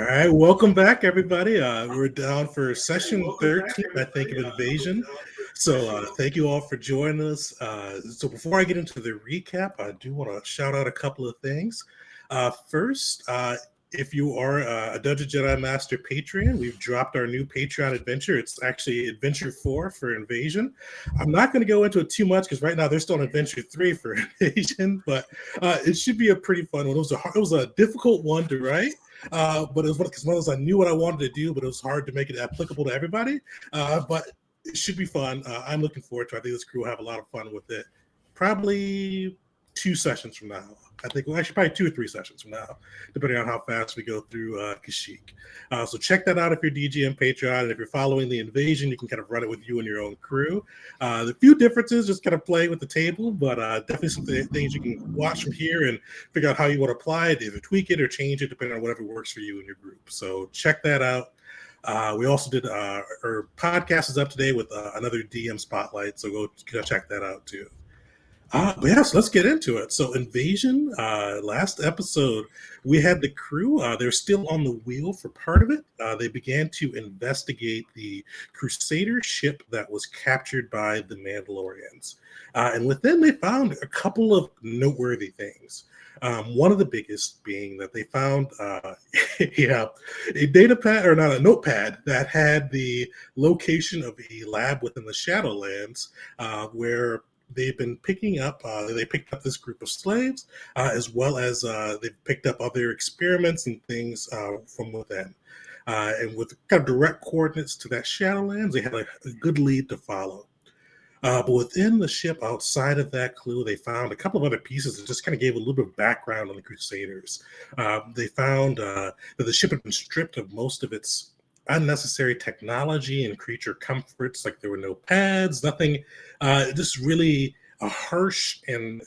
right, welcome back, everybody. We're down for session 13, I think, of Invasion. So thank you all for joining us. So before I get into the recap, I do want to shout out a couple of things. First, if you are a Dungeon Jedi Master Patreon, we've dropped our new Patreon adventure. It's actually Adventure 4 for Invasion. I'm not going to go into it too much because right now they're still on Adventure 3 for Invasion, but it should be a pretty fun one. It was a difficult one to write. But it was one of those I knew what I wanted to do, but it was hard to make it applicable to everybody. But it should be fun. I'm looking forward to it. I think this crew will have a lot of fun with it. Probably 2 sessions from now. I think, well, actually, probably 2 or 3 sessions from now, depending on how fast we go through Kashyyyk. So check that out if you're DGM Patreon. And if you're following the invasion, you can kind of run it with you and your own crew. The few differences, just kind of play with the table, but definitely some things you can watch from here and figure out how you want to apply it, either tweak it or change it, depending on whatever works for you and your group. So check that out. We also did our podcast is up today with another DM spotlight, so go check that out too. But yeah, so let's get into it. So Invasion, last episode, we had the crew. They're still on the wheel for part of it. They began to investigate the Crusader ship that was captured by the Mandalorians. And within, they found a couple of noteworthy things. One of the biggest being that they found a data pad, or not a notepad, that had the location of a lab within the Shadowlands where they've been picking up, they picked up this group of slaves, as well as they've picked up other experiments and things from within. And with kind of direct coordinates to that Shadowlands, they had a good lead to follow. But within the ship, outside of that clue, they found a couple of other pieces that just kind of gave a little bit of background on the Crusaders. They found that the ship had been stripped of most of its unnecessary technology and creature comforts, like there were no pads, nothing, just really a harsh and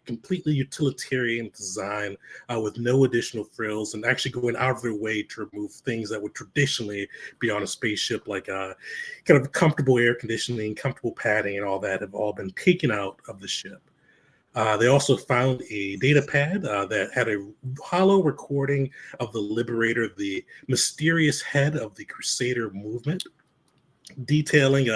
completely utilitarian design with no additional frills, and actually going out of their way to remove things that would traditionally be on a spaceship, like kind of comfortable air conditioning, comfortable padding, and all that have all been taken out of the ship. They also found a data pad that had a hollow recording of the Liberator, the mysterious head of the Crusader movement, detailing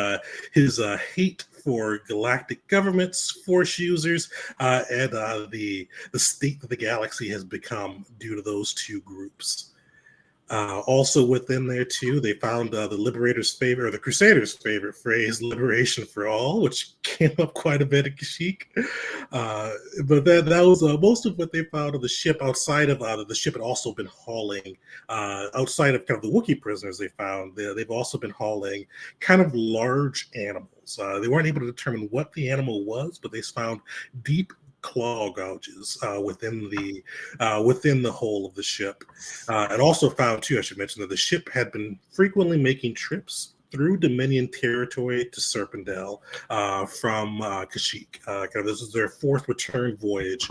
his hate for galactic governments, force users, and the state that the galaxy has become due to those two groups. Also within there too, they found the Liberator's favorite, or the Crusader's favorite phrase, "liberation for all," which came up quite a bit at Kashyyyk. But that was most of what they found of the ship. Outside of the ship had also been hauling, outside of kind of the Wookiee prisoners they found, they've also been hauling kind of large animals. They weren't able to determine what the animal was, but they found deep claw gouges within the hull of the ship, and also found too, I should mention, that the ship had been frequently making trips through Dominion territory to Serpendel from Kashyyyk. This is their 4th return voyage,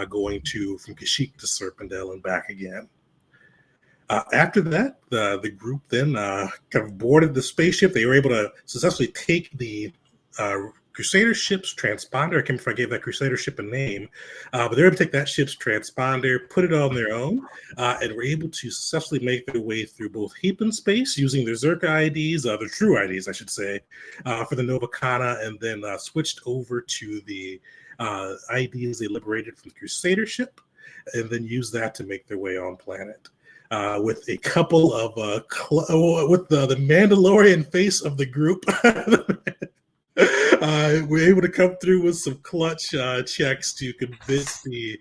going from Kashyyyk to Serpendel and back again. After that, the group then kind of boarded the spaceship. They were able to successfully take the Crusader ship's transponder. I can't remember if I gave that Crusader ship a name, but they were able to take that ship's transponder, put it on their own, and were able to successfully make their way through both Heap space using their Zerka IDs, their true IDs, I should say, for the Nova Kana, and then switched over to the IDs they liberated from the Crusader ship, and then used that to make their way on planet. With a couple of with the Mandalorian face of the group. We're able to come through with some clutch checks to convince the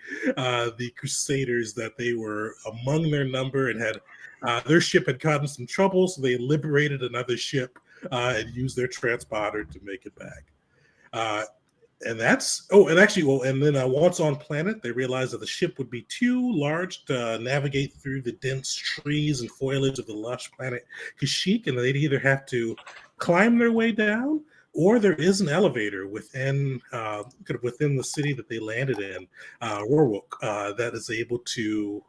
Crusaders that they were among their number and had their ship had gotten some trouble, so they liberated another ship and used their transponder to make it back. And that's and then once on planet, they realized that the ship would be too large to navigate through the dense trees and foliage of the lush planet Kashyyyk, and they'd either have to climb their way down, or there is an elevator within the city that they landed in, Rorwook, that is able to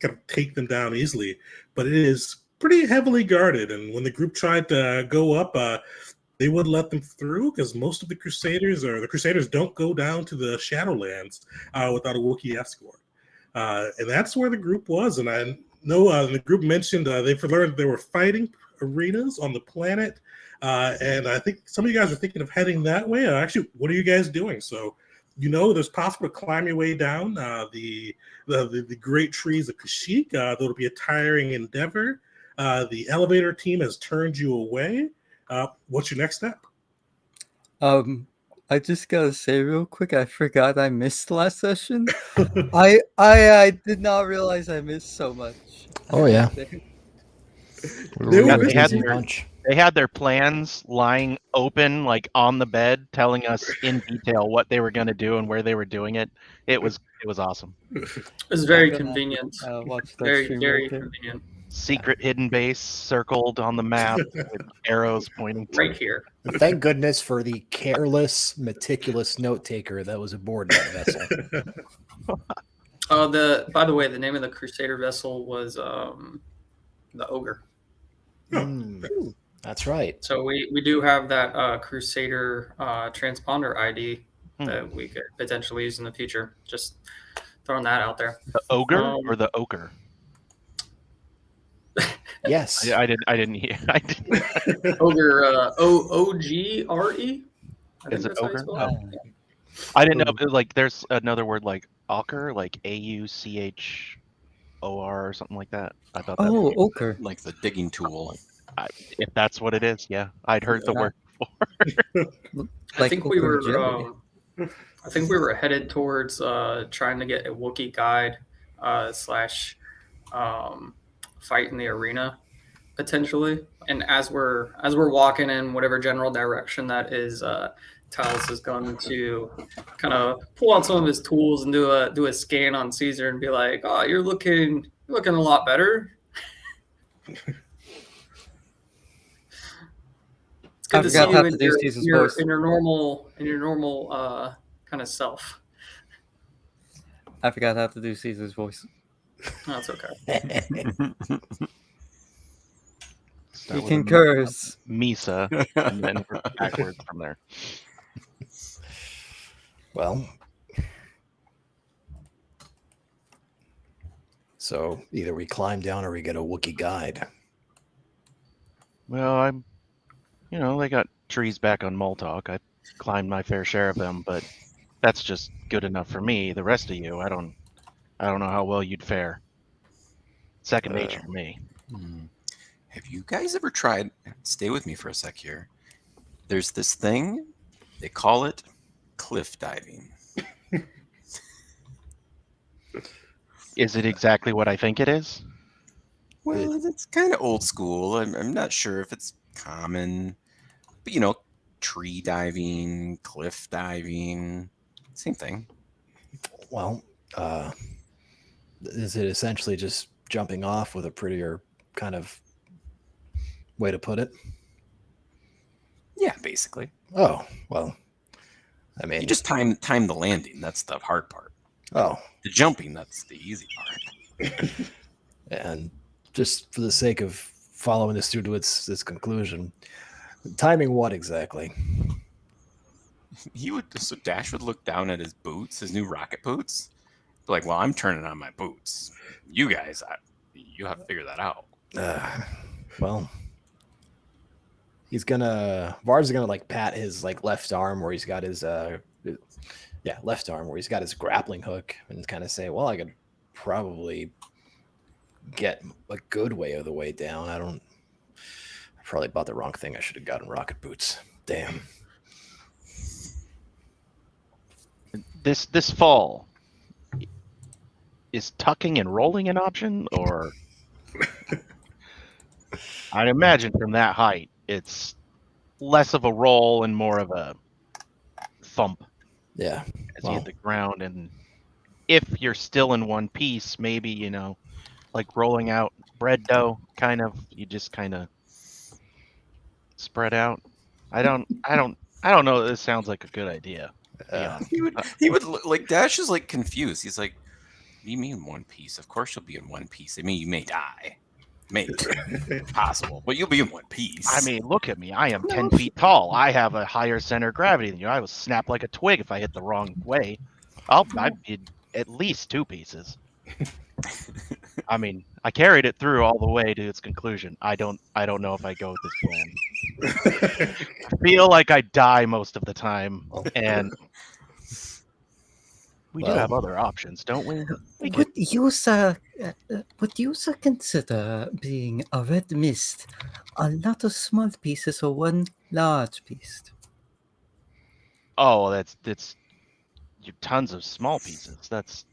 kind of take them down easily. But it is pretty heavily guarded, and when the group tried to go up, they wouldn't let them through because most of the Crusaders don't go down to the Shadowlands without a Wookiee escort. And that's where the group was. And no, the group mentioned they've learned there were fighting arenas on the planet, and I think some of you guys are thinking of heading that way. Actually, what are you guys doing? So, there's possible to climb your way down the great trees of Kashyyyk. That'll be a tiring endeavor. The elevator team has turned you away. What's your next step? I just gotta say real quick, I forgot I missed last session. I did not realize I missed so much. Oh yeah. They had their plans lying open, like on the bed, telling us in detail what they were going to do and where they were doing it. It was awesome. It was very convenient. Very convenient. Secret hidden base circled on the map with arrows pointing to right here. Thank goodness for the careless, meticulous note taker that was aboard that vessel. By the way, the name of the Crusader vessel was the Ogre. That's right. So we do have that Crusader transponder ID that we could potentially use in the future. Just throwing that out there. The Ogre or the Ochre? Yes. I didn't hear. Ogre, O-G-R-E? Is it Ogre? Oh. I didn't know. Like, there's another word like ochre, like A-U-C-H-O-R or something like that. I thought. Oh, ochre, like the digging tool. If that's what it is, yeah, I'd heard the word before. I think we were. I think we were headed towards trying to get a Wookiee guide / fight in the arena potentially. And as we're walking in whatever general direction that is, Talos is going to kind of pull out some of his tools and do a scan on Caesar and be like, "Oh, you're looking a lot better." It's good to see you in your normal kind of self. I forgot how to do Caesar's voice. That's okay. He concurs. Misa, and then backwards from there. Well, so either we climb down or we get a Wookiee guide. Well, they got trees back on Moltok. I climbed my fair share of them, but that's just good enough for me. The rest of you, I don't know how well you'd fare. Second nature to me. Have you guys ever tried? Stay with me for a sec here. There's this thing, they call it cliff diving. Is it exactly what I think it is? Well, it's kind of old school. I'm not sure if it's common, but tree diving, cliff diving, same thing. Well, is it essentially just jumping off with a prettier kind of way to put it? Yeah, basically. Oh, well, I mean, you just time the landing. That's the hard part. Oh, the jumping, that's the easy part. And just for the sake of following this through to its conclusion, timing what exactly? So Dash would look down at his boots, his new rocket boots, be like, "Well, I'm turning on my boots. You guys, you have to figure that out." Well, Var's gonna like pat his like left arm where he's got his left arm where he's got his grappling hook and kind of say, "Well, I could probably get a good way of the way down. I probably bought the wrong thing. I should have gotten rocket boots. Damn." This fall, is tucking and rolling an option, or I'd imagine from that height it's less of a roll and more of a thump. Yeah, as you hit the ground, and if you're still in one piece, maybe like rolling out bread dough, kind of. You just kind of spread out. I don't know. This sounds like a good idea. He would like Dash is like confused. He's like, "What do you mean one piece? Of course you'll be in one piece. I mean, you may die, maybe possible, but you'll be in one piece." I mean, look at me. I am 10 feet tall. I have a higher center of gravity than you. I will snap like a twig if I hit the wrong way. I'd be at least two pieces. I mean, I carried it through all the way to its conclusion. I don't know if I go with this plan. I feel like I die most of the time, and we do Well- have other options, don't we? Would you consider being a red mist, a lot of small pieces or one large piece? Oh, that's tons of small pieces. That's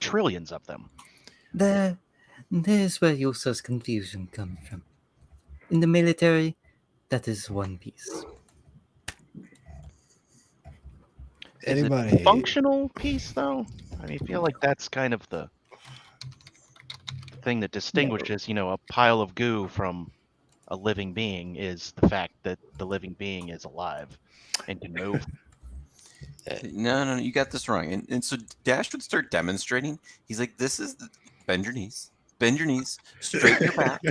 trillions of them. There's where Yusa's confusion comes from. In the military, that is one piece. Is Anybody? it functional piece though? I mean, I feel like that's kind of the thing that distinguishes, a pile of goo from a living being is the fact that the living being is alive and can move. No, you got this wrong. And so Dash would start demonstrating. He's like, bend your knees, straighten your back.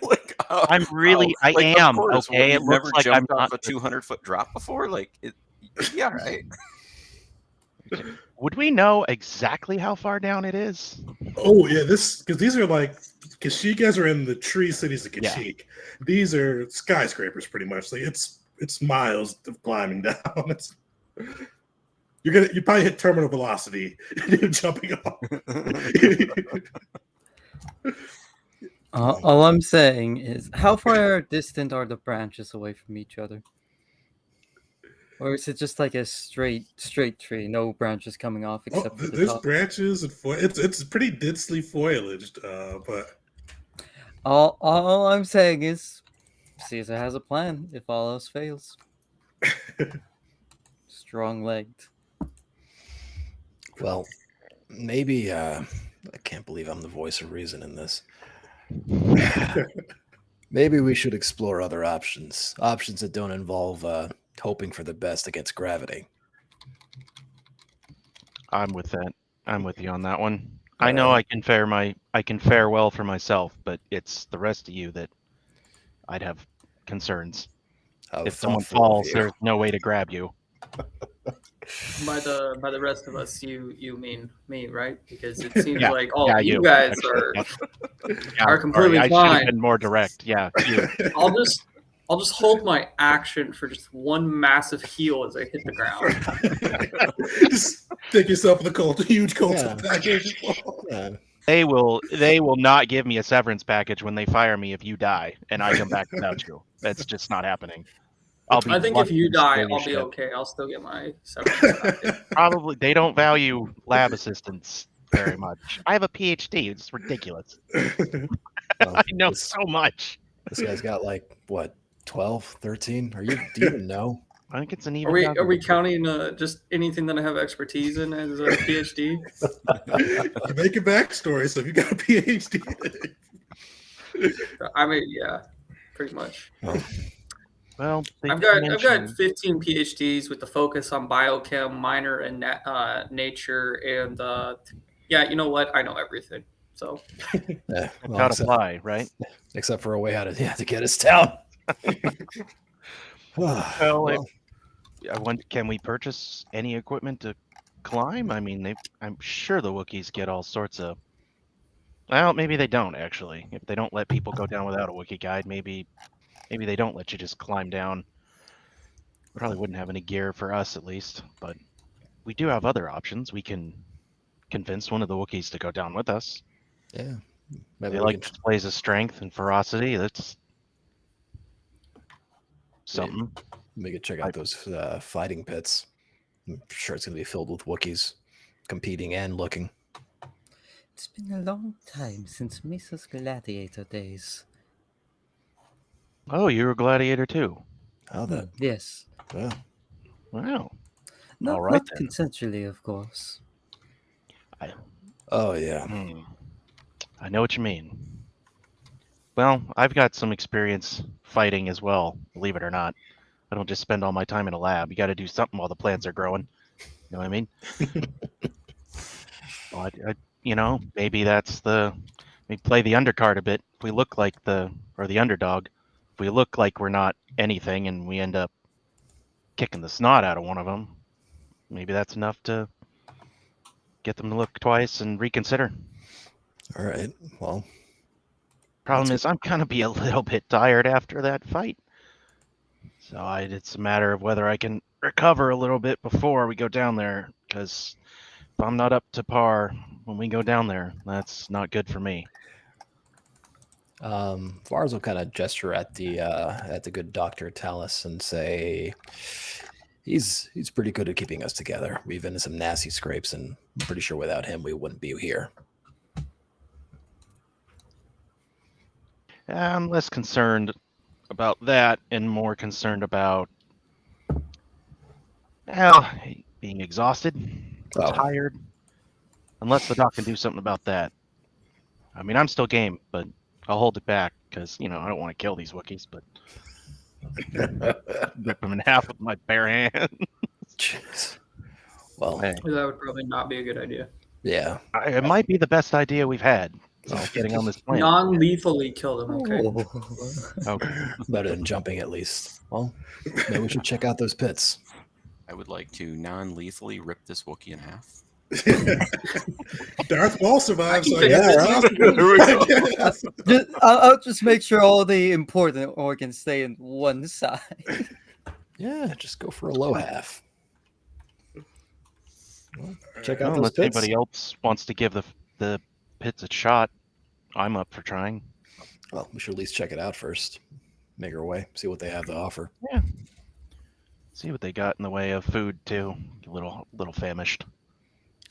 Like, I'm really, wow. Like, I of am, course, okay? You've It never looks like jumped I'm off not. a 200-foot drop before? Like, yeah, right. Would we know exactly how far down it is? Oh yeah, because these are like Kashyyyk guys are in the tree cities of Yeah. Kashyyyk. These are skyscrapers, pretty much. Like it's miles of climbing down. You probably hit terminal velocity jumping off. All I'm saying is, how far distant are the branches away from each other? Or is it just like a straight tree, no branches coming off except for the There's top? branches and it's pretty densely foliaged, but All I'm saying is, Caesar has a plan if all else fails. Strong-legged. Well, maybe I can't believe I'm the voice of reason in this. Maybe we should explore other options that don't involve hoping for the best against gravity. I'm with that. I'm with you on that one. I know I can fare well for myself, but it's the rest of you that I'd have concerns. If someone falls, there's no way to grab you. By the rest of us, you mean me, right? Because it seems Yeah. like all Yeah, you you, guys actually. are completely I should have fine. been more direct. Yeah, you. I'll just hold my action for just one massive heal as I hit the ground. just take yourself in the huge cold package. Yeah. They will not give me a severance package when they fire me if you die and I come back without you. That's just not happening. I think if you to die, steal your I'll be ship. okay. I'll still get my severance package. Probably they don't value lab assistants very much. I have a PhD. It's ridiculous. I know so much. This guy's got like what, 12, 13? Do you even know? I think it's an even. Are we counting just anything that I have expertise in as a PhD? You make a backstory, so if you got a PhD. I mean, yeah, pretty much. Well, I've got 15 PhDs with the focus on biochem, minor in nature, and yeah, you know what? I know everything. So Yeah, how to fly, right? Except for a way to get us down. Can we purchase any equipment to climb? I mean, I'm sure the Wookiees get all sorts of. Well, maybe they don't actually. If they don't let people go down without a Wookiee guide, maybe they don't let you just climb down. Probably wouldn't have any gear for us at least, but we do have other options. We can convince one of the Wookiees to go down with us. Yeah, maybe they like displays of strength and ferocity. That's something. We could check out those fighting pits. I'm sure it's going to be filled with Wookiees competing and looking. It's been a long time since Misa's gladiator days. Oh, you're a gladiator too? Oh, that. Yes. Yeah. Wow. Not consensually, of course. Oh, yeah. I know what you mean. Well, I've got some experience fighting as well, believe it or not. I don't just spend all my time in a lab. You got to do something while the plants are growing. You know what I mean? Well, maybe we play the undercard a bit. If we look like the underdog, if we look like we're not anything and we end up kicking the snot out of one of them, maybe that's enough to get them to look twice and reconsider. All right. Well, Problem is, I'm gonna be a little bit tired after that fight. So it's a matter of whether I can recover a little bit before we go down there. Because if I'm not up to par when we go down there, that's not good for me. Vars will kind of gesture at the good Dr. Talus and say, he's pretty good at keeping us together. We've been in some nasty scrapes, and I'm pretty sure without him we wouldn't be here. I'm less concerned about that and more concerned about, well, being exhausted, tired. Unless the doc can do something about that. I mean, I'm still game, but I'll hold it back because, I don't want to kill these Wookiees, but rip them in half with my bare hand. Jeez. Well, That would probably not be a good idea. yeah. It might be the best idea we've had. Getting on this plane. Non-lethally kill them, okay? Okay. Better than jumping, at least. Well, maybe we should check out those pits. I would like to non-lethally rip this Wookiee in half. Darth Maul survives. So Yeah, I'll just make sure all the important organs stay in one side. Yeah, just go for a low half. Well, check out those Unless pits. anybody else wants to give the pits a shot, I'm up for trying. Well, we should at least check it out first. Make our way, see what they have to offer. Yeah. See what they got in the way of food too. A little famished.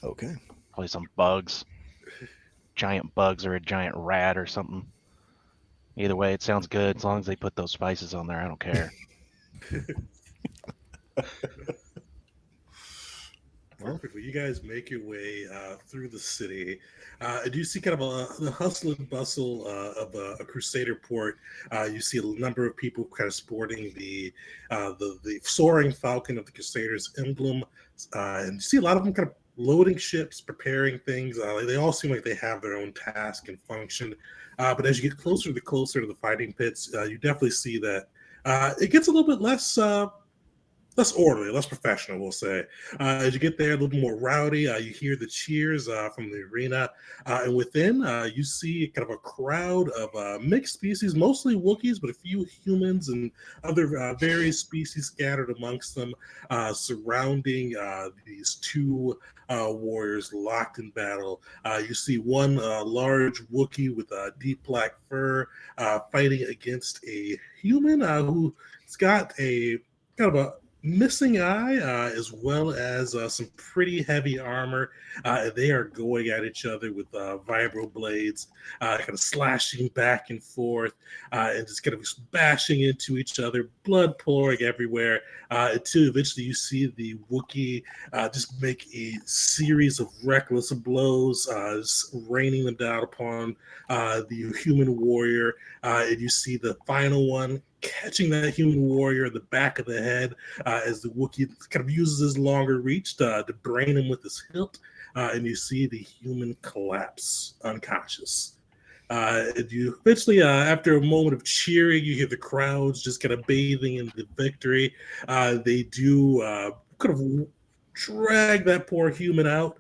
Okay. Probably some bugs. Giant bugs or a giant rat or something. Either way, it sounds good as long as they put those spices on there. I don't care. Perfect. Well, you guys make your way through the city. I do see kind of the hustle and bustle of a Crusader port. You see a number of people kind of sporting the soaring falcon of the Crusaders emblem, and you see a lot of them kind of loading ships, preparing things. They all seem like they have their own task and function. But as you get closer to the fighting pits, you definitely see that it gets a little bit less orderly, less professional, we'll say. As you get there, a little more rowdy. You hear the cheers from the arena. And within, you see kind of a crowd of mixed species, mostly Wookiees, but a few humans and other various species scattered amongst them, surrounding these two warriors locked in battle. You see one large Wookiee with deep black fur fighting against a human who's got a kind of a missing eye, as well as some pretty heavy armor. They are going at each other with vibro blades, kind of slashing back and forth, and just kind of bashing into each other, blood pouring everywhere, until eventually you see the Wookiee just make a series of reckless blows, raining them down upon the human warrior, and you see the final one catching that human warrior in the back of the head, as the Wookiee kind of uses his longer reach to brain him with his hilt, and you see the human collapse unconscious. And you eventually, after a moment of cheering, you hear the crowds just kind of bathing in the victory. They do kind of drag that poor human out,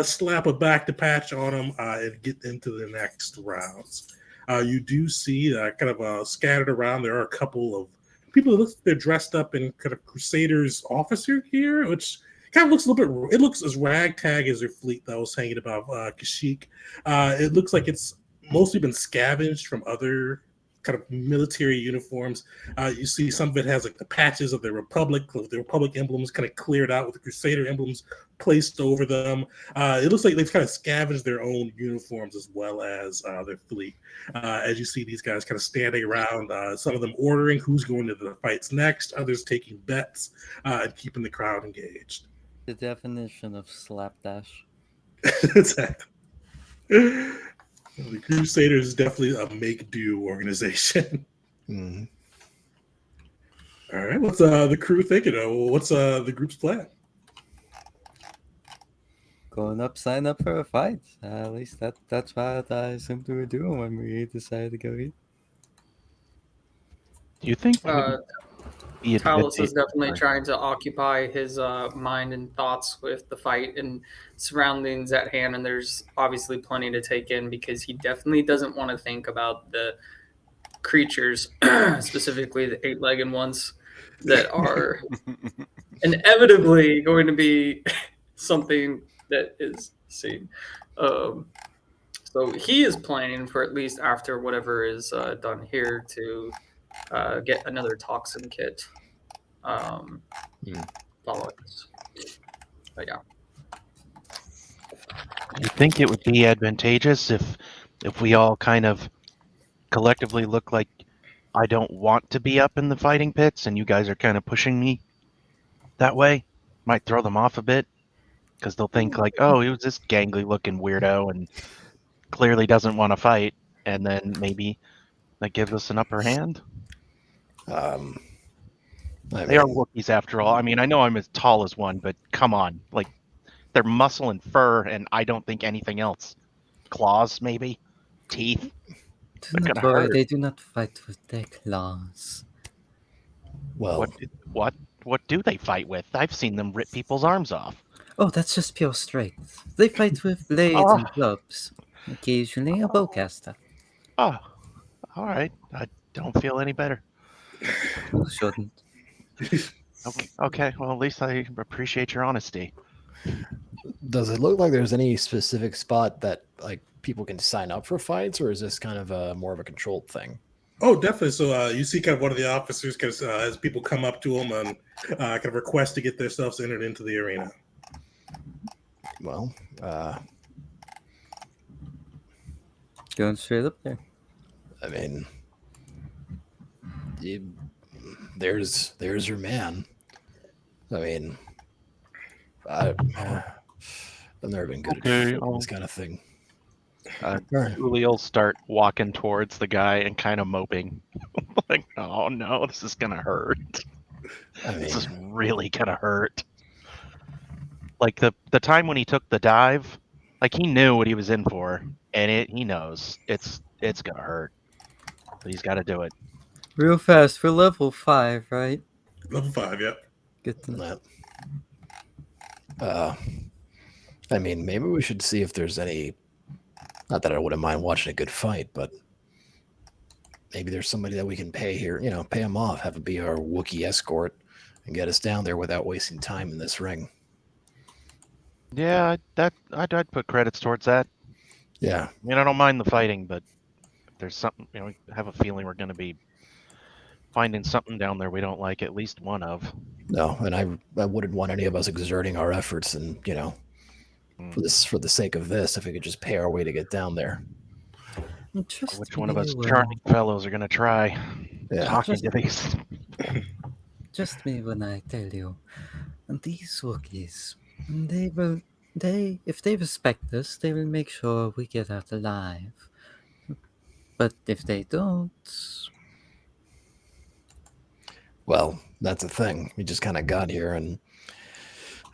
slap a back to patch on him, and get into the next rounds. You do see kind of scattered around. There are a couple of people that look like they're dressed up in kind of Crusaders officer gear, which kind of looks a little bit. It looks as ragtag as their fleet that was hanging above Kashyyyk. It looks like it's mostly been scavenged from other kind of military uniforms. You see some of it has like the patches of the Republic emblems kind of cleared out with the Crusader emblems placed over them. It looks like they've kind of scavenged their own uniforms as well as their fleet. As you see these guys kind of standing around, some of them ordering who's going to the fights next, others taking bets, and keeping the crowd engaged. The definition of slapdash. Exactly. The Crusaders is definitely a make-do organization. Mm-hmm. All right, what's the crew thinking? What's the group's plan? Going up, sign up for a fight. At least that's what I assumed we were doing when we decided to go eat. Do you think Talus is definitely trying to occupy his mind and thoughts with the fight and surroundings at hand, and there's obviously plenty to take in because he definitely doesn't want to think about the creatures, specifically the 8-legged ones, that are inevitably going to be something that is seen. So he is planning for, at least after whatever is done here, to get another toxin kit following this. But yeah. You think it would be advantageous if we all kind of collectively look like I don't want to be up in the fighting pits and you guys are kind of pushing me that way? Might throw them off a bit because they'll think like, oh, he was this gangly looking weirdo and clearly doesn't want to fight, and then maybe that gives us an upper hand. They are Wookiees after all. I mean, I know I'm as tall as one, but come on, like they're muscle and fur, and I don't think anything else. Claws, maybe, teeth. Do not worry, they do not fight with their claws. Well, what do they fight with? I've seen them rip people's arms off. Oh, that's just pure strength. They fight with blades and clubs. Occasionally a bowcaster. Oh, all right. I don't feel any better. You shouldn't. Okay. Well, at least I appreciate your honesty. Does it look like there's any specific spot that like people can sign up for fights, or is this kind of a more of a controlled thing? Oh, definitely. So you see kind of one of the officers as people come up to him and kind of request to get themselves entered into the arena. Well, going straight up there. I mean, there's your man. I mean, I've never been good at this kind of thing. Julie'll start walking towards the guy and kind of moping. Like, oh no, this is gonna hurt. This is really gonna hurt. Like the time when he took the dive, like he knew what he was in for, and he knows it's gonna hurt. But he's got to do it. Real fast for level 5, right? Level 5, yep. Good to know. I mean, maybe we should see if there's any. Not that I wouldn't mind watching a good fight, but maybe there's somebody that we can pay here. You know, pay him off, have him be our Wookiee escort, and get us down there without wasting time in this ring. Yeah, I'd put credits towards that. Yeah. I mean, I don't mind the fighting, but if there's something, you know, I have a feeling we're going to be finding something down there we don't like, at least one of. No, and I wouldn't want any of us exerting our efforts and, you know, for the sake of this, if we could just pay our way to get down there. Which one of us charming fellows are going to try talking to these? Just me when I tell you, and these Wookiees, if they respect us, they will make sure we get out alive. But if they don't... Well, that's the thing. We just kind of got here, and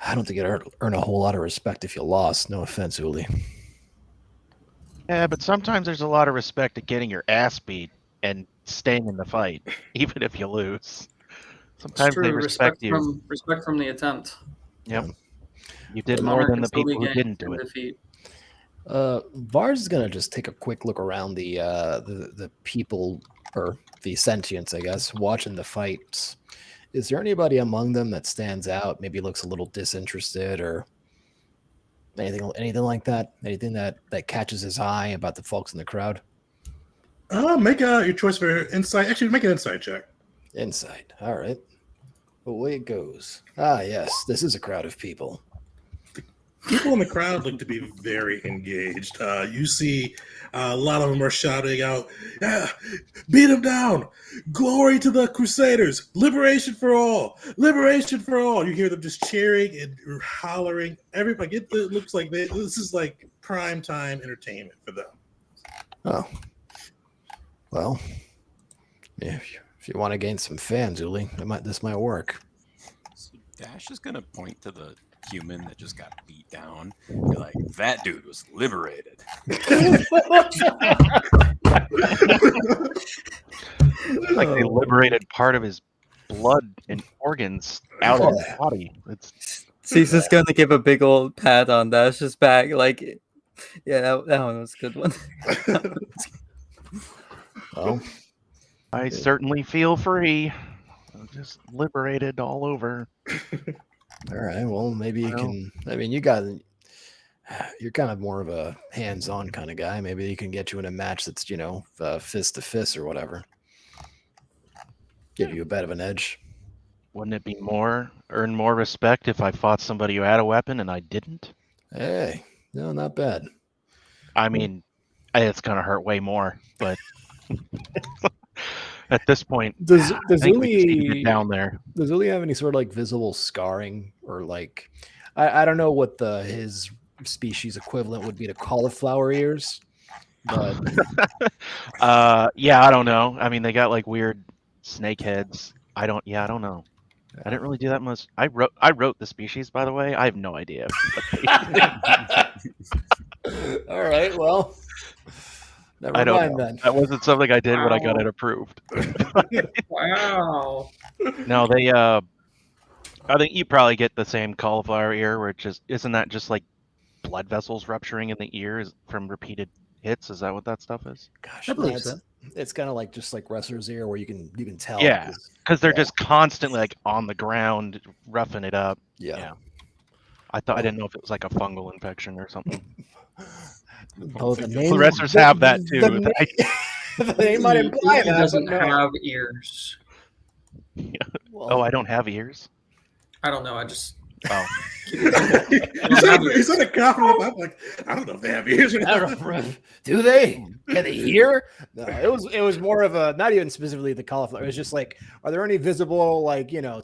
I don't think you'd earn a whole lot of respect if you lost. No offense, Uli. Yeah, but sometimes there's a lot of respect at getting your ass beat and staying in the fight, even if you lose. Sometimes they respect you. Respect from the attempt. Yep. You did more than the people who didn't do it. Defeat. Vars is gonna just take a quick look around the people, or the sentients, I guess, watching the fights. Is there anybody among them that stands out? Maybe looks a little disinterested, or anything like that? Anything that catches his eye about the folks in the crowd? Make your choice for insight. Actually, make an insight check. Insight. All right. Away it goes. Ah, yes. This is a crowd of people. People in the crowd look to be very engaged. You see a lot of them are shouting out, "Yeah, beat them down! Glory to the Crusaders! Liberation for all! Liberation for all!" You hear them just cheering and hollering. Everybody, it looks like this is like prime time entertainment for them. Oh. Well, if you want to gain some fans, Uli, this might work. So Dash is going to point to the human that just got beat down. Be like, that dude was liberated. Like they liberated part of his blood and organs out of his body. It's Caesar's gonna give a big old pat on Dash's back, like, yeah, that one was a good one. Well, I certainly feel free. I'm just liberated all over. all right. Well, maybe you can. I mean, you're kind of more of a hands-on kind of guy. Maybe he can get you in a match that's fist to fist or whatever. Give you a bit of an edge. Wouldn't it be earn more respect if I fought somebody who had a weapon and I didn't? Hey, no, not bad. I mean, it's gonna hurt way more, but at this point, Does I think we just need to Uli get down there. Does Uli have any sort of like visible scarring or like I don't know what his species equivalent would be to cauliflower ears, but Yeah, I don't know. I mean, they got like weird snake heads. I don't know. I didn't really do that much. I wrote the species, by the way. I have no idea. all right, well, never I don't mind know. then. That wasn't something I did when I got it approved. Wow. No, they I think you probably get the same cauliflower ear, where isn't that just like blood vessels rupturing in the ears from repeated hits? Is that what that stuff is? Gosh, I believe it's, so. it's kind of like just like wrestler's ear where you can tell. Yeah, because they're yeah. just constantly like on the ground roughing it up. Yeah. I didn't know if it was like a fungal infection or something. Oh, the name, wrestlers have that too. The name might imply He that, doesn't but no. have ears. Well, I don't have ears. I don't know. I just. Oh, He's on a compliment. I'm like, I don't know if they have ears. I don't know. Do they? Can they hear? No, it was more of a not even specifically the cauliflower. It was just like, are there any visible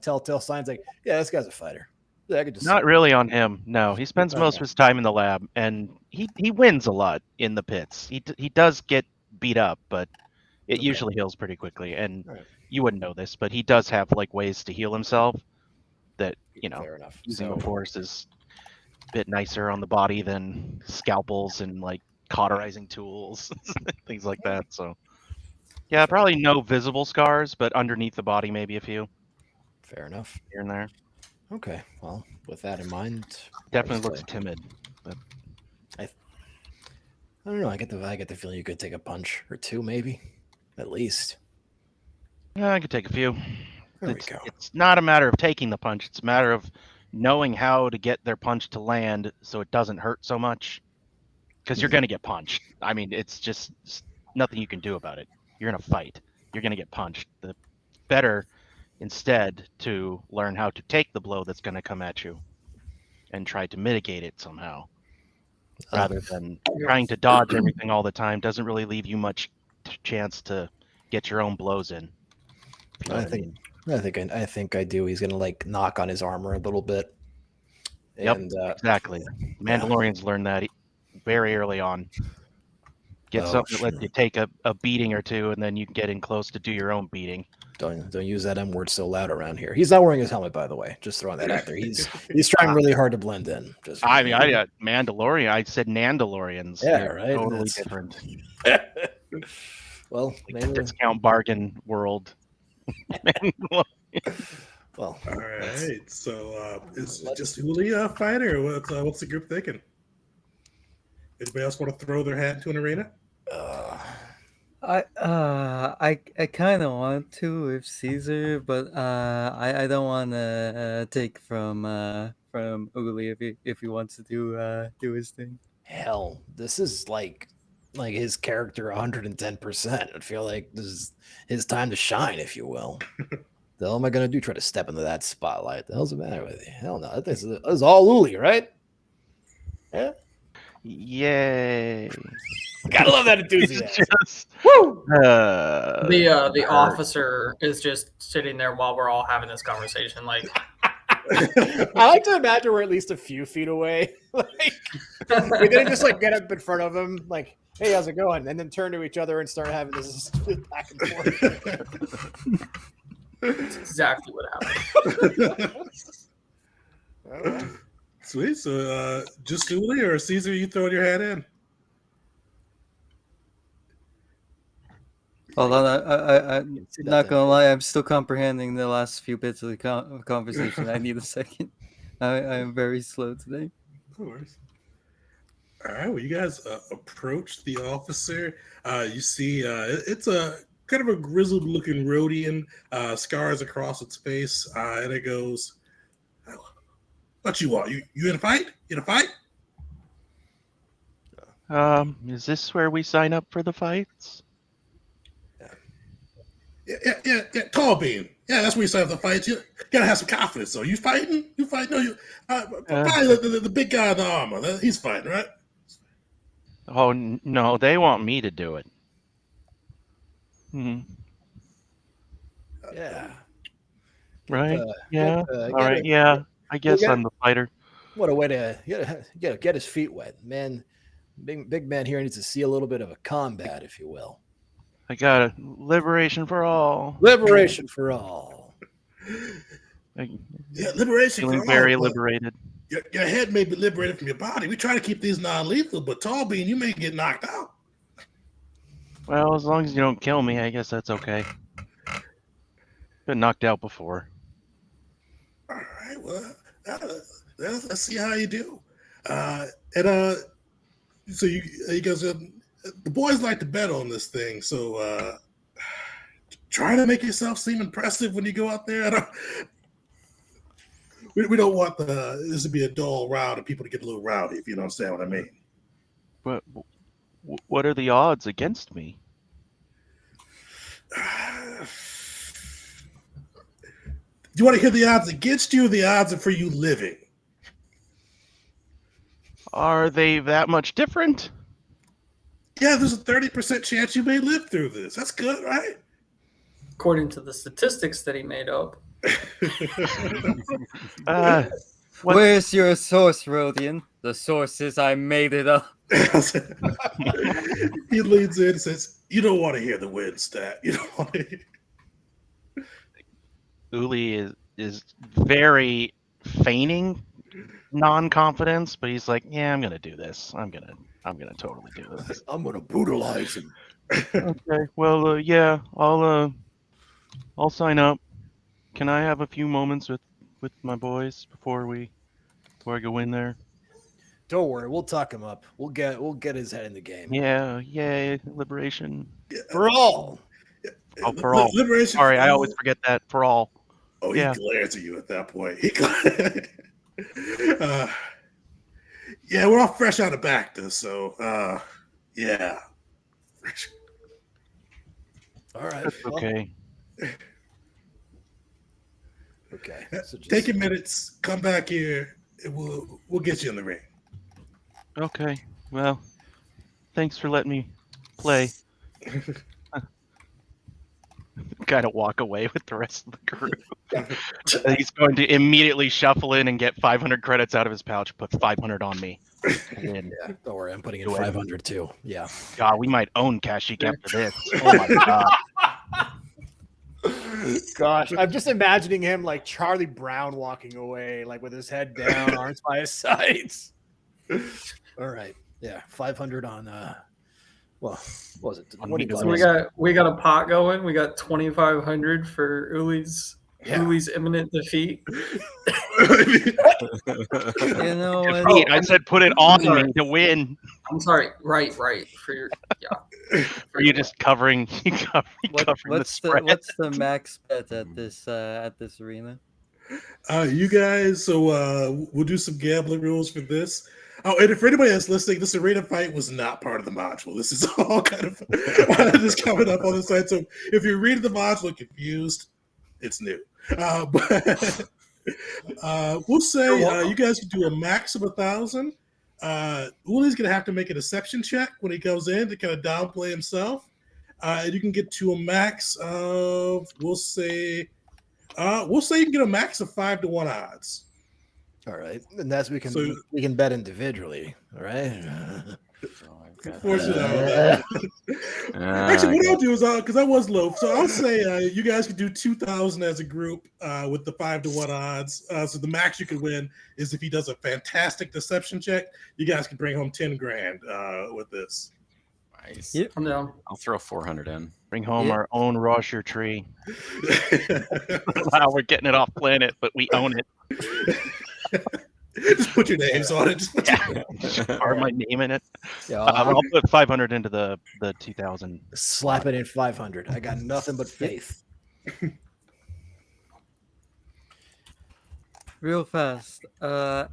telltale signs? Like, yeah, this guy's a fighter. Yeah, I could just not really on him. No, he spends most of his time in the lab, and he wins a lot in the pits. He does get beat up, but it usually heals pretty quickly. And you wouldn't know this, but he does have like ways to heal himself. That Fair enough. using a force is a bit nicer on the body than scalpels and like cauterizing tools, things like that. So yeah, probably no visible scars, but underneath the body maybe a few Fair enough. here and there. Okay, well, with that in mind, Definitely looks timid. But I don't know. I get the feeling you could take a punch or two, maybe, at least. yeah, I could take a few. There we go. It's not a matter of taking the punch. It's a matter of knowing how to get their punch to land so it doesn't hurt so much. Because you're going to get punched. I mean, it's just nothing you can do about it. You're in a fight. You're going to get punched. The better instead to learn how to take the blow that's going to come at you and try to mitigate it somehow. Rather than trying to dodge everything all the time doesn't really leave you much chance to get your own blows in. If you know what I mean. I think I do. He's gonna like knock on his armor a little bit. And, Exactly. Mandalorians learn that very early on. Get something that lets you take a beating or two, and then you can get in close to do your own beating. Don't use that M word so loud around here. He's not wearing his helmet, by the way. Just throwing that out there. He's trying really hard to blend in. I Mandalorian. I said Nandalorians. Yeah, They're right. totally different. Well, like discount bargain world. Well, all right. So is it just Uli fighter? What's the group thinking? Anybody else want to throw their hat into an arena? I kind of want to with Caesar, but I don't want to take from Uli if he wants to do his thing. Hell, this is like his character 110%. I feel like this is his time to shine, if you will. The hell am I gonna do? Try to step into that spotlight? The hell's the matter with you? Hell no, this is all Uli, right? Yeah. Yay! Gotta love that enthusiasm. Woo! The The officer is just sitting there while we're all having this conversation. Like, I like to imagine we're at least a few feet away. Like, we're gonna just like get up in front of him, like, "Hey, how's it going?" And then turn to each other and start having this back and forth. that's exactly what happened. Sweet. So just Uli or Caesar, you throwing your hat in? Hold on, I'm can see that not thing. gonna lie, I'm still comprehending the last few bits of the conversation. I need a second. I am very slow today. Of course. All right. Well, you guys approach the officer. You see, it's a kind of a grizzled-looking Rhodian, scars across its face, and it goes, "What you want? You in a fight? In a fight?" Is this where we sign up for the fights? Yeah. Tall beam. Yeah, that's where you sign up the fights. You gotta have some confidence. So you fighting? You fighting? No, you. Probably the big guy in the armor. He's fighting, right? Oh no, they want me to do it. Hmm. Yeah. Right? Get, Yeah. get, All right. Yeah. I guess get- I'm the fighter. What a way to get his feet wet, man. Big man here needs to see a little bit of a combat, if you will. I got it. Liberation for all. Liberation for all. Yeah, liberation Feeling for very all. But liberated. your head may be liberated from your body. We try to keep these non-lethal, but tall beam, you may get knocked out. Well, as long as you don't kill me, I guess that's okay. Been knocked out before. All right. Well, let's see how you do. So you guys, the boys like to bet on this thing. So try to make yourself seem impressive when you go out there. We don't want this to be a dull round and people to get a little rowdy, if you understand what I mean. But what are the odds against me? Do you want to hear the odds against you or the odds are for you living? Are they that much different? Yeah, there's a 30% chance you may live through this. That's good, right? According to the statistics that he made up. What- Where's your source, Rhodian? The source is I made it up. He leans in and says, "You don't want to hear the win stat. You don't want to hear." Uli is very feigning non-confidence, but he's like, "Yeah, I'm gonna do this. I'm gonna totally do this." I'm gonna brutalize him. Okay. Well, yeah, I'll sign up. Can I have a few moments with my boys before I go in there? Don't worry, we'll tuck him up. We'll get his head in the game. Yeah. Yay! Liberation. For all. Oh, for all. Liberation. Sorry, for I all. always forget that. For all. Oh, he Yeah. glares at you at that point. Yeah, we're all fresh out of Bacta, so yeah. All right. That's okay. Okay. So just, Take your minutes, come back here, and we'll get you in the ring. Okay. Well, thanks for letting me play. Kind of walk away with the rest of the group. He's going to immediately shuffle in and get 500 credits out of his pouch, put 500 on me. And, Yeah, don't worry, I'm putting in Do it. 500 too. Yeah. God, we might own Kashyyyk after this. Oh my God. Gosh, I'm just imagining him like Charlie Brown walking away, like with his head down, arms by his sides. All right. Yeah. 500 on well, what was it? On 20 me bucks. So we got a pot going. We got 2,500 for Uli's imminent defeat. You know what? Defeat. I said put it on me to win. I'm sorry. Right. For your Are you just covering the What's spread? the max bet at this arena? You guys, so we'll do some gambling rules for this. Oh, and for anybody that's listening, this arena fight was not part of the module. This is all kind of just coming up on the site. So if you're reading the module confused, it's new. But we'll say you guys can do a max of 1,000. Uli's gonna have to make a deception check when he goes in to kind of downplay himself. And you can get to a max of we'll say you can get a max of 5-1 odds. All right. And that's we can bet individually. All right. Actually, what I'll do is because I was low, so I'll say you guys can do 2,000 as a group with the 5-1 odds. So the max you could win is if he does a fantastic deception check. You guys can bring home 10 grand with this. Nice. Yep. I'm down. I'll throw 400 in. Bring home Yeah. our own Rosher tree. Wow, we're getting it off planet, but we own it. Just put your names on it. Just put your- Carve my name in it. Yeah, I'll put 500 into the 2000. slap it in 500. I got nothing but faith. Real fast. I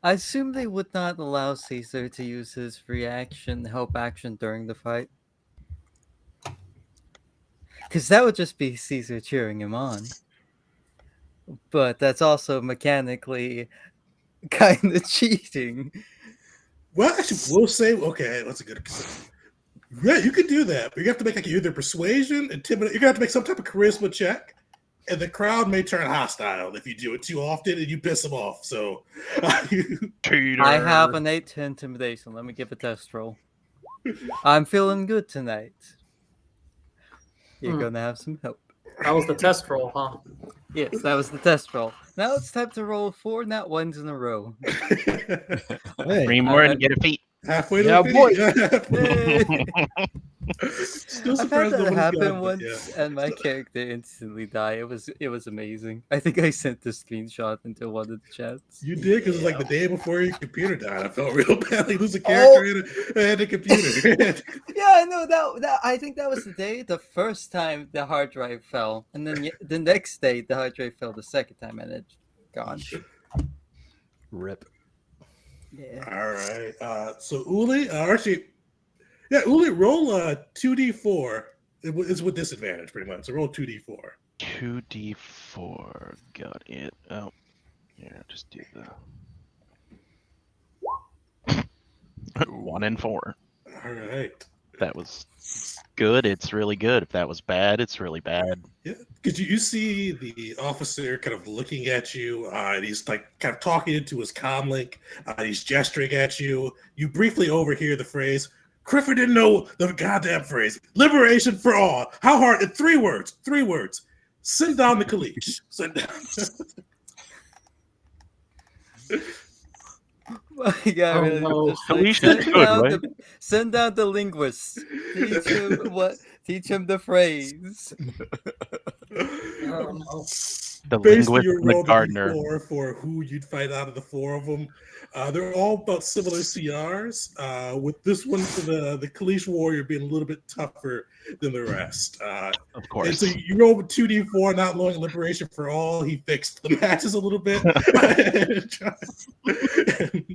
assume they would not allow Caesar to use his reaction help action during the fight. Because that would just be Caesar cheering him on. But that's also mechanically kind of cheating. Well, actually, we'll say, okay, that's a good. Yeah, you could do that, but you have to make like either persuasion, intimidate. You're gonna have to make some type of charisma check, and the crowd may turn hostile if you do it too often and you piss them off. So, I have an 8 to intimidation. Let me give a test roll. I'm feeling good tonight. You're gonna have some help. That was the test roll, huh? Yes, that was the test roll. Now it's time to roll 4 nat 1s in a row. Hey, 3 more and you get a feat. halfway to Yeah, the Yay! Still I've had surprised that nobody's happen got it, once, yeah. and my character instantly died. It was amazing. I think I sent the screenshot into one of the chats. You did because it's like the day before your computer died. I felt real badly losing a character and a computer. Yeah, I know that. I think that was the day, the first time the hard drive fell, and then the next day the hard drive fell the second time, and it's gone. rip. Yeah. All right. So Uli, actually, yeah, Uli, roll 2d4. It's with disadvantage, pretty much. So roll 2d4. 2d4. Got it. Oh, yeah, just do the 1 and 4. All right. If that was good, it's really good. If that was bad, it's really bad. Yeah, because you see the officer kind of looking at you, and he's like kind of talking into his comm link. He's gesturing at you. You briefly overhear the phrase. Crifford didn't know the goddamn phrase. Liberation for all. How hard? In 3 words. 3 words. Send down the Kalish. Send down. My God, Oh, really, no. just like, Kalish is good, right? Send out the linguist. Teach him Teach him the phrase. Oh, no. The Basically, linguist you're and the rolling gardener. for who you'd fight out of the 4 of them. They're all about similar CRs. With this one for the Kalish warrior being a little bit tougher than the rest. Of And course. so you roll with 2d4, not knowing liberation for all. He fixed the matches a little bit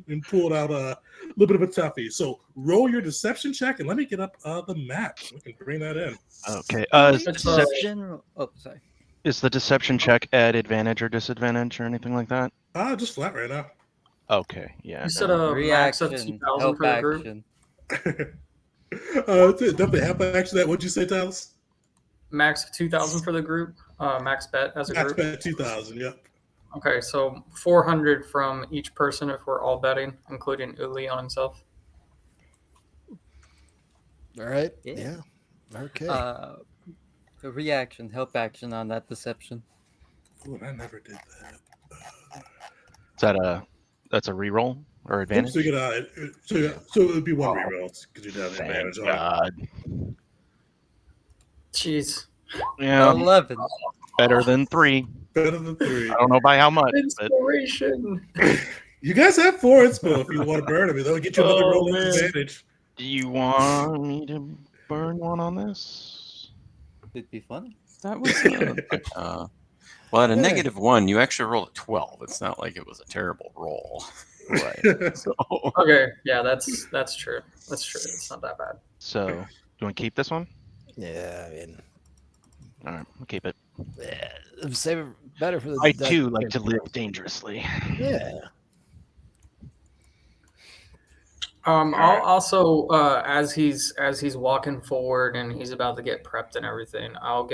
and pulled out a little bit of a toughie. So roll your deception check and let me get up the map. We can bring that in. Okay. It's, General. Oh, sorry. Is the deception check at advantage or disadvantage or anything like that? Just flat right now. Okay. Yeah. You said a max of Reaction. 2,000 Help for the group? action. Definitely half action. That what'd you say, Talos? Max of 2,000 for the group? Max bet as a Max group? bet 2,000. Yep. Okay, so 400 from each person if we're all betting, including Uli on himself. All right. Yeah. Yeah. Okay. The reaction, help action on that deception. Ooh, and I never did that. Is that that's a reroll or advantage? So, so it would be 1 reroll because you'd have Thank advantage on it. God. Jeez. Yeah. 11. Better than 3. Better than 3. I don't know by how much, but Inspiration. You guys have 4 inspo if you want to burn them. That'll get you another Oh, roll of man. advantage. do you want me to burn one on this? It'd be fun. That was well, at a -1, you actually rolled a 12. It's not like it was a terrible roll. Right. So Okay, yeah, that's true. That's true. It's not that bad. So, do you want to keep this one? Yeah. I mean, All right, we'll keep it. save it better for the. I too like to live dangerously. Yeah. I'll also as he's walking forward and he's about to get prepped and everything, I'll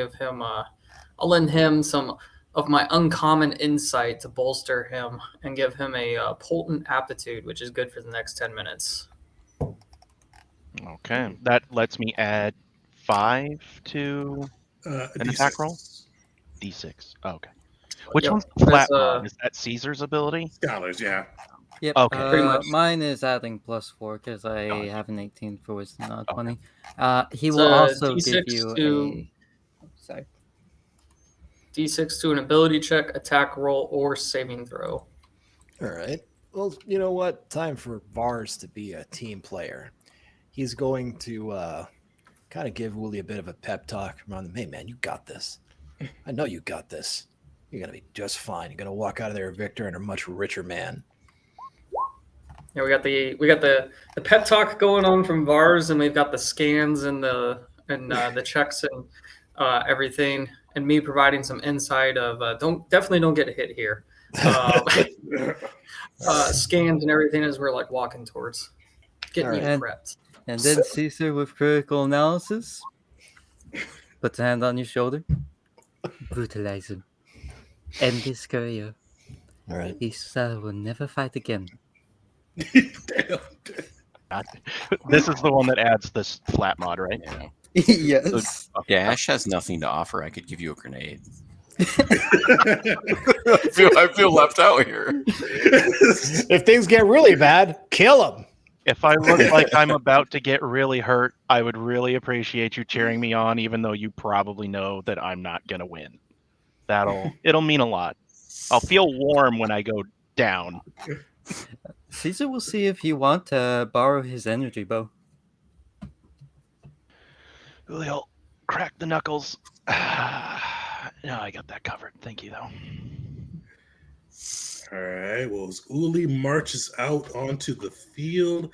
lend him some of my uncommon insight to bolster him and give him a potent aptitude, which is good for the next 10 minutes. Okay, that lets me add 5 to an attack roll. D6. Oh, okay. Which Yep. one's the flat There's, one? Is that Caesar's ability? Scholars, yeah. Yep. Okay. Pretty much. Mine is adding +4 because I Gotcha. have an 18 for wisdom, not Okay. 20. He It's will a also give D6 you to sorry. D6 to an ability check, attack roll, or saving throw. All right. Well, you know what? Time for Vars to be a team player. He's going to kind of give Wooly a bit of a pep talk around him. Hey, man, you got this. I know you got this. You're going to be just fine. You're going to walk out of there a victor and a much richer man. Yeah, we got the pep talk going on from Vars, and we've got the scans and the checks and everything, and me providing some insight of definitely don't get hit here. Scans and everything as we're like walking towards getting you Alright. prepped. And then Caesar with critical analysis puts a hand on your shoulder. Brutalize him. End his career. All right. He will never fight again. Damn. This is the one that adds this flat mod, right? Yeah. Yes. Dash has nothing to offer. I could give you a grenade. I I feel left out here. If things get really bad, kill him. If I look like I'm about to get really hurt, I would really appreciate you cheering me on, even though you probably know that I'm not gonna win. It'll mean a lot. I'll feel warm when I go down. Caesar will see if you want to borrow his energy bow. Julio, crack the knuckles. No, I got that covered. Thank you, though. All right. Well, as Uli marches out onto the field,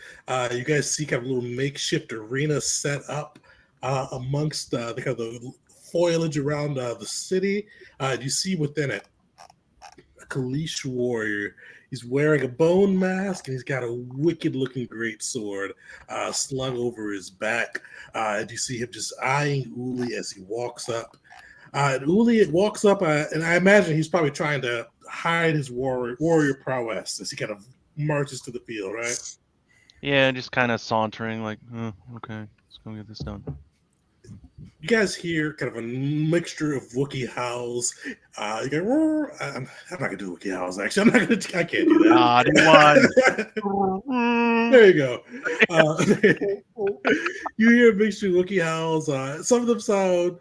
you guys see kind of a little makeshift arena set up amongst the kind of the foliage around the city. You see within it a Kalish warrior. He's wearing a bone mask and he's got a wicked-looking great sword slung over his back. And you see him just eyeing Uli as he walks up. And Uli walks up, and I imagine he's probably trying to hide his warrior prowess as he kind of marches to the field, right? Yeah, just kind of sauntering, like, okay, let's go get this done. You guys hear kind of a mixture of Wookiee howls. You go, roar. I'm not gonna do Wookiee howls. Actually, I can't do that. There you go. You hear a mixture of Wookiee howls. Some of them sound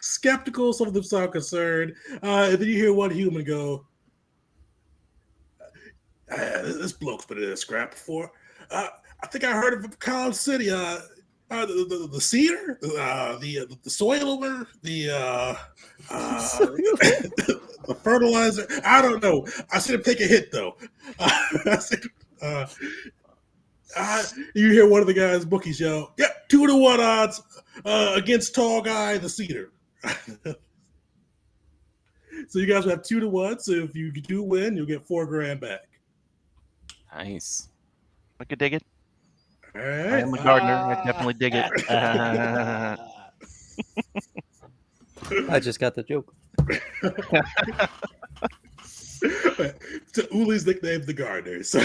skeptical, some of them sound concerned, and then you hear one human go, "This bloke's been in a scrap before. I think I heard of College City. The cedar, the soiler, the fertilizer. I don't know. I should have taken a hit though." You hear one of the guys' bookies yell, "Yeah, 2-1 odds against tall guy the cedar." So you guys have 2-1. So if you do win, you'll get $4,000 back. Nice. I could dig it. All I right. am a gardener. I definitely dig it. I just got the joke. So Uli's nicknamed the gardener. So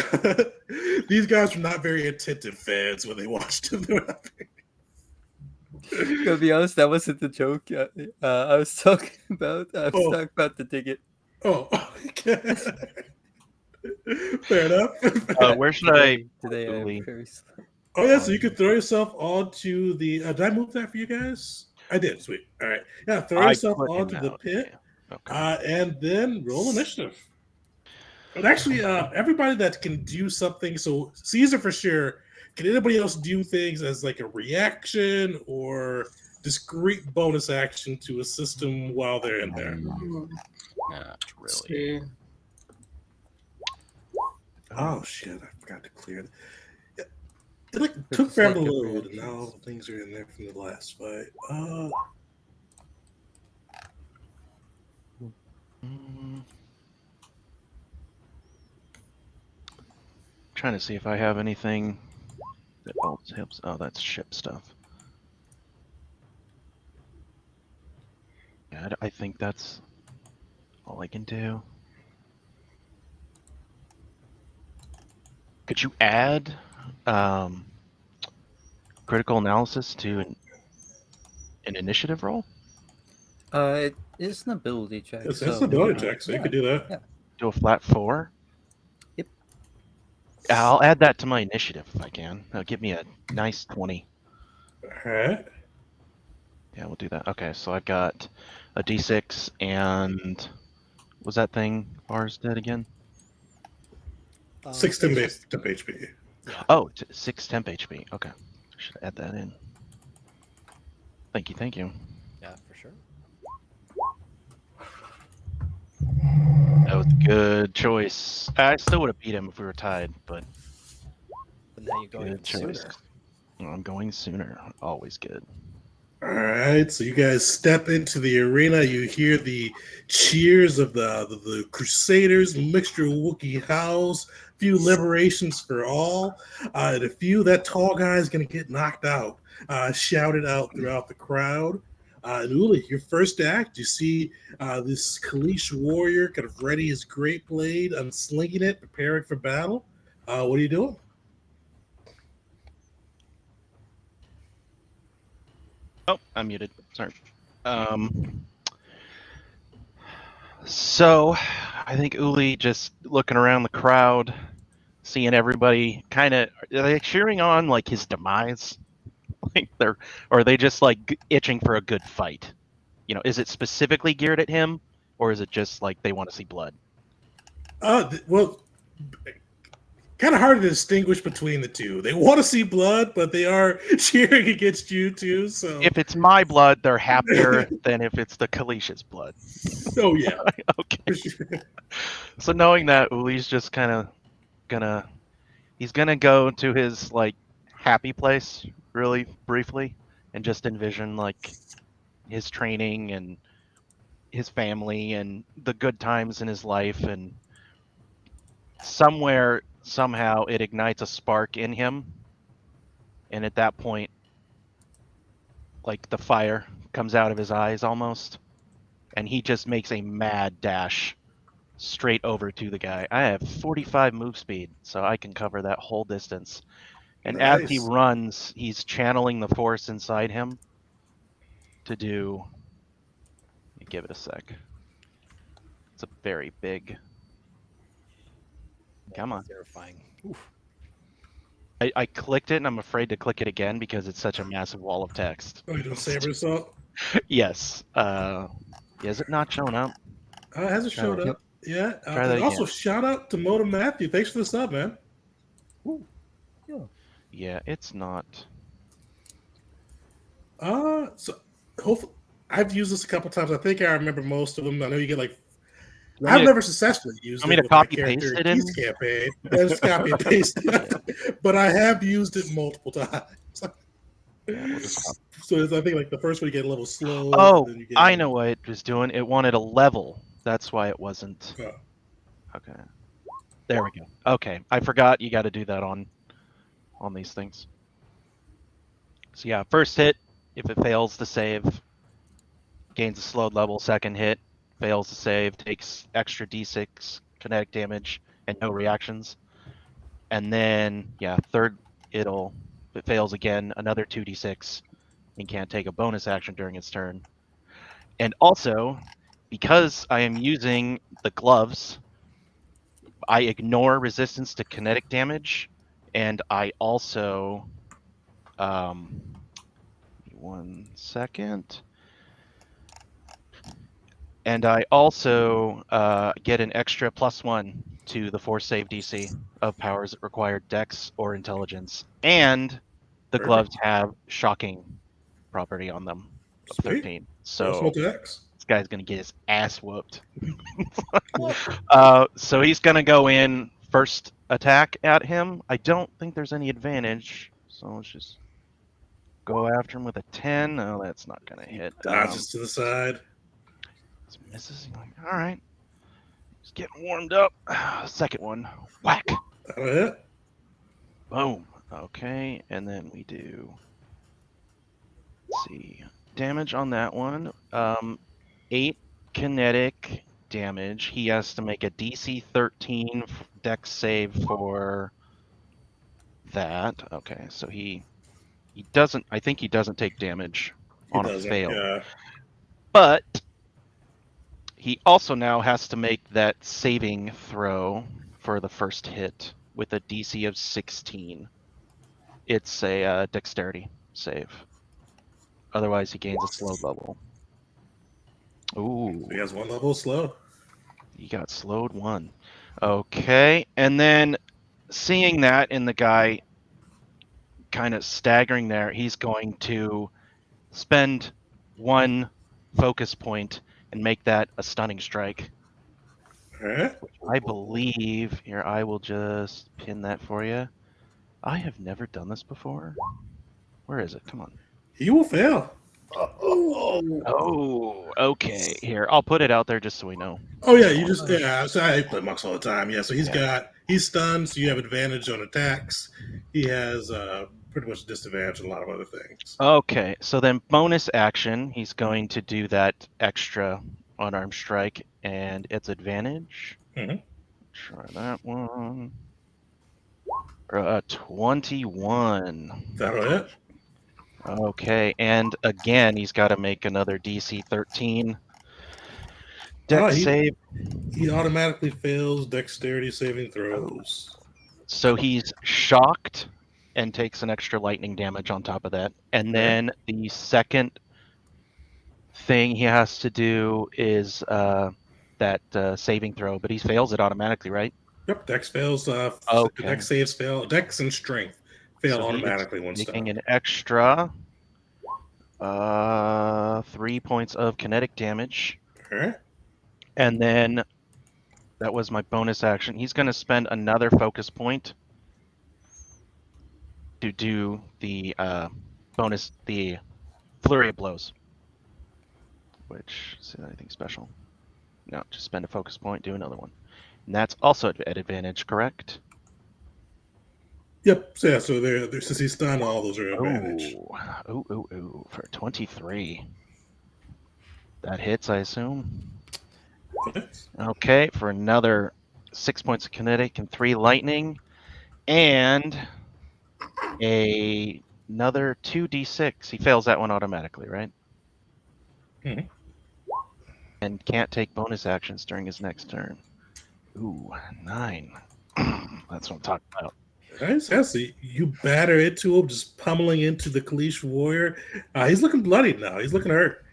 these guys were not very attentive fans when they watched him. To be honest, that wasn't the joke. I was talking about. Talking about the dig it. Oh, okay. Fair enough. Where should I? Today I Uli? am very slow. Oh yeah, so you could throw yourself onto the. Did I move that for you guys? I did. Sweet. All right. Yeah, throw yourself put him onto the out, pit, yeah. Okay. and then roll initiative. But actually, everybody that can do something. So Caesar for sure. Can anybody else do things as like a reaction or discrete bonus action to assist them while they're in there? Not really. See. Oh shit! I forgot to clear it. Yeah, it like It's took forever to like a load, and reaction. now all the things are in there from the last fight. Trying to see if I have anything that helps. Oh, that's ship stuff. Yeah, I think that's all I can do. Could you add critical analysis to an initiative roll? It is an ability check. It's so, an ability check, so you yeah. could do that. Yeah. Do a flat 4? Yep. I'll add that to my initiative if I can. That'll give me a nice 20. All right. Yeah, we'll do that. Okay, so I've got a d6 and what was that thing ours did again? 6 temp HP. Yeah. Oh, 6 temp HP. Okay, should add that in. Thank you, thank you. Yeah, for sure. That was a good choice. I still would have beat him if we were tied, but But now you go even good choice. sooner. I'm going sooner. Always good. All right, so you guys step into the arena. You hear the cheers of the Crusaders, mixture of Wookiee howls, few liberations for all, and a few that tall guy is going to get knocked out, shouted out throughout the crowd. And Uli, your first act, you see this Kalish warrior kind of ready his great blade, unslinging it, preparing for battle. What are you doing? Oh, I'm muted. Sorry. So I think Uli just looking around the crowd, seeing everybody kind of like cheering on like his demise. Like or are they just like itching for a good fight? You know, is it specifically geared at him, or is it just like they want to see blood? Well, kind of hard to distinguish between the two. They want to see blood, but they are cheering against you too. So If it's my blood, they're happier than if it's the Kalish's blood. oh yeah, Okay. for sure. So knowing that, Uli's just kind of he's gonna go to his like happy place really briefly and just envision like his training and his family and the good times in his life, and somewhere somehow it ignites a spark in him, and at that point like the fire comes out of his eyes almost, and he just makes a mad dash straight over to the guy. I have 45 move speed, so I can cover that whole distance. And as he Nice. runs, he's channeling the force inside him to do. Let me give it a sec. It's a very big. Come on. Terrifying. Oof. I clicked it, and I'm afraid to click it again because it's such a massive wall of text. Oh, you doing saber assault? Yes. Is it not showing up? It hasn't Try showed that. up. Yeah. Try that And also, again. shout out to Moto Matthew. Thanks for the sub, man. Yeah, it's not. So hopefully, I've used this a couple times. I think I remember most of them. I know you get like. Want me I've to- never successfully used want me it to with my copy character paste in it in? Peace campaign. Yeah, just copy and paste it. But I have used it multiple times. Yeah, we'll just copy. So I think like the first one you get a little slow. Oh, then you get I know what it was doing. It wanted a level. That's why it wasn't. Oh. Okay. There we go. Okay. I forgot you got to do that on these things. So yeah, first hit, if it fails to save, gains a slowed level. Second hit, fails to save, takes extra d6 kinetic damage and no reactions. And then, yeah, third, if it fails again, another 2d6 and can't take a bonus action during its turn. And also, because I am using the gloves, I ignore resistance to kinetic damage, and I also, 1 second. And I also get an extra +1 to the force save DC of powers that require Dex or Intelligence, and the Perfect. gloves have shocking property on them of Sweet. 13. So So X. this guy's gonna get his ass whooped. So he's gonna go in first attack at him. I don't think there's any advantage, so let's just go after him with a 10. Oh, that's not gonna hit. Dodges to the side. Misses. Like, all right, just getting warmed up. Second one, whack. That'll hit. Boom. Okay, and then we do. Let's see, damage on that one. 8 kinetic damage. He has to make a DC 13 Dex save for that. Okay, so he doesn't. I think he doesn't take damage on a fail. Yeah. But he also now has to make that saving throw for the first hit, with a DC of 16. It's a dexterity save. Otherwise, he gains a slow level. Ooh, He has 1 level slow. he got slowed 1. Okay, and then seeing that in the guy kind of staggering there, he's going to spend 1 focus point and make that a stunning strike. All right. I believe here. I will just pin that for you. I have never done this before. Where is it? Come on. He will fail. Oh, okay. Here, I'll put it out there just so we know. Oh yeah, you just So I play monks all the time. Yeah, so he's stunned, so you have advantage on attacks. He has pretty much disadvantage on a lot of other things. Okay, so then bonus action, he's going to do that extra unarmed strike, and it's advantage. Mhm. Try that one. 21. That'll hit. Okay, and again, he's got to make another DC 13 dex save. He automatically fails dexterity saving throws. So he's shocked and takes an extra lightning damage on top of that. And then the second thing he has to do is that saving throw, but he fails it automatically, right? Yep, dex fails. Okay. Dex saves fail. Dex and strength fail So he is automatically when making stunned. an extra 3 points of kinetic damage. All right. And then that was my bonus action. He's going to spend another focus point to do the bonus, the flurry of blows. Which, is there anything special? No, just spend a focus point, do another one. And that's also at advantage, correct? Yep. So yeah. So there, since he's stunned, all those are advantage. Ooh, for 23. That hits, I assume. Okay, for another 6 points of kinetic and 3 lightning, and another 2d6. He fails that one automatically, right? Mhm. And can't take bonus actions during his next turn. Ooh, 9. That's what I'm talking about. Nice. Yeah, so you batter into him, just pummeling into the Kashyyyk warrior. He's looking bloody now. He's looking hurt.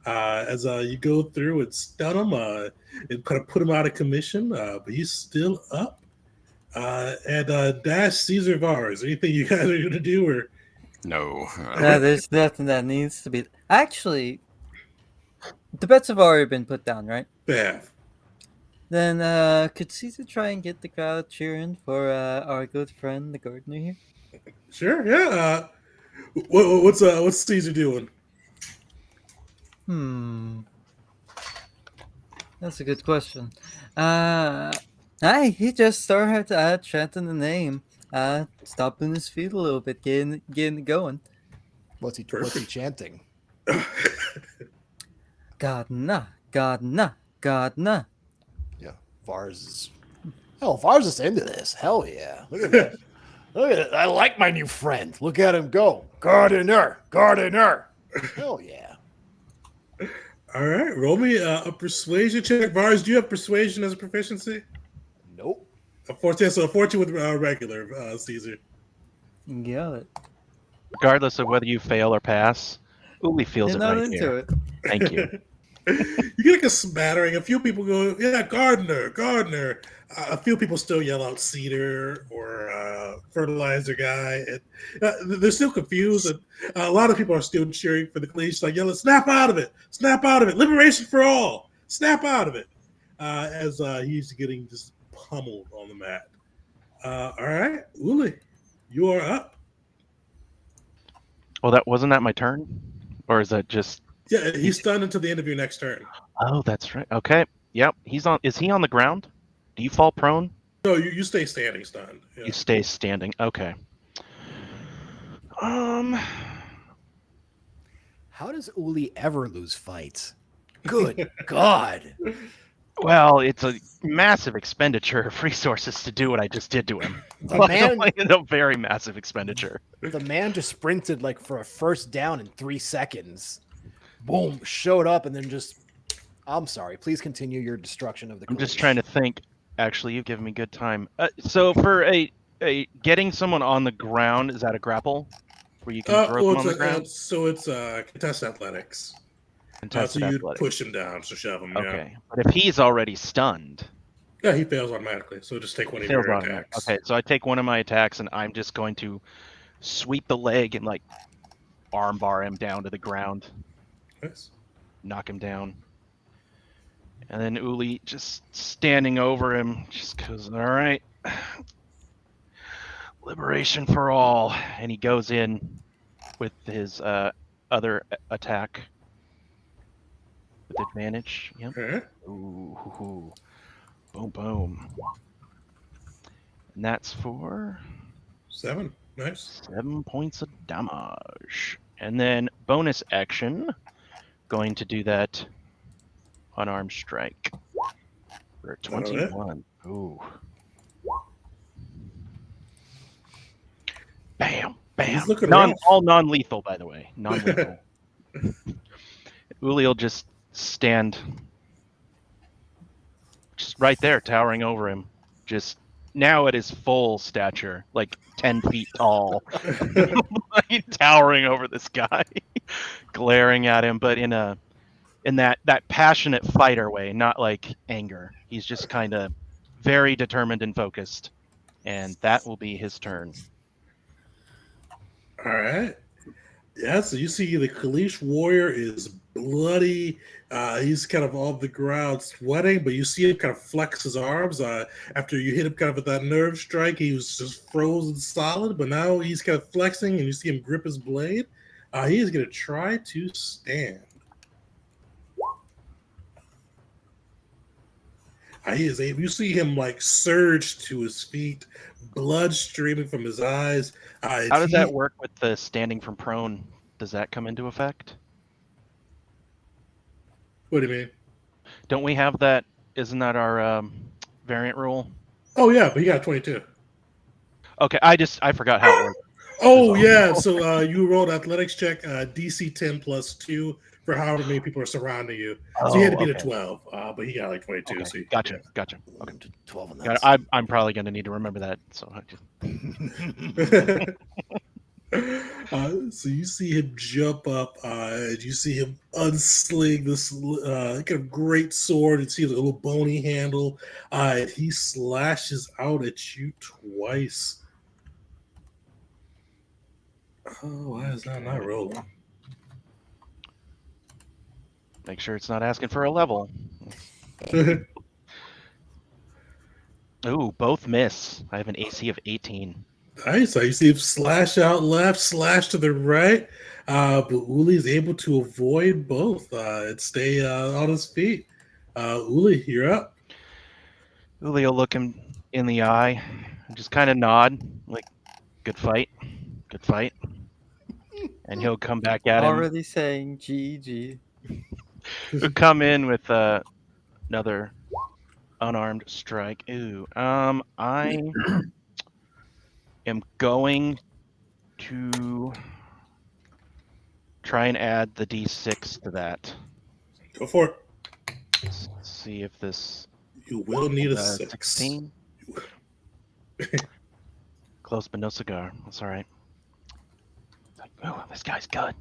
As you go through and stun him, and kind of put him out of commission, but he's still up. And Dash Caesar Vars. Anything you guys are going to do? Or No. No, there's nothing that needs to be. Actually, the bets have already been put down, right? Bath? Then could Caesar try and get the crowd cheering for our good friend, the gardener here? Sure. Yeah. What's Caesar doing? That's a good question. He just started chanting the name, stomping his feet a little bit, getting it going. What's he chanting? Gardner, Gardner, Gardner. Yeah, Vars is. Hell, Vars is into this. Hell yeah! Look at that. Look at it. I like my new friend. Look at him go. Gardener, gardener. Hell yeah! All right, roll me a persuasion check. Vars, do you have persuasion as a proficiency? Nope. A 14, so a 14 with regular Caesar. Got it. Regardless of whether you fail or pass, Uli feels You're it not right into here. it. Thank you. You get like a smattering. A few people go, yeah, gardener, gardener. A few people still yell out cedar or fertilizer guy. And, they're still confused. And a lot of people are still cheering for the Kashyyyk, like yelling, snap out of it, snap out of it, liberation for all, snap out of it. As he's getting just pummeled on the mat. All right, Uli, you are up. Well, wasn't that my turn? Or is that just... Yeah, he's stunned until the end of your next turn. Oh, that's right. Okay. Yep. Is he on the ground? Do you fall prone? No, you stay standing stunned. Yeah. You stay standing. Okay. How does Uli ever lose fights? Good God. Well, it's a massive expenditure of resources to do what I just did to him. A very massive expenditure. The man just sprinted like for a first down in 3 seconds. Boom, showed up and then just... I'm sorry. Please continue your destruction of the... I'm just trying to think. Actually, you've given me good time. So for a getting someone on the ground, is that a grapple? Where you can throw them on the ground? It's contested athletics. So Contested you'd athletics. push him down, so shove him. Okay, but if he's already stunned, Yeah, he fails automatically. So just take one of fails your automatic. attacks. Okay, so I take one of my attacks, and I'm just going to sweep the leg and like armbar him down to the ground, Nice. knock him down. And then Uli just standing over him, just goes, all right, liberation for all. And he goes in with his other attack with advantage. Yep. All right. Ooh. Boom, boom. And that's for 7. Nice. 7 points of damage. And then bonus action, going to do that unarmed strike for 21. Ooh. Bam, bam. He's looking rough. All non-lethal, by the way. Non-lethal. Uli will just stand just right there, towering over him. Just now at his full stature, like 10 feet tall. Towering over this guy. Glaring at him, but in that passionate fighter way, not like anger. He's just kind of very determined and focused. And that will be his turn. All right. Yeah, so you see the Kalish warrior is bloody. He's kind of on the ground sweating, but you see him kind of flex his arms. After you hit him kind of with that nerve strike, he was just frozen solid, but now he's kind of flexing, and you see him grip his blade. He is going to try to stand. He is able. You see him like surge to his feet, blood streaming from his eyes. How does that work with the standing from prone? Does that come into effect? What do you mean? Don't we have that? Isn't that our variant rule? Oh yeah, but he got 22. Okay, I forgot how it works. Oh yeah, so you rolled athletics check, DC 10 plus 2 for however many people are surrounding you. So he had to beat a 12, but he got like 22. Okay. So Gotcha. Okay. 12 on that. I'm probably going to need to remember that. So so you see him jump up, and you see him unsling this kind of great sword. You see the little bony handle, and he slashes out at you twice. Oh, why is that not rolling? make sure it's not asking for a level. Ooh, both miss. I have an AC of 18. Nice. So you see him slash out left, slash to the right, but Uli is able to avoid both and stay on his feet. Uli, you're up. Uli will look him in the eye and just kind of nod, like, good fight. And he'll come back at him. Already saying GG. He'll come in with another unarmed strike. Ooh, I am going to try and add the D6 to that. Go for it. Let's see if this You will need a 6. 16. Close, but no cigar. That's all right. Oh, this guy's good.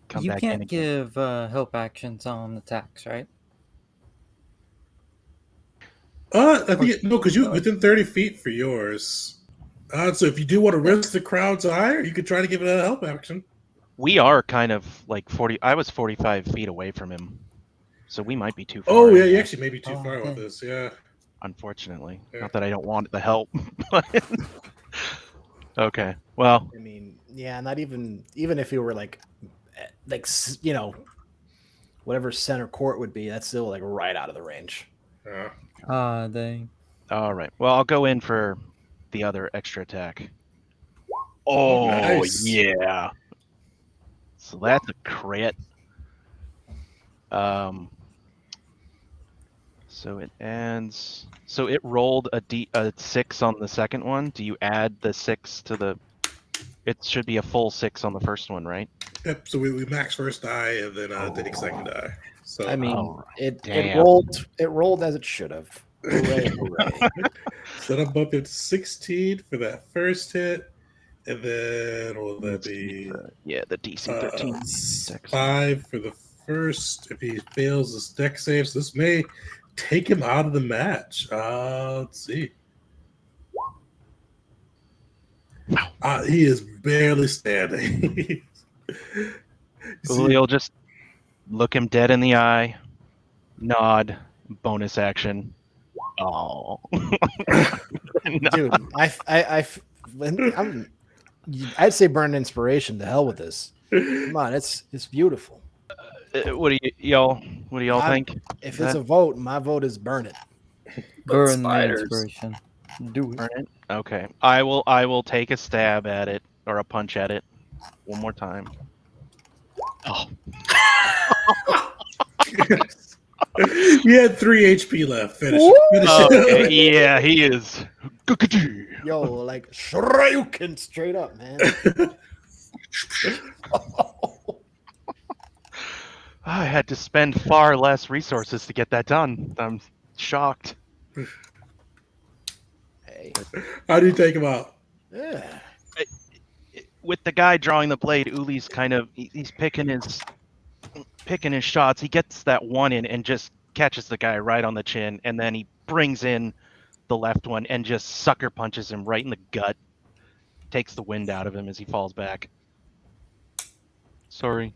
Come You back in can't again. give help actions on attacks, right? I think no, because you within 30 feet for yours. So if you do want to risk the crowd's eye, you could try to give it a help action. We are kind of like 40. I was 45 feet away from him, so we might be too far. Oh yeah, you actually may be too Oh, far with okay. this. Yeah. Unfortunately, Yeah. not that I don't want the help. But okay, well, I mean, yeah, not even if you were like you know, whatever center court would be, that's still like right out of the range. Yeah. Ah, dang. all right. Well, I'll go in for the other extra attack. Oh Nice. yeah. So that's a crit. So it ends. So it rolled a 6 on the second one. Do you add the 6 to the? It should be a full 6 on the first one, right? Yep. So we max first die and then take second die. So I mean, Oh, it damn. rolled as it should have. Hooray, hooray. So that bumped it to 16 for that first hit. And then what will that be? Yeah, the DC 13. Dex. 5 for the first. If he fails his deck saves, this may take him out of the match. Let's see. He is barely standing. Julio just look him dead in the eye, nod, bonus action. Oh, Dude, I'd say burn inspiration. To hell with this. Come on, it's beautiful. What do y'all think? If it's a vote, my vote is burn it. Burn the spiders. inspiration. Do it. Burn it? Okay, I will take a stab at it or a punch at it one more time. Oh, He had 3 HP left. Finish Woo! it. okay, yeah, he is. Yo, like Shoryuken straight up, man. I had to spend far less resources to get that done. I'm shocked. Hey. How do you take him out? Yeah. With the guy drawing the blade, Uli's kind of he's picking his shots. He gets that one in and just catches the guy right on the chin, and then he brings in the left one and just sucker punches him right in the gut. Takes the wind out of him as he falls back. Sorry.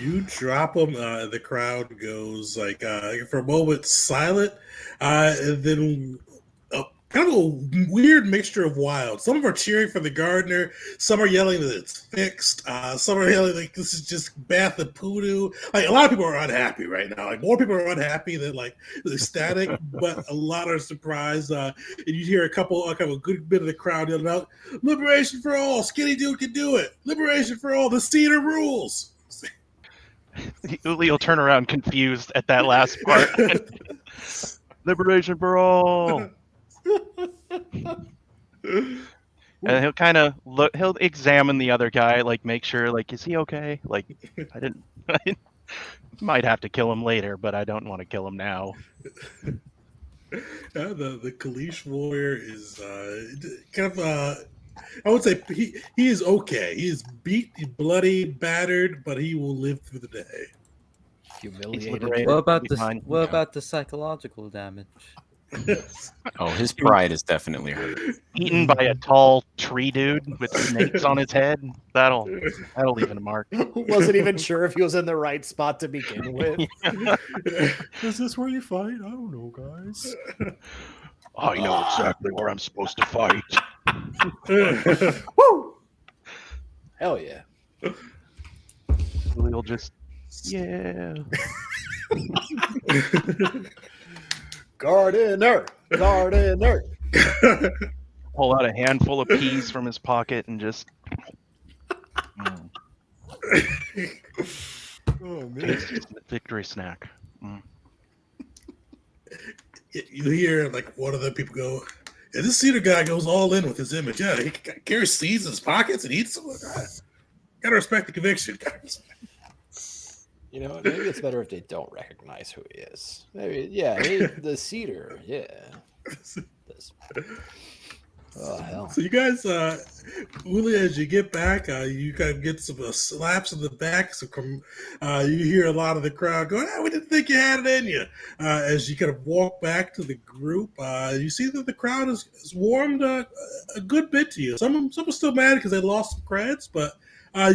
You drop him, the crowd goes like for a moment silent, and then kind of a weird mixture of wild. Some are cheering for the gardener, some are yelling that it's fixed, some are yelling like this is just bath and poodoo. Like a lot of people are unhappy right now. Like more people are unhappy than like ecstatic, but a lot are surprised. And you hear a good bit of the crowd yelling out, "Liberation for all! Skinny dude can do it! Liberation for all! The cedar rules!" Uli will turn around confused at that last part. Liberation for all. And he'll kind of he'll examine the other guy, like make sure, like, is he okay? Like, I might have to kill him later, but I don't want to kill him now. The Kalish warrior is kind of I would say he is okay. He is beat, bloody, battered, but he will live through the day. Humiliated. What about the psychological damage? Oh, his pride is definitely hurt. Eaten by a tall tree dude with snakes on his head. That'll leave a mark. Wasn't even sure if he was in the right spot to begin with. Is this where you fight? I don't know, guys. I know exactly where I'm supposed to fight. Woo! Hell yeah. We'll just yeah. Gardener. Pull out a handful of peas from his pocket and just Oh man. taste victory snack. You hear like one of the people go, "Yeah, this cedar guy goes all in with his image. Yeah, he carries seeds in his pockets and eats them. Gotta respect the conviction. You know, maybe it's better if they don't recognize who he is. Maybe, the cedar, yeah. Oh hell! So you guys, Uli, as you get back, you kind of get some slaps in the back. So you hear a lot of the crowd going, "We didn't think you had it in you." As you kind of walk back to the group, you see that the crowd has warmed a good bit to you. Some are still mad because they lost some creds, but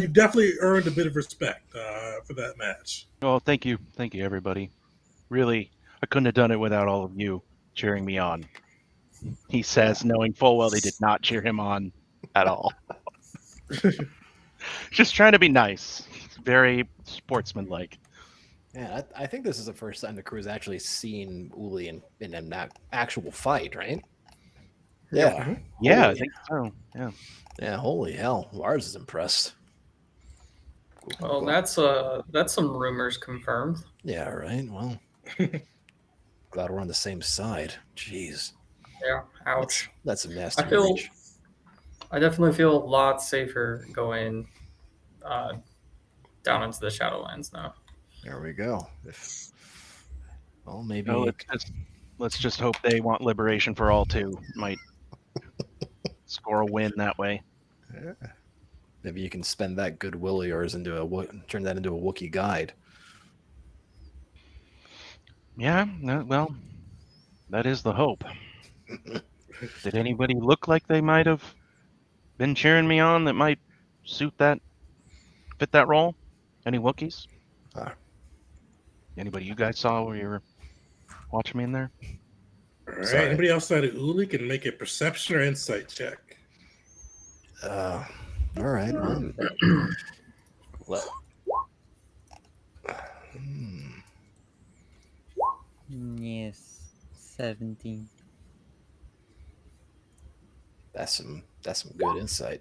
you've definitely earned a bit of respect for that match. Oh, thank you, everybody. Really, I couldn't have done it without all of you cheering me on. He says, knowing full well they did not cheer him on at all. Just trying to be nice. Very sportsmanlike. Yeah, I think this is the first time the crew's actually seen Uli in an actual fight, right? Yeah. Yeah, I think so. Yeah. Yeah, holy hell. Lars is impressed. Well, that's some rumors confirmed. Yeah, right. Well, glad we're on the same side. Jeez. Yeah. Ouch. That's a nasty I feel. reach. I definitely feel a lot safer going down into the Shadowlands now. There we go. Well, maybe. Oh, let's just hope they want liberation for all too. Might score a win that way. Yeah. Maybe you can spend that goodwill of yours turn that into a Wookiee guide. Yeah, well, that is the hope. Did anybody look like they might have been cheering me on that might fit that role? Any Wookiees? Anybody you guys saw where you were watching me in there? All right. Sorry. Anybody outside of Uli can make a perception or insight check. All right. Well, Yes, 17. that's some good insight.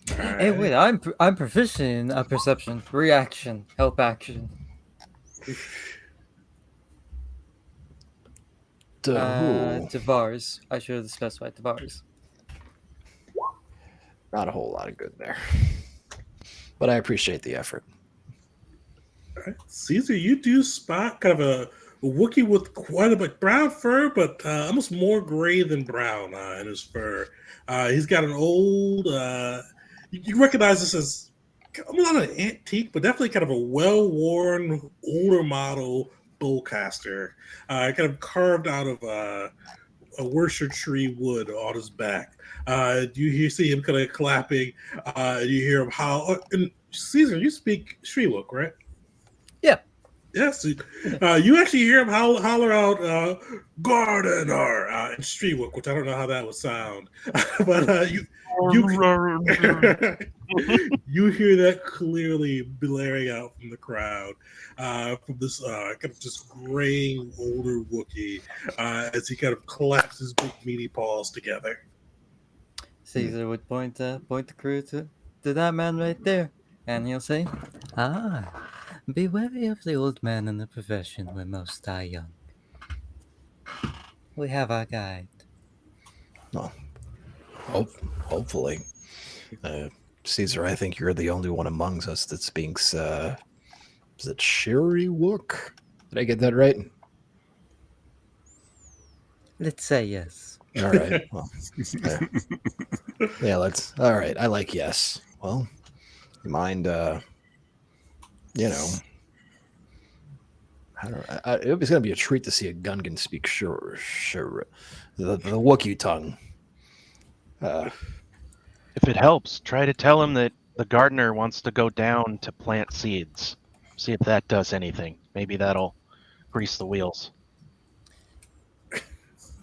Hey, wait, I'm proficient in perception, reaction, help action. Tavars. I should have specified Tavars. Not a whole lot of good there, but I appreciate the effort. All right. Caesar, you do spot kind of a Wookiee with quite a bit brown fur, but almost more gray than brown in his fur. He's got an old. You recognize this as not an antique, but definitely kind of a well-worn, older model bowcaster, kind of carved out of a worship tree wood on his back. You see him kind of clapping. You hear him howl. And Caesar, you speak Shriwook, right? Yeah. Yes. You actually hear him holler out Gardener in Shriwook, which I don't know how that would sound. But you you hear that clearly blaring out from the crowd, from this kind of just graying older Wookiee as he kind of claps his big meaty paws together. Caesar would point the crew to that man right there, and he'll say, be wary of the old man in the profession where most die young. We have our guide. Well, hopefully. Caesar, I think you're the only one amongst us that speaks, is it Shiriwook? Did I get that right? Let's say yes. All right. Well, yeah, all right. I like yes. Well, you mind, it was going to be a treat to see a Gungan speak sure, the Wookiee tongue. If it helps, try to tell him that the gardener wants to go down to plant seeds. See if that does anything. Maybe that'll grease the wheels.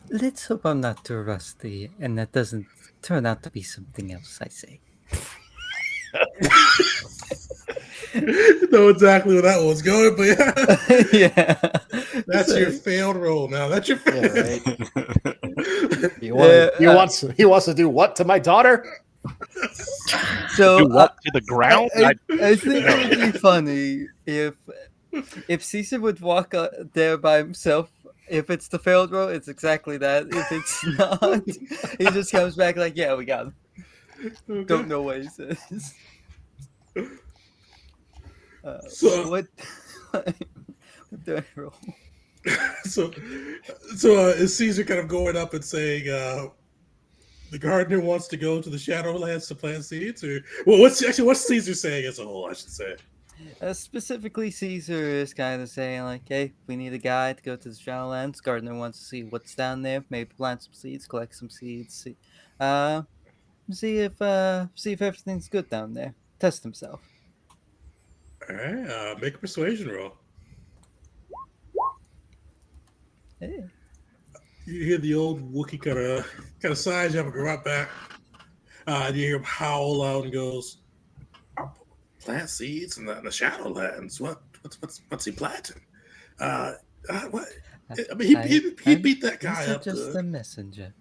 Let's hope I'm not too rusty and that doesn't turn out to be something else, I say. Know exactly where that was going, but yeah. That's your failed roll now. That's your failed. Yeah, right. He wants to do what to my daughter? So do what to the ground? I think it would be funny if Caesar would walk there by himself. If it's the failed roll, it's exactly that. If it's not, he just comes back like, yeah, we got him. Okay. Don't know what he says. So what do I roll? So is Caesar kind of going up and saying the gardener wants to go to the Shadowlands to plant seeds, or what's Caesar saying as a whole? I should say. Specifically, Caesar is kind of saying like, "Hey, we need a guy to go to the Shadowlands. Gardener wants to see what's down there. Maybe plant some seeds, collect some seeds, see if everything's good down there. Test himself." All right, make a persuasion roll. Hey. You hear the old Wookiee kind of sighs, you have a garrote back. You hear him howl out and goes, "Plant seeds in the Shadowlands. What's he planting? What? I mean, he beat that guy up. Just a messenger.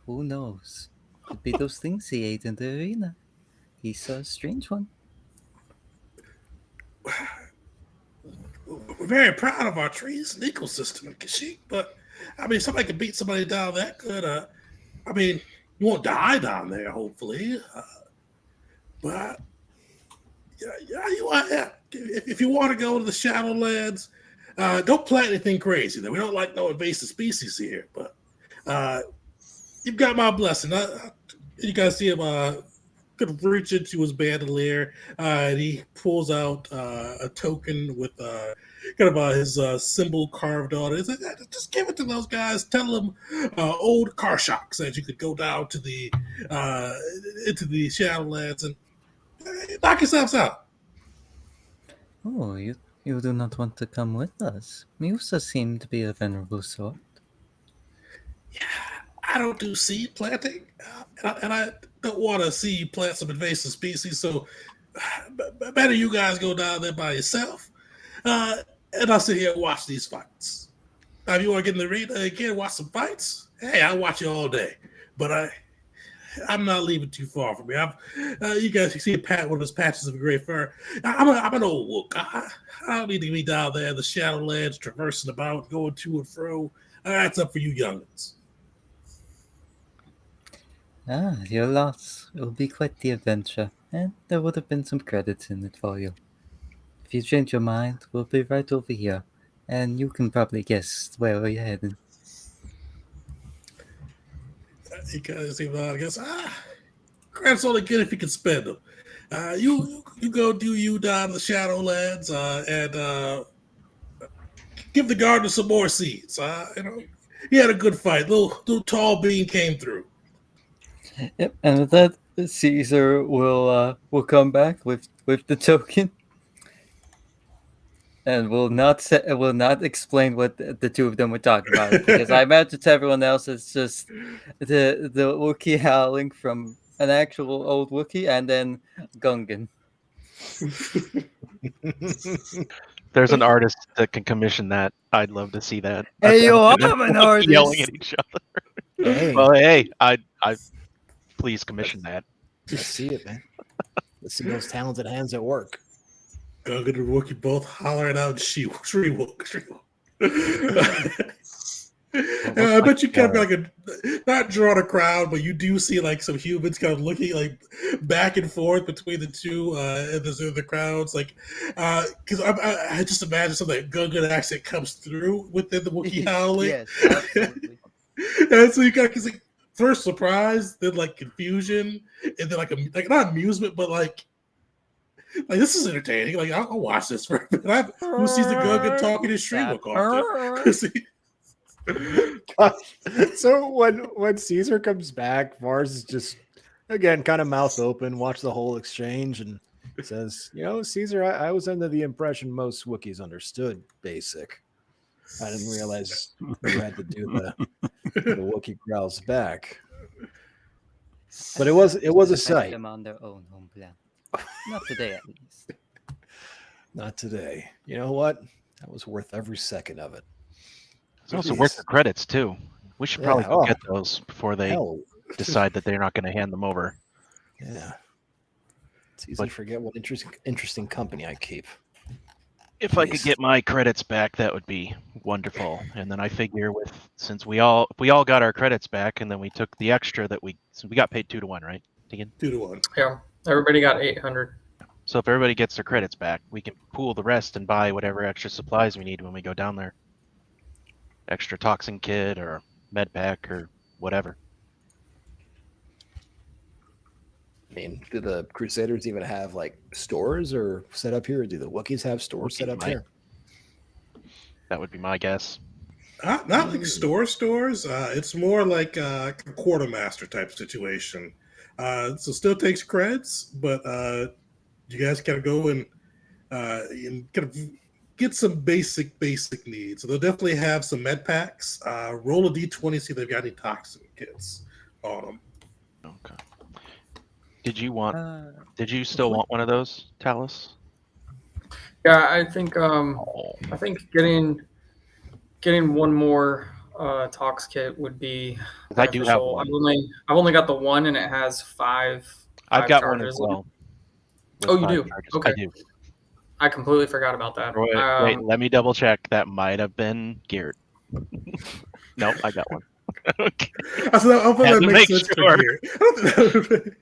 Who knows? Could be those things he ate in the arena. He's a strange one." We're very proud of our trees and ecosystem in Kashyyyk, but I mean, somebody can beat somebody down that good. I mean, you won't die down there, hopefully. But If you want to go to the Shadowlands, don't plant anything crazy. We don't like no invasive species here, but you've got my blessing. You guys see him could reach into his bandolier, and he pulls out a token with kind of his symbol carved on it. He's like, just give it to those guys. Tell them old Kashyyyk said you could go down to the into the Shadowlands and knock yourselves out. Oh, you do not want to come with us. Musa seemed to be a venerable sort. Yeah, I don't do seed planting, and I don't want to see you plant some invasive species. So, better you guys go down there by yourself, and I'll sit here and watch these fights. Now, if you want to get in the arena again, watch some fights. Hey, I'll watch you all day. But I'm not leaving too far from me. You guys can see one of those patches of gray fur. I'm an old wook. I don't need to be down there in the Shadowlands, traversing about, going to and fro. That's up for you youngins. Your loss will be quite the adventure, and there would have been some credits in it for you. If you change your mind, we'll be right over here, and you can probably guess where we're heading. You guys seem to guess. Credits only good if you can spend them. You go do you down the Shadowlands and give the gardener some more seeds. He had a good fight. Little tall bean came through. Yep, and with that, Caesar will come back with the token, and will not explain what the two of them were talking about, because I imagine to everyone else it's just the Wookiee howling from an actual old Wookiee and then Gungan. There's an artist that can commission that. I'd love to see that. Hey, yo, I'm an artist. Yelling at each other. Hey. Well, hey, I please commission that. Let's see it, man. Let's see those talented hands at work. Gungan and Wookiee both hollering out Shriwook. I bet you kind of like not drawing a crowd, but you do see like some humans kind of looking like back and forth between the two and the crowds, like because I just imagine something like Gungan accent comes through within the Wookiee howling. Yes, absolutely. And so you got like first surprise, then like confusion, and then like not amusement, but like this is entertaining. Like I'll watch this for a minute. Who sees the Gungan talking to Shriwook often? So when Caesar comes back, Vars is just again kind of mouth open, watch the whole exchange, and says, Caesar, I was under the impression most Wookiees understood basic. I didn't realize you had to do the Wookiee growls back. But it was a sight. Them on their own home planet. Not today, at least. Not today. You know what? That was worth every second of it. It's also worth the credits too. We should probably go get those before they decide that they're not going to hand them over. Yeah. It's easy to forget what interesting company I keep. If I could get my credits back, that would be wonderful. And then I figure since we all got our credits back, and then we took the extra that we got paid 2-1, right? Tegan? 2-1. Yeah, everybody got 800. So if everybody gets their credits back, we can pool the rest and buy whatever extra supplies we need when we go down there. Extra toxin kit or med pack or whatever. I mean, do the Crusaders even have like stores or set up here? Or do the Wookiees have stores set up here? That would be my guess. Not like stores. It's more like a quartermaster type situation. So still takes creds, but you guys kind of go and kind of get some basic needs. So they'll definitely have some med packs. Roll a d20, see if they've got any toxin kits on them. Okay. Did you still want one of those, Talus? Yeah, I think getting one more tox kit would be I do have one. I've only got the one, and it has five. I've got charges. one as well. Oh, you do? Charges. Okay. I do. I completely forgot about that. Wait, let me double check. That might have been Geared. Nope, I got one. Okay. I thought that makes sense for Geared.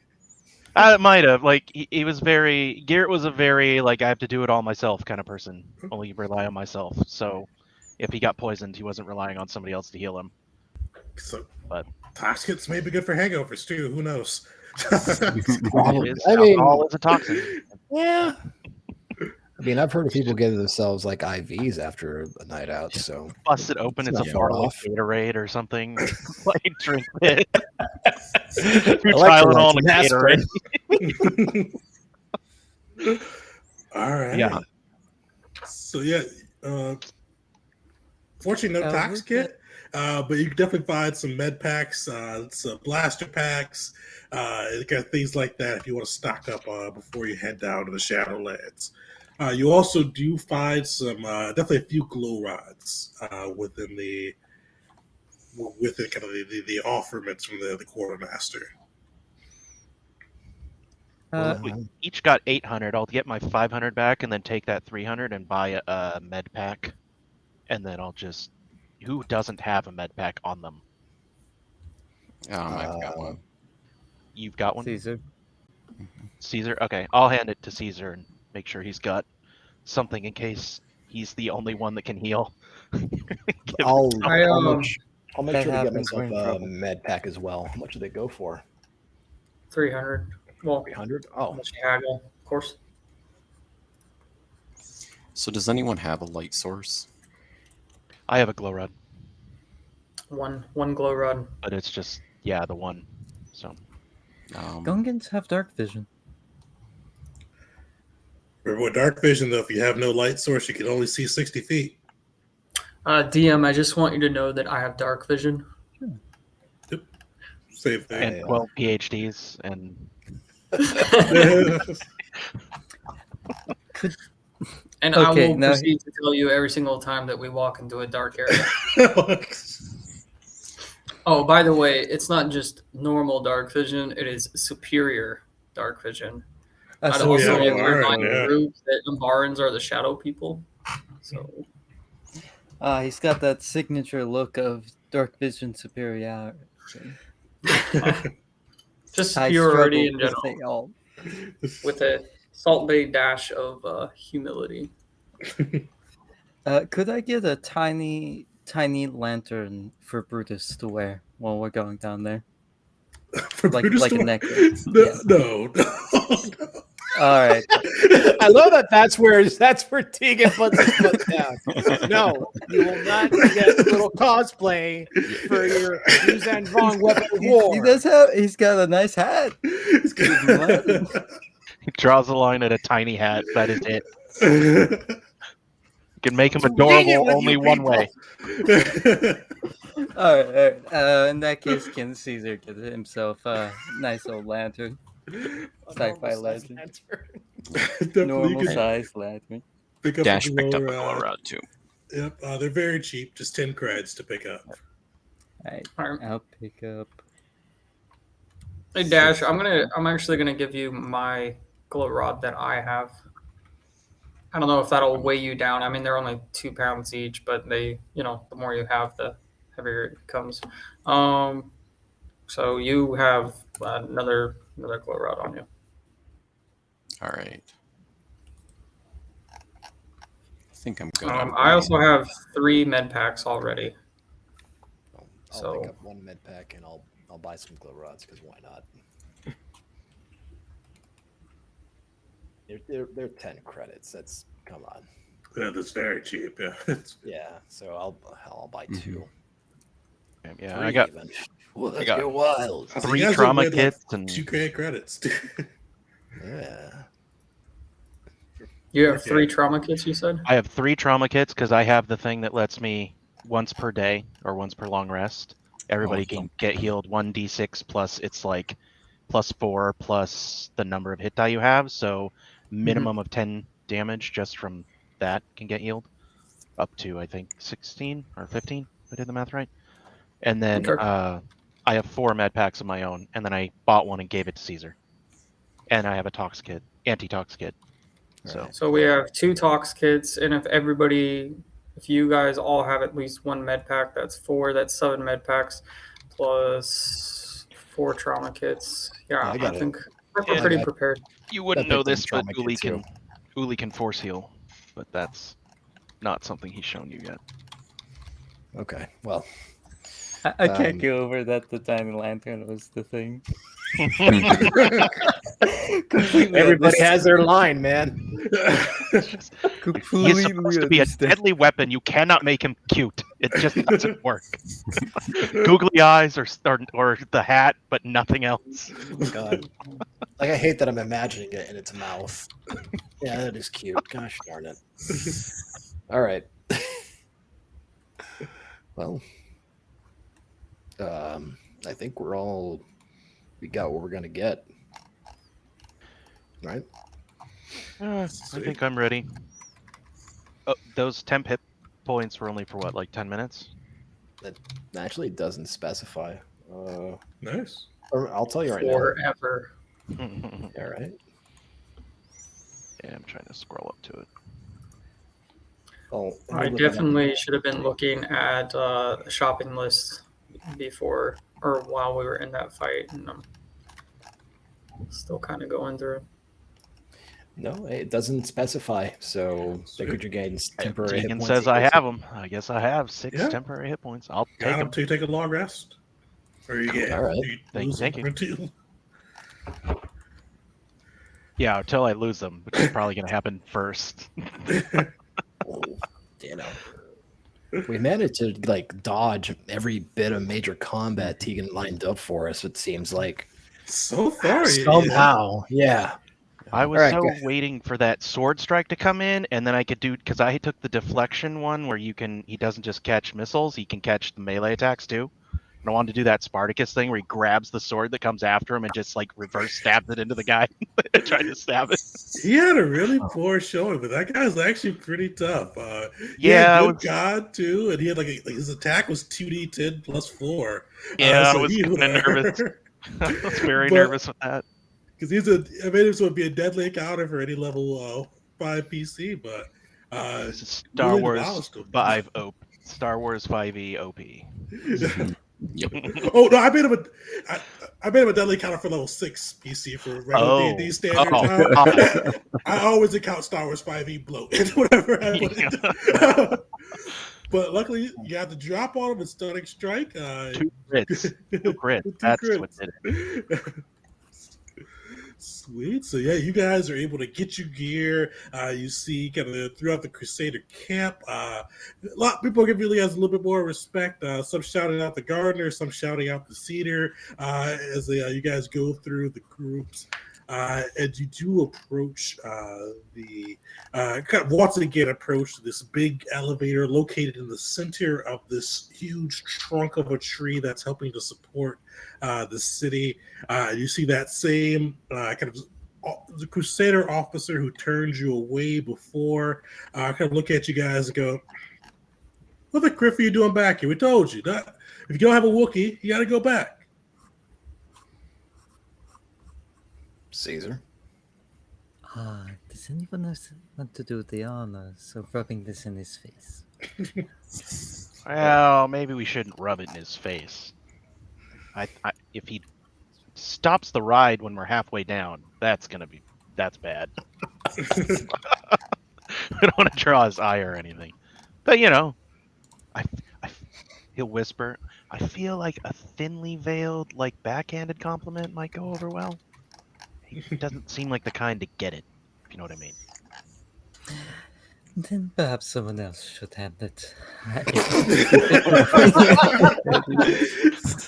I might have. Like he was very. Garrett was a very like I have to do it all myself kind of person. Only rely on myself. So if he got poisoned, he wasn't relying on somebody else to heal him. So, But toxins may be good for hangovers too. Who knows? Probably. it is, I mean, alcohol is a toxin. yeah. I mean, I've heard of people getting themselves like IVs after a night out. So Bust it open. It's not a far bottle of off. Gatorade or something. Like drink it. Two Electrolytes Tylenol and a and Gatorade. All right. Yeah. So yeah, fortunately no tox we'll kit, but you can definitely find some med packs, some blaster packs, got things like that if you want to stock up before you head down to the Shadowlands. You also do find some definitely a few glow rods within kind of the offerments from the quartermaster. We each got 800. I'll get my 500 back and then take that 300 and buy a med pack, and then I'll just. Who doesn't have a med pack on them? I've got one. You've got one, Caesar. Caesar. Okay, I'll hand it to Caesar and make sure he's got something in case he's the only one that can heal. I'll I, make That sure to get happens, myself we're in a trouble. med pack as well. How much do they go for? 300. Well, 300. Oh, unless you haggle, of course. So does anyone have a light source? I have a glow rod, One glow rod. but it's just the one. So Gungans have dark vision. Remember with dark vision though, if you have no light source, you can only see 60 feet. DM, I just want you to know that I have dark vision. Same thing. and 12 PhDs and And I Okay, will now- proceed to tell you every single time that we walk into a dark area. Oh, by the way, it's not just normal dark vision; it is superior dark vision. I'd So also yeah, like to all right, remind yeah. the group that Umbarans are the shadow people. So he's got that signature look of dark vision superiority. just I superiority in struggle general, to say all. with a Salt Bay dash of humility. Could I get a tiny lantern for Brutus to wear while we're going down there? For Like Brutus a to- necklace. No, Yeah. no. All right. I love that. That's where Tegan puts his foot down. No, you will not get little cosplay for your Yuzhan Vong weapon of war. He does have. He's got a nice hat. It's good. he draws a line at a tiny hat. That is it. You can make him adorable only one way. All right. In that case, can Caesar get himself a nice old lantern? Sci-fi lantern. Definitely you Normal can size lantern. pick up Dash a picked glow up a glow rod. rod too. Yep, they're very cheap, just 10 creds to pick up. All right. Alright. I'll pick up. Hey Dash, I'm actually gonna give you my glow rod that I have. I don't know if that'll weigh you down. I mean, they're only 2 pounds each, but they, the more you have, the heavier it becomes. So you have another glow rod on you. All right. I think I'm good. on I mine. also have 3 med packs already. I'll So- pick up one med pack and I'll buy some glow rods because why not? They're 10 credits. That's come on. Yeah, that's very cheap. Yeah, Yeah, so I'll buy 2. Yeah, 3 I got even. Well, let's got go wild. So 3 you guys trauma have made, like, kits and 2K credits. Yeah. You have 3 trauma kits, you said? I have 3 trauma kits because I have the thing that lets me once per day or once per long rest. Everybody can get healed 1d6 plus it's like +4 plus the number of hit die you have. So minimum of 10 damage just from that can get healed up to I think 16 or 15. If I did the math right. And then Okay. I have 4 med packs of my own, and then I bought one and gave it to Caesar. And I have a tox kit, anti-tox kit. So Right. So we have 2 tox kits, and if you guys all have at least 1 med pack, that's 4. That's 7 med packs plus 4 trauma kits. Yeah, Yeah, I got I it. think We're Yeah. pretty Okay. prepared. You wouldn't That know bit this, didn't but trauma kid Uli can force heal, but that's not something he's shown you yet. Okay, well, I can't Um, get over that the tiny lantern was the thing. Completely everybody understand. has their line, man. He is Completely supposed to be a understand. deadly weapon. You cannot make him cute. It just doesn't work. Googly eyes or the hat, but nothing else. Oh my god. Like, I hate that I'm imagining it in its mouth. Yeah, that is cute. Gosh darn it. All right. Well, I think we got what we're gonna get. Right? I think I'm ready. Oh, those temp hit points were only for what, like 10 minutes? Actually, it doesn't specify. Nice. Or I'll tell you right now. Forever. All right. Yeah, I'm trying to scroll up to it. Oh, I definitely should have been looking at the shopping list before or while we were in that fight, and I'm still kind of going through. No, it doesn't specify. So Baker gains temporary hit Deegan points. says I have them. I guess I have 6 Yeah. temporary hit points. I'll Got take him them. to take a long rest. Or you get All right. you lose Thank them too. Yeah, until I lose them, which is probably going to happen first. Oh, we managed to like dodge every bit of major combat Tegan lined up for us. It seems like So far, somehow, yeah. I was All right, so go. waiting for that sword strike to come in, and then I could do, because I took the deflection one where he doesn't just catch missiles, he can catch the melee attacks too. And I wanted to do that Spartacus thing where he grabs the sword that comes after him and just like reverse stabs it into the guy trying to stab it. He had a really poor showing, but that guy's actually pretty tough. Yeah, good God too, and he had like his attack was 2d10 plus 4. Yeah, so I was he kind of nervous. I was very But- nervous with that. because I made him so it'd be a deadly encounter for any level 5 PC, but This is Star really Wars wow still. 5 OP. Star Wars 5e OP. Yep. Oh no, I made him a deadly encounter for level 6 PC for regular D&D standard. I always account Star Wars 5e bloated, whatever I put it. But luckily, you have to drop on him and stunning strike. 2 crits. 2 crits. That's what did it. Sweet. So yeah, you guys are able to get your gear. You see kind of throughout the Crusader camp. A lot of people give you guys a little bit more respect. Some shouting out the gardener, some shouting out the cedar as you guys go through the groups. And you do approach kind of once again approach this big elevator located in the center of this huge trunk of a tree that's helping to support the city. You see that same kind of the Crusader officer who turned you away before kind of look at you guys and go, "What the criff are you doing back here? We told you that if you don't have a Wookiee, you got to go back." Caesar. Does anyone else want to do the honors of rubbing this in his face? Well, maybe we shouldn't rub it in his face. If he stops the ride when we're halfway down, that's bad. We don't want to draw his eye or anything. But he'll whisper, I feel like a thinly veiled, like backhanded compliment might go over well. He doesn't seem like the kind to get it, if you know what I mean. Then perhaps someone else should have it.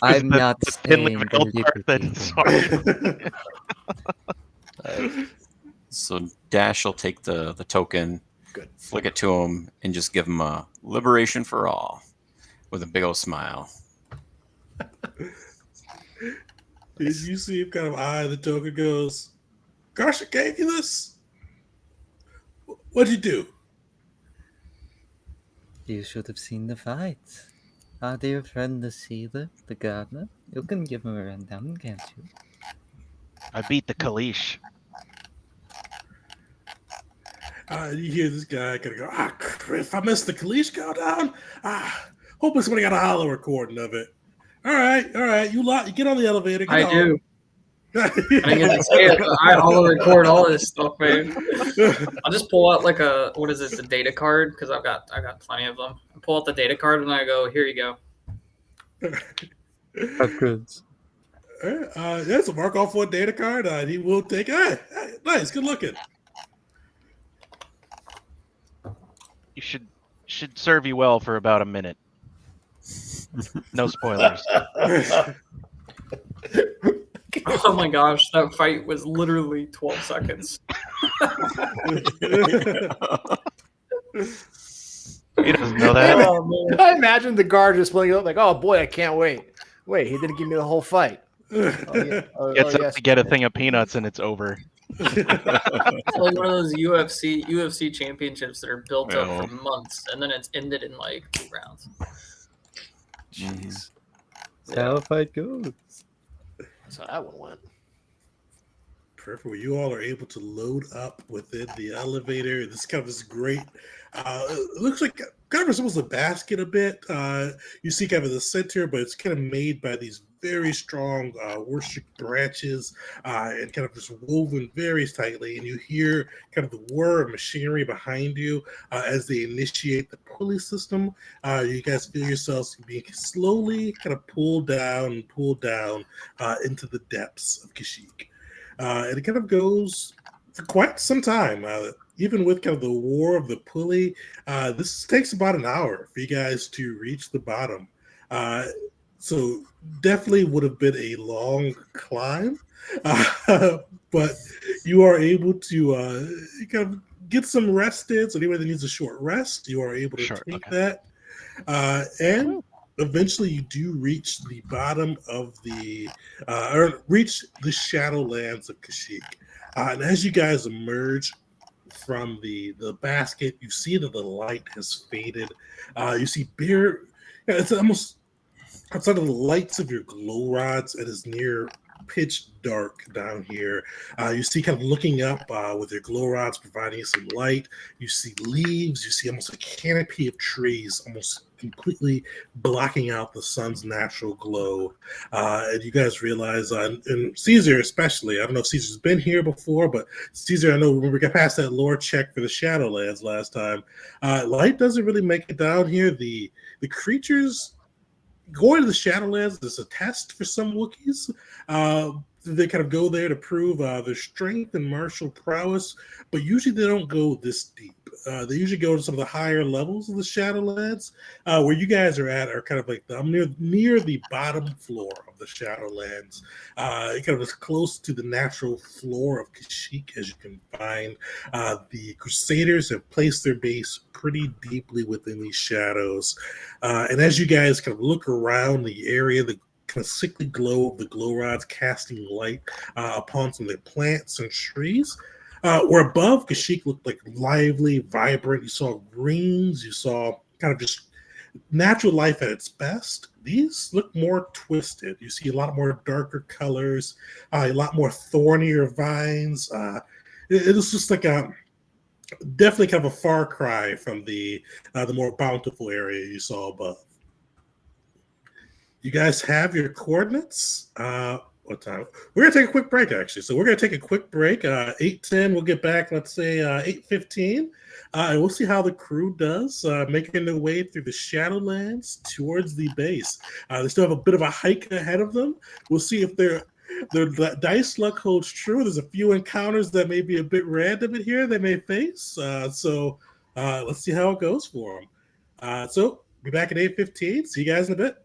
I'm not The thinly saying veiled the part liberty. that's So Dash will take the token, Good. flick it to him, and just give him a liberation for all with a big old smile. Did you see him kind of eye the token goes, "Gosh, I gave you this? What'd you do?" You should have seen the fight. Our dear friend the Cedar, the gardener. You can give him a rundown, can't you? I beat the Kalish. You hear this guy kind of go, if I missed the Kalish countdown, hopefully somebody got a hollow recording of it. All right, you get on the elevator. Get I on. do. I didn't get to say it, but I'll record all this stuff, man. I'll just pull out like the data card, because I've got plenty of them. I pull out the data card and I go, here you go. Of goods. That's a mark off one data card. He will take. Nice, good looking. You should serve you well for about a minute. No spoilers. Oh my gosh, that fight was literally 12 seconds. He doesn't know that. Oh, man. I imagine the guard just pulling it up like, oh boy, I can't wait. Wait, he didn't give me the whole fight. Oh, yeah. Gets up yes, to get a man. thing of peanuts and it's over. It's like one of those UFC championships that are built up Oh. for months, and then it's ended in like 2 rounds. Jeez. That's how a fight goes. So that one went. Perfect. Well, you all are able to load up within the elevator. This kind of is great. It looks like kind of resembles a basket a bit. You see kind of the center, but it's kind of made by these very strong worship branches and kind of just woven very tightly. And you hear kind of the whir of machinery behind you as they initiate the pulley system. You guys feel yourselves being slowly kind of pulled down into the depths of Kashyyyk. And it kind of goes for quite some time. Even with kind of the war of the pulley, this takes about an hour for you guys to reach the bottom. So definitely would have been a long climb, but you are able to kind of get some rest in. So anybody that needs a short rest, you are able to take that. And eventually you do reach the bottom of or reach the Shadowlands of Kashyyyk. And as you guys emerge from the basket, you see that the light has faded. You see it's almost outside of the lights of your glow rods. It is near pitch dark down here. You see kind of looking up with your glow rods providing some light. You see leaves. You see almost a canopy of trees almost completely blocking out the sun's natural glow. And you guys realize, and Caesar especially, I don't know if Caesar's been here before, but Caesar, I know when we got past that lore check for the Shadowlands last time, light doesn't really make it down here. The creatures going to the Shadowlands is a test for some Wookiees. They kind of go there to prove their strength and martial prowess, but usually they don't go this deep. They usually go to some of the higher levels of the Shadowlands. Where you guys are at are kind of like I'm near the bottom floor of the Shadowlands. Kind of as close to the natural floor of Kashyyyk as you can find. The Crusaders have placed their base pretty deeply within these shadows. And as you guys kind of look around the area, the kind of sickly glow of the glow rods casting light upon some of the plants and trees. Where above, Kashyyyk looked like lively, vibrant. You saw greens. You saw kind of just natural life at its best. These look more twisted. You see a lot more darker colors, a lot more thornier vines. It was just like definitely kind of a far cry from the more bountiful area you saw above. You guys have your coordinates. What time? We're gonna take a quick break, actually. So we're gonna take a quick break. 8:10. We'll get back. Let's say 8:15, and we'll see how the crew does making their way through the Shadowlands towards the base. They still have a bit of a hike ahead of them. We'll see if their dice luck holds true. There's a few encounters that may be a bit random in here they may face. So let's see how it goes for them. So be back at 8:15. See you guys in a bit.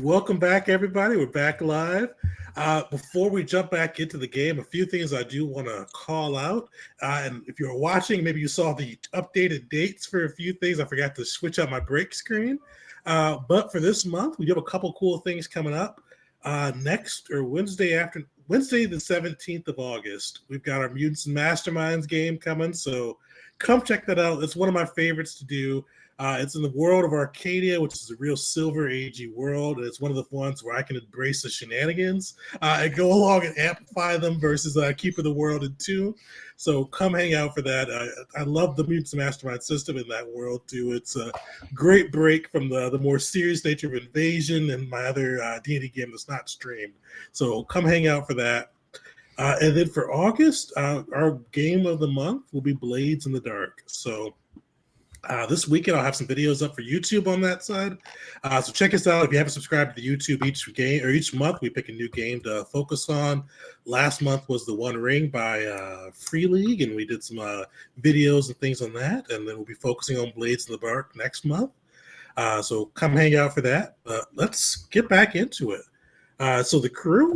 Welcome back, everybody. We're back live. Before we jump back into the game, a few things I do want to call out. And if you're watching, maybe you saw the updated dates for a few things. I forgot to switch out my break screen. But for this month, we have a couple cool things coming up. Wednesday the 17th of August, we've got our Mutants and Masterminds game coming. So come check that out. It's one of my favorites to do. It's in the world of Arcadia, which is a real Silver Agey world. And it's one of the ones where I can embrace the shenanigans and go along and amplify them versus keeping the world in tune. So come hang out for that. I love the Mutants and Mastermind system in that world too. It's a great break from the more serious nature of Invasion and my other D&D game that's not streamed. So come hang out for that. And then for August, our game of the month will be Blades in the Dark. So this weekend, I'll have some videos up for YouTube on that side. So check us out. If you haven't subscribed to YouTube, each month we pick a new game to focus on. Last month was The One Ring by Free League, and we did some videos and things on that. And then we'll be focusing on Blades in the Dark next month. So come hang out for that. Let's get back into it. So the crew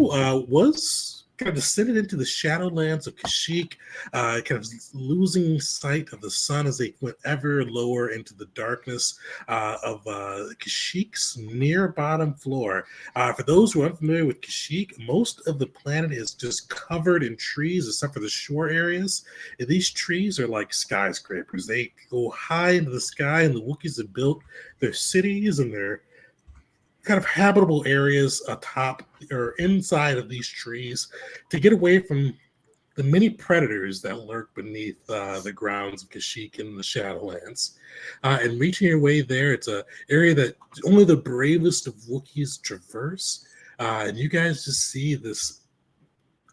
was kind of descended into the Shadowlands of Kashyyyk, kind of losing sight of the sun as they went ever lower into the darkness of Kashyyyk's near bottom floor. For those who are unfamiliar with Kashyyyk, most of the planet is just covered in trees except for the shore areas. And these trees are like skyscrapers. They go high into the sky, and the Wookiees have built their cities and their kind of habitable areas atop or inside of these trees to get away from the many predators that lurk beneath the grounds of Kashyyyk in the Shadowlands. And reaching your way there, it's an area that only the bravest of Wookiees traverse. And you guys just see this.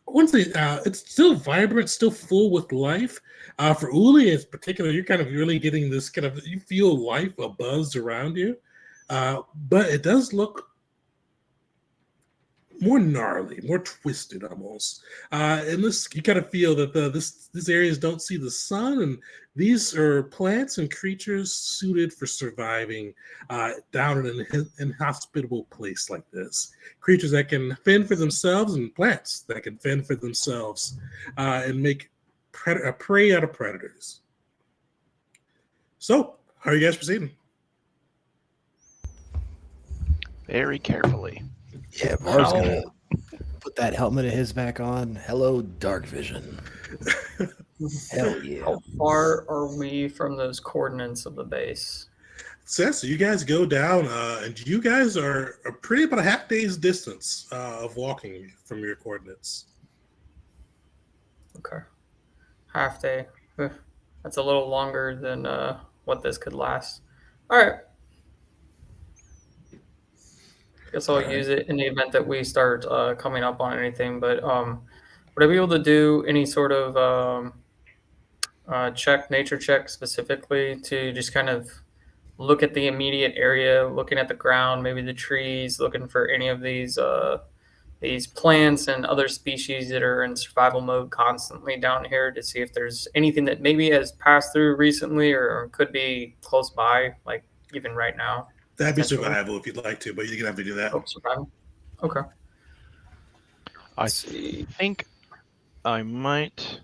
I wouldn't say it's still vibrant, still full with life. For Uli in particular, you're kind of really getting this kind of, you feel life, a buzz around you. But it does look more gnarly, more twisted almost. And this, you kind of feel that these areas don't see the sun, and these are plants and creatures suited for surviving down in an inhospitable place like this. Creatures that can fend for themselves, and plants that can fend for themselves and make prey out of predators. So, how are you guys proceeding? Very carefully. Yeah, Var's gonna put that helmet of his back on. Hello, dark vision. Hell yeah. How far are we from those coordinates of the base? So you guys go down, and you guys are pretty about a half day's distance of walking from your coordinates. Okay. Half day. That's a little longer than what this could last. All right. Guess I'll use it in the event that we start coming up on anything. But would I be able to do any sort of nature check specifically to just kind of look at the immediate area, looking at the ground, maybe the trees, looking for any of these plants and other species that are in survival mode constantly down here to see if there's anything that maybe has passed through recently or could be close by, like even right now? That'd be survival if you'd like to, but you're gonna have to do that. Oh, survival. Okay. I think I might.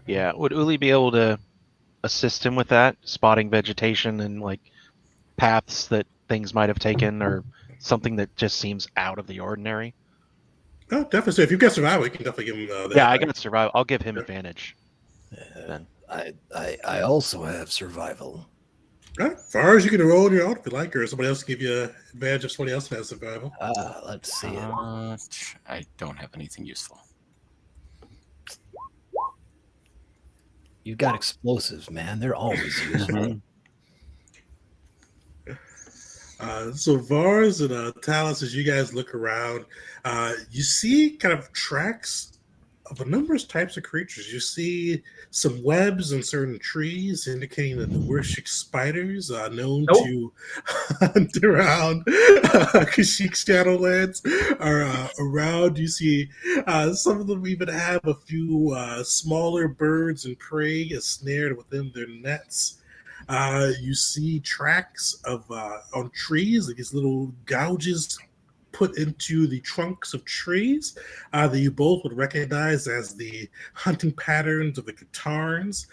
Yeah, would Uli be able to assist him with that, spotting vegetation and like paths that things might have taken, or something that just seems out of the ordinary? Oh, definitely. So if you've got survival, you can definitely give him. That. Yeah, I got survival. I'll give him advantage. Then I also have survival. Right. As far as you can roll on your own if you like, or somebody else give you advantage if somebody else has survival. Let's see it. I don't have anything useful. You've got explosives, man. They're always useful. So Vars and Talus, as you guys look around, you see kind of tracks of a numerous types of creatures. You see some webs in certain trees indicating that the Kashyyyk spiders are known to hunt around Kashyyyk Shadowlands are around. You see some of them even have a few smaller birds and prey snared within their nets. You see tracks of on trees, like these little gouges put into the trunks of trees that you both would recognize as the hunting patterns of the Catarns.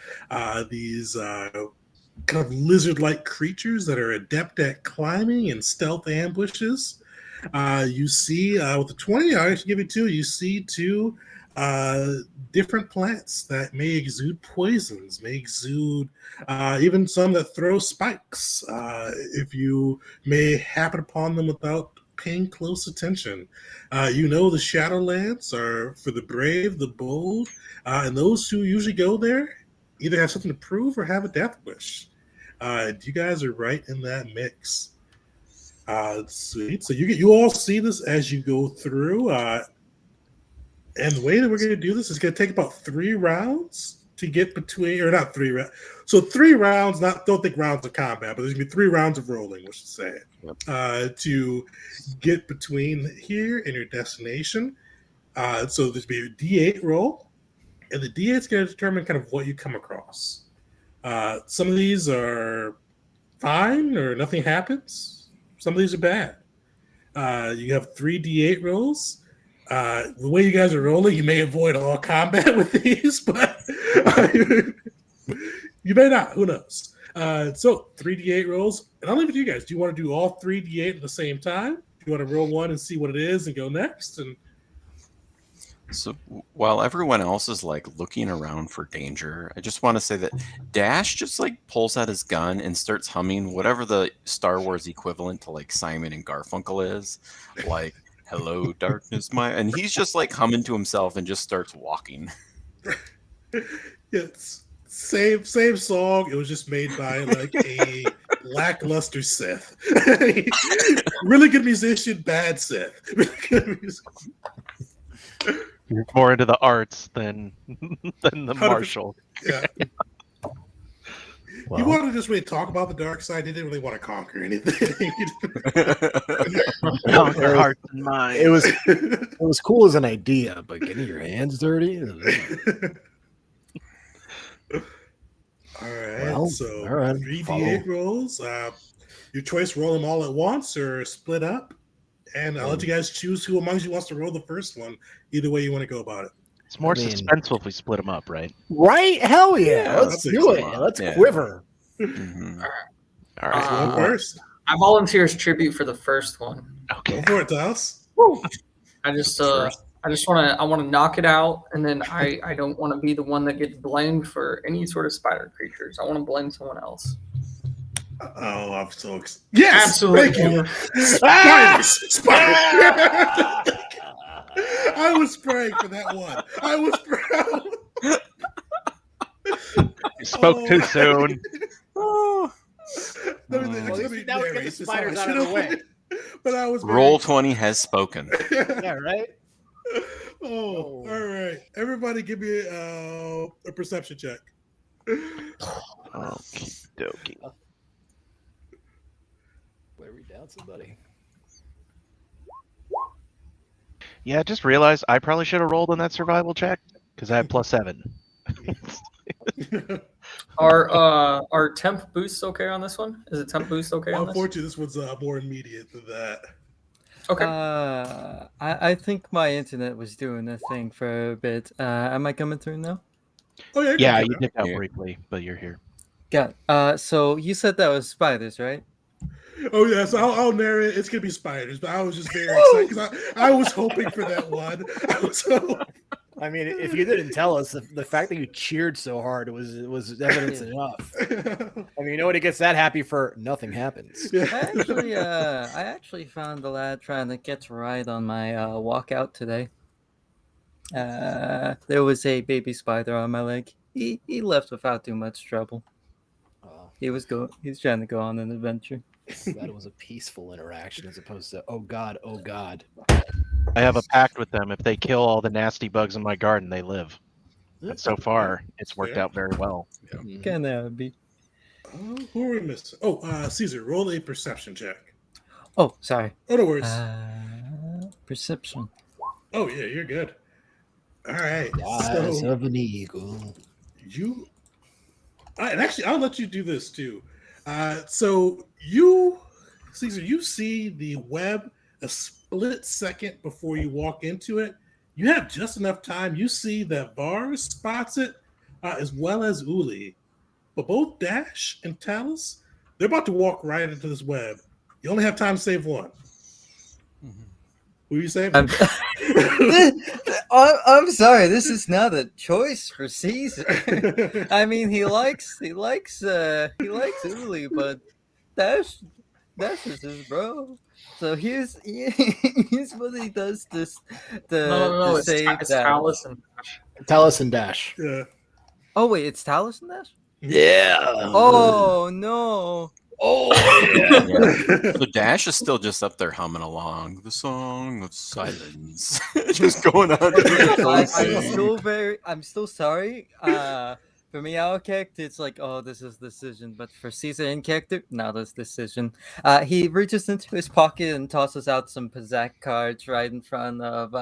These kind of lizard-like creatures that are adept at climbing and stealth ambushes. You see, with the 20, I actually give you two. You see two different plants that may exude poisons, may exude even some that throw spikes. If you may happen upon them without paying close attention. You know the Shadowlands are for the brave, the bold, and those who usually go there either have something to prove or have a death wish. You guys are right in that mix. Sweet. So you all see this as you go through. And the way that we're going to do this is going to take about 3 rounds to get between, or not 3 rounds. So 3 rounds, don't think rounds of combat, but there's going to be 3 rounds of rolling, we should say, to get between here and your destination. So there's going to be a D8 roll, and the D8 is going to determine kind of what you come across. Some of these are fine or nothing happens. Some of these are bad. You have 3 D8 rolls. The way you guys are rolling, you may avoid all combat with these, but you may not. Who knows? So 3 D8 rolls, and I'll leave it to you guys. Do you want to do all 3 D8 at the same time? Do you want to roll one and see what it is and go next? And so while everyone else is like looking around for danger, I just want to say that Dash just like pulls out his gun and starts humming whatever the Star Wars equivalent to like Simon and Garfunkel is, like "Hello, Darkness, my," and he's just like humming to himself and just starts walking. Yes, same song. It was just made by like a lackluster Sith. Really good musician, bad Sith. Really good musician. You're more into the arts than the martial. Yeah. He wanted to just really talk about the dark side. He didn't really want to conquer anything. Conquer hearts and minds. It was cool as an idea, but getting your hands dirty. All right. Well, so all right, 3 follow. D8 rolls. Your choice: roll them all at once or split up. And I'll let you guys choose who amongst you wants to roll the first one. Either way you want to go about it. It's more suspenseful if we split them up, right? Right? Hell yeah! Let's that's do it. excellent. Let's Yeah. quiver. Mm-hmm. All right. Go first. I volunteer as tribute for the first one. Okay. Go for it, Taos. I just want to knock it out, and then I don't want to be the one that gets blamed for any sort of spider creatures. I want to blame someone else. Oh, I'm so excited. Yes! Absolutely. Thank you. Spiders! I was praying for that one. I was praying. You spoke too soon. Let me Now we get the narrate this. spiders I out of the should've- way. But I was Roll 20 has spoken. Yeah, right? Oh, all right. Everybody give me a perception check. Okie dokie. Where we down somebody? Yeah, I just realized I probably should have rolled on that survival check because I had +7. Are temp boosts okay on this one? Is it temp boost okay on this? Unfortunately, this one's more immediate than that. Okay. I think my internet was doing a thing for a bit. Am I coming through now? Oh, yeah. Yeah, you you can dipped out Yeah. briefly, but you're here. Got it. So you said that was spiders, right? Oh, yeah. So I'll narrate. It's going to be spiders, but I was just very excited because I was hoping for that one. I was hoping. I mean, if you didn't tell us, the fact that you cheered so hard was evidence enough. I mean, nobody gets that happy for nothing happens. I actually found the lad trying to get right on my walkout today. There was a baby spider on my leg. He left without too much trouble. He's trying to go on an adventure. That was a peaceful interaction as opposed to oh god. I have a pact with them. If they kill all the nasty bugs in my garden, they live. And so far, it's worked out very well. Kind of be. Who are we missing? Oh, Caesar, roll a perception check. Oh, sorry. Oh, no worries. Perception. Oh, yeah, you're good. All right. Eyes So of an eagle. and actually, I'll let you do this too. So you, Caesar, you see the web split second before you walk into it, you have just enough time. You see that Vars spots it, as well as Uli. But both Dash and Talus, they're about to walk right into this web. You only have time to save one. Who are you saving? I'm sorry. This is not a choice for Caesar. I mean, he likes Uli, but Dash is his bro. So here's what he does to No, save it's Dash. Talus and Dash. Talus and Dash. Yeah. Oh wait, it's Talus and Dash? Yeah. Oh no. Oh yeah. Yeah. So Dash is still just up there humming along the song of silence, just going on. I'm still sorry. For me, our character, it's like, oh, this is decision. But for Caesar in character, now this decision. He reaches into his pocket and tosses out some Pizzac cards right in front of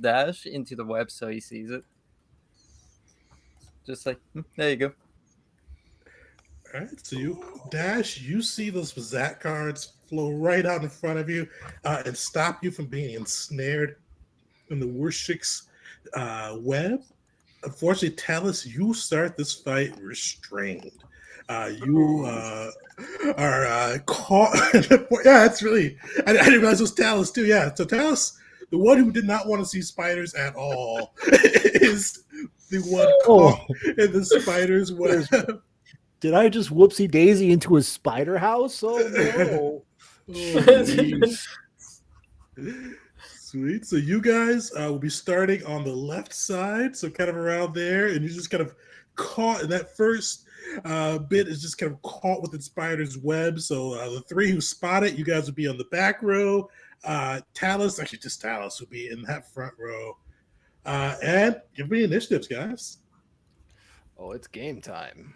Dash into the web, so he sees it. Just like, there you go. All right, so you see those Zat cards flow right out in front of you and stop you from being ensnared in the Warshik's web. Unfortunately, Talus, you start this fight restrained. You are caught. Yeah, it's really. I didn't realize it was Talus too. Yeah, so Talus, the one who did not want to see spiders at all, is the one caught in the spider's web. Did I just whoopsie daisy into a spider house? Oh no! Sweet. So you guys will be starting on the left side, so kind of around there, and you're just kind of caught in that first bit is just kind of caught with the spider's web. So the three who spot it, you guys will be on the back row. Talus, actually just Talus, will be in that front row. And give me initiatives, guys. Oh, it's game time.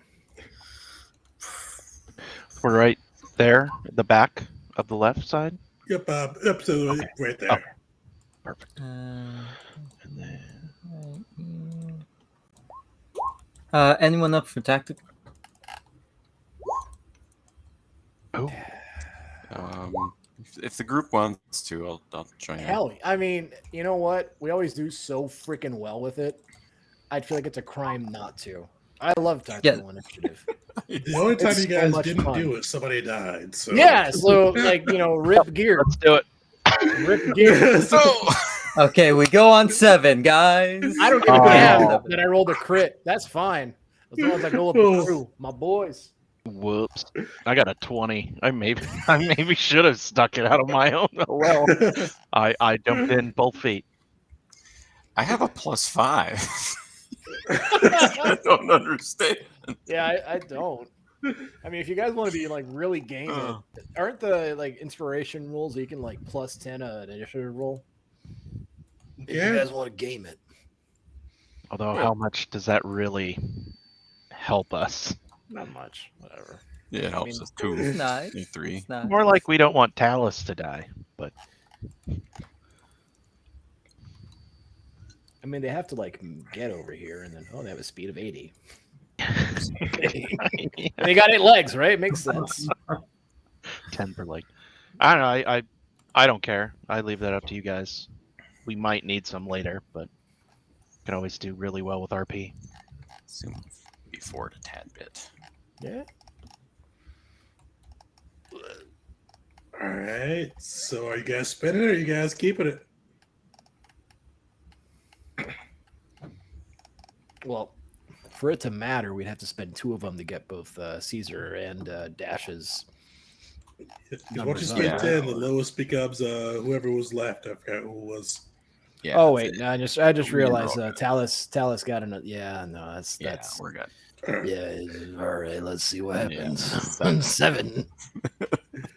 We're right there, at the back of the left side. Yep, absolutely, Okay. right there. Okay. Perfect. Uh, And then, anyone up for tactic? oh, If the group wants to, I'll join in. Hell, I mean, you know what? We always do so freaking well with it. I feel like it's a crime not to. I love tactical initiative. The only time It's you so guys much didn't fun. do it, somebody died. So Yeah, so like rip gear, let's do it. rip gear. Okay, we go on 7, guys. I don't give a damn Oh. that I rolled a crit. That's fine. As long as I go with the crew, my boys. Whoops! I got a 20. I maybe should have stuck it out of my own. Oh well. I jumped in both feet. I have a +5. I don't understand. Yeah, I don't. I mean, if you guys want to be like really game it, aren't the like inspiration rules that you can like +10 an initiative roll? If you guys want to game it. Although, how much does that really help us? Not much. Whatever. Yeah, it helps us 2, It's nice. 3. It's nice. More like we don't want Talus to die, but I mean, they have to like get over here, and then they have a speed of 80. yeah, They got 8 legs, right? Makes sense. 10 per leg. I don't know. I don't care. I leave that up to you guys. We might need some later, but can always do really well with RP. Assume before a tad bit. Yeah. All right. So are you guys spinning it or are you guys keeping it? Well, for it to matter, we'd have to spend 2 of them to get both Caesar and Dash's. Once you Numbers spend up. 10, the lowest becomes whoever was left. I forgot who it was. Yeah. Oh wait, no, I just We realized roll good. Talus got another. Yeah, no, that's we're good. yeah. All right, let's see what Yeah. happens. 7.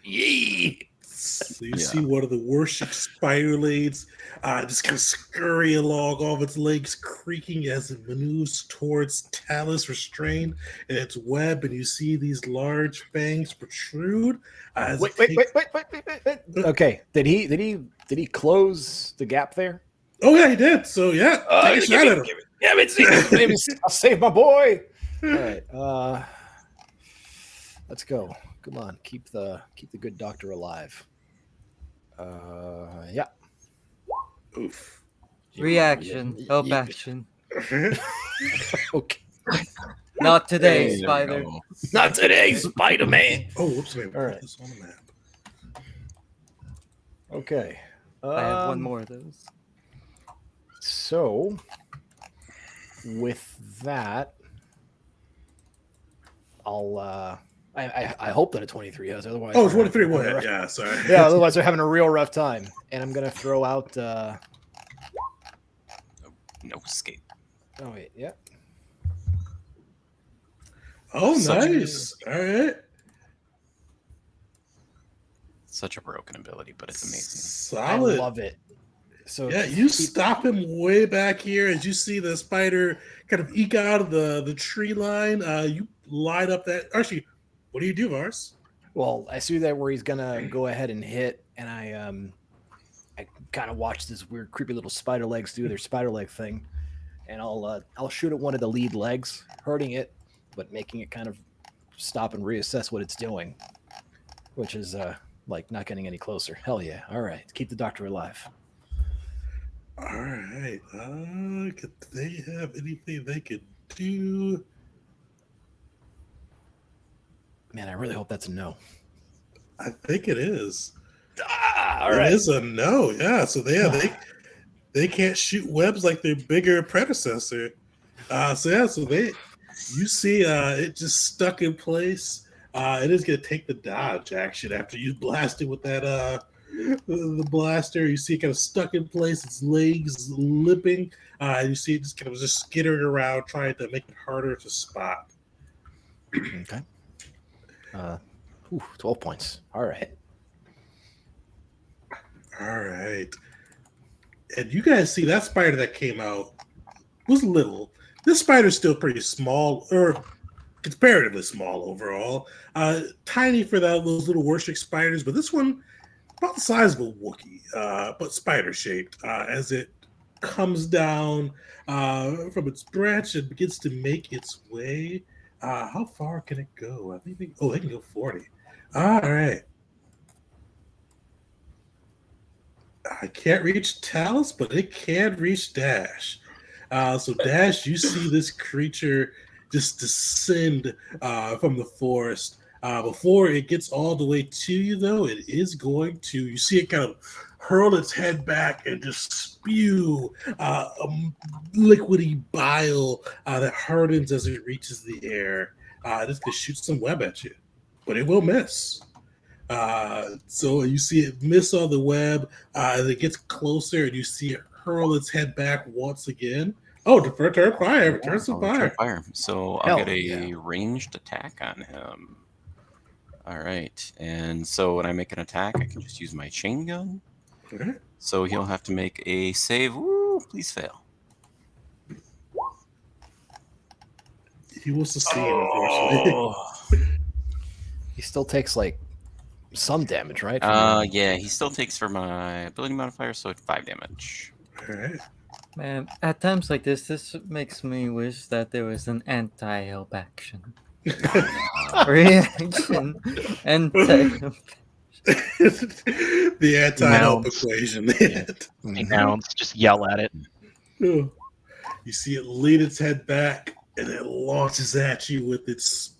Yee. So you see one of the worship spider blades just kind of scurry along all of its legs, creaking as it maneuvers towards Talus, restrained in its web, and you see these large fangs protrude. Wait. Okay, did he close the gap there? Oh yeah, he did. So yeah, take a shot at him. Damn it, I'll save my boy. All right, let's go. Come on, keep the good doctor alive. Yeah. Oof. Reaction. Help Yeah. action. Okay. Not today, Hey, there we Spider. go. Not today, Spider-Man. Oh, whoops! Maybe All put right. this on the map. Okay. I have one more of those. So, with that, I'll. I hope that a 23 has. Otherwise, Oh, we're having 23. a What? rough- Yeah, sorry. Yeah. Otherwise, they're having a real rough time. And I'm gonna throw out. No escape. Oh wait. Yeah. Oh, Such- nice. All right. Such a broken ability, but it's amazing. Solid. I love it. So Yeah, you stop him way back here as you see the spider kind of eke out of the tree line. You light up that. Actually, what do you do, Vars? Well, I see that where he's gonna go ahead and hit, and I kind of watch this weird, creepy little spider legs do their spider leg thing, and I'll shoot at one of the lead legs, hurting it, but making it kind of stop and reassess what it's doing, which is like not getting any closer. Hell yeah! All right, keep the doctor alive. All right. Could they have anything they could do? Man, I really hope that's a no. I think it is. All It right. is a no. Yeah. So they can't shoot webs like their bigger predecessor. So you see it just stuck in place. It is gonna take the dodge action after you blast it with that the blaster. You see it kind of stuck in place, its legs lipping. You see it just kind of just skittering around, trying to make it harder to spot. Okay. 12 points. All right. All right. And you guys see that spider that came out was little. This spider's still pretty small, or comparatively small overall. Tiny for those little worship spiders, but this one about the size of a Wookiee, but spider shaped. As it comes down from its branch and begins to make its way. How far can it go? I think they can go 40. All right. I can't reach Talus, but it can reach Dash. So Dash, you see this creature just descend from the forest. Before it gets all the way to you, though, it is going to. You see it kind of hurl its head back and just spew a liquidy bile that hardens as it reaches the air. It's going to shoot some web at you, but it will miss. So you see it miss on the web as it gets closer, and you see it hurl its head back once again. Oh, defer turn fire. Return some Return fire. fire. So Hell I'll get a yeah. ranged attack on him. All right. And so when I make an attack, I can just use my chain gun. Okay. So he'll have to make a save. Woo, please fail. He will succeed, unfortunately. He still takes like some damage, right? Yeah, he still takes for my ability modifier, so it's 5 damage. All right. Man, at times like this makes me wish that there was an anti-help action. Reaction and The anti-help Nouns. equation. Nouns, just yell at it. You see it lead its head back, and it launches at you with its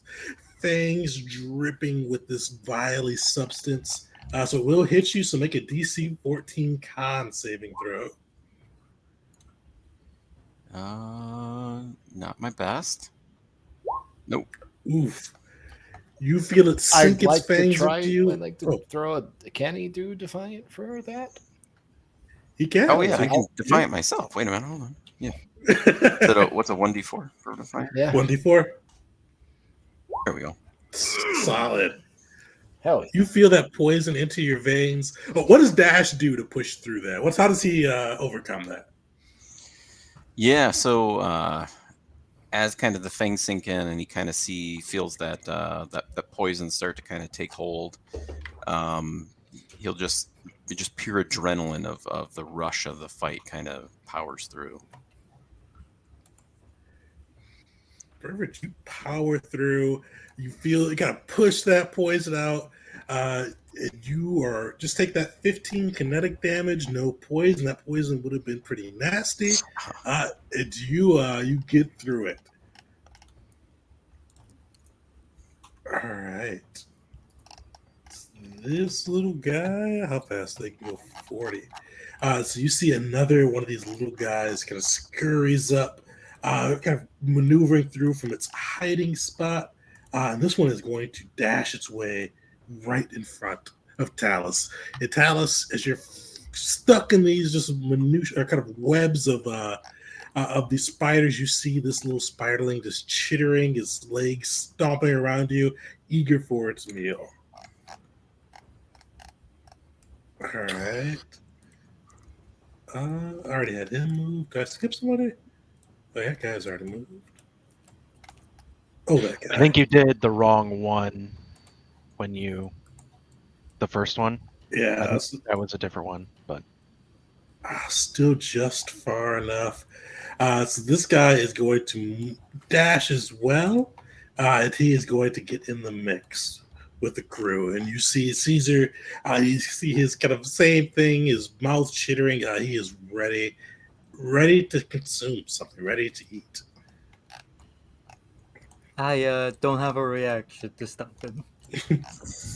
fangs dripping with this viley substance. So it will hit you, so make a DC 14 con saving throw. Not my best. Nope. Oof. You feel it sink I'd its like to fangs try. into you. I'd like to throw a. Can he do Defiant for that? He can. Oh yeah, So I can defy it myself. Wait a minute, hold on. Yeah. What's a 1d4 for defy? Yeah. 1d4. There we go. Solid. Hell yeah. You feel that poison into your veins. But what does Dash do to push through that? How does he overcome that? Yeah, so as kind of the fangs sink in and he kind of feels that that poison start to kind of take hold, he'll just pure adrenaline of the rush of the fight kind of powers through. Perfect. You power through. You feel you kind of push that poison out. You are just take that 15 kinetic damage, no poison. That poison would have been pretty nasty. And you get through it. All right. This little guy, how fast they can go? 40. So you see another one of these little guys kind of scurries up, kind of maneuvering through from its hiding spot. And this one is going to dash its way right in front of Talus. And Talus, as you're stuck in these just minutiae, or kind of webs of these spiders, you see this little spiderling just chittering, his legs stomping around you, eager for its meal. All right. I already had him move. Did I skip somebody? Oh, yeah, that guy's already moved. Oh, that guy. I think you did the wrong one when the first one. Yeah, that was a different one, but still just far enough. So this guy is going to dash as well, and he is going to get in the mix with the crew. And you see Caesar, you see his kind of same thing, his mouth chittering. He is ready to consume something, ready to eat. I don't have a reaction to stop him.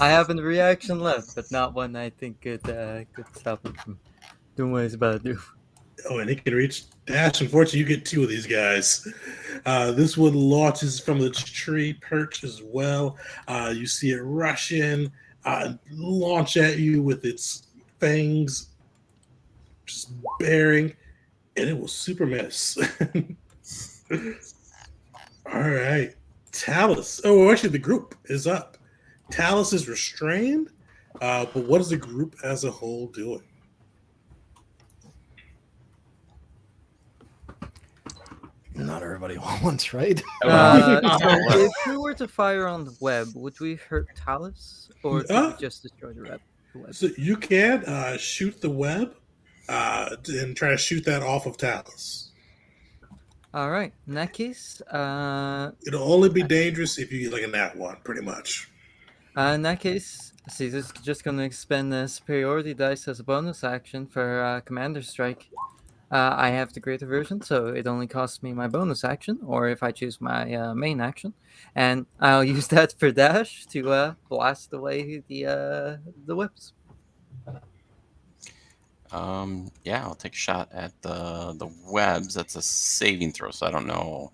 I have a reaction left, but not one I think could stop him from doing what he's about to do. Oh, and he can reach dash. Unfortunately, you get two of these guys. This one launches from the tree perch as well. You see it rush in, launch at you with its fangs, just bearing, and it will super miss. All right. Talus. Oh, actually, the group is up. Talus is restrained, but what is the group as a whole doing? Not everybody wants, right? So if we were to fire on the web, would we hurt Talus, or could we just destroy the web? So you can shoot the web and try to shoot that off of Talus. All right. In that case, it'll only be dangerous if you get like a nat one, pretty much. In that case, Caesar's just going to expend the superiority dice as a bonus action for Commander Strike. I have the greater version, so it only costs me my bonus action, or if I choose my main action, and I'll use that for dash to blast away the whips. Yeah, I'll take a shot at the webs. That's a saving throw, so I don't know.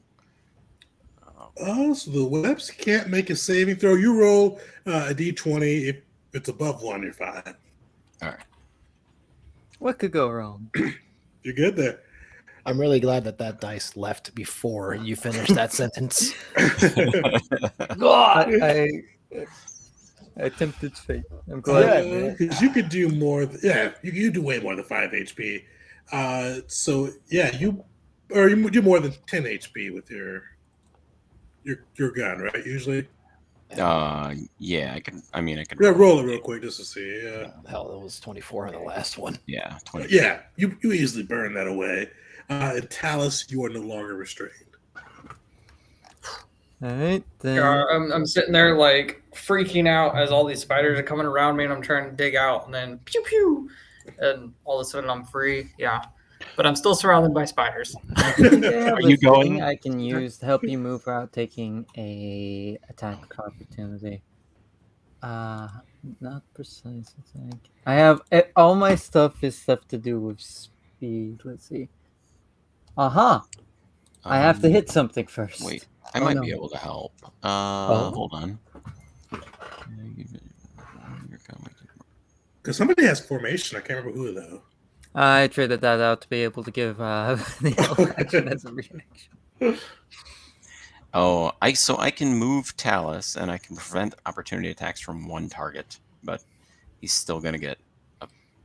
Oh, so the webs can't make a saving throw. You roll a d20. If it's above 1, you're fine. All right. What could go wrong? You're good there. I'm really glad that dice left before you finished that sentence. I tempted fate. I'm glad. Because you could do more. You do way more than 5 HP. So yeah, you do more than 10 HP with your gun, right? Usually. Yeah, I can. I mean, I can. Yeah, roll it real quick just to see. Hell, that was 24 on the last one. Yeah, 20. Yeah, you easily burn that away. In Talus, you are no longer restrained. All right, then. Yeah, I'm sitting there like freaking out as all these spiders are coming around me, and I'm trying to dig out, and then pew pew, and all of a sudden I'm free. Yeah, but I'm still surrounded by spiders. Are you going? I can use to help you move without taking a attack opportunity. Not precise attack. I have all my stuff is stuff to do with speed. Let's see. I have to hit something first. Wait, I might be able to help. Hold on. Because somebody has formation. I can't remember who though. I traded that out to be able to give the action as a reaction. Oh, I can move Talus and I can prevent opportunity attacks from one target, but he's still gonna get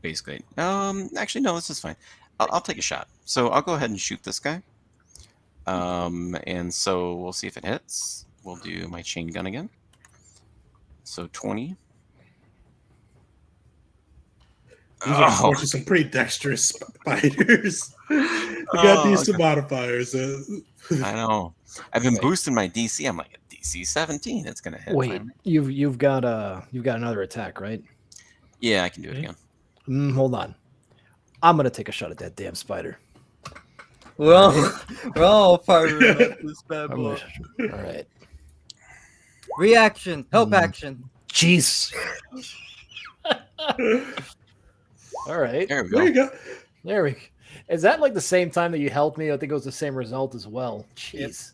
basically. Actually, no, this is fine. I'll take a shot. So I'll go ahead and shoot this guy. And so we'll see if it hits. We'll do my chain gun again. So 20. These are unfortunately some pretty dexterous spiders. You got these two modifiers. I know. I've been boosting my DC. I'm like, DC 17. It's gonna hit. Wait, you've got another attack, right? Yeah, I can do it Okay. again. Hold on. I'm gonna take a shot at that damn spider. We're all firing up this bad I'm boy. all right. Reaction, help action. Jeez. All right. There we There go. you go. There we go. Is that like the same time that you helped me? I think it was the same result as well. Jeez.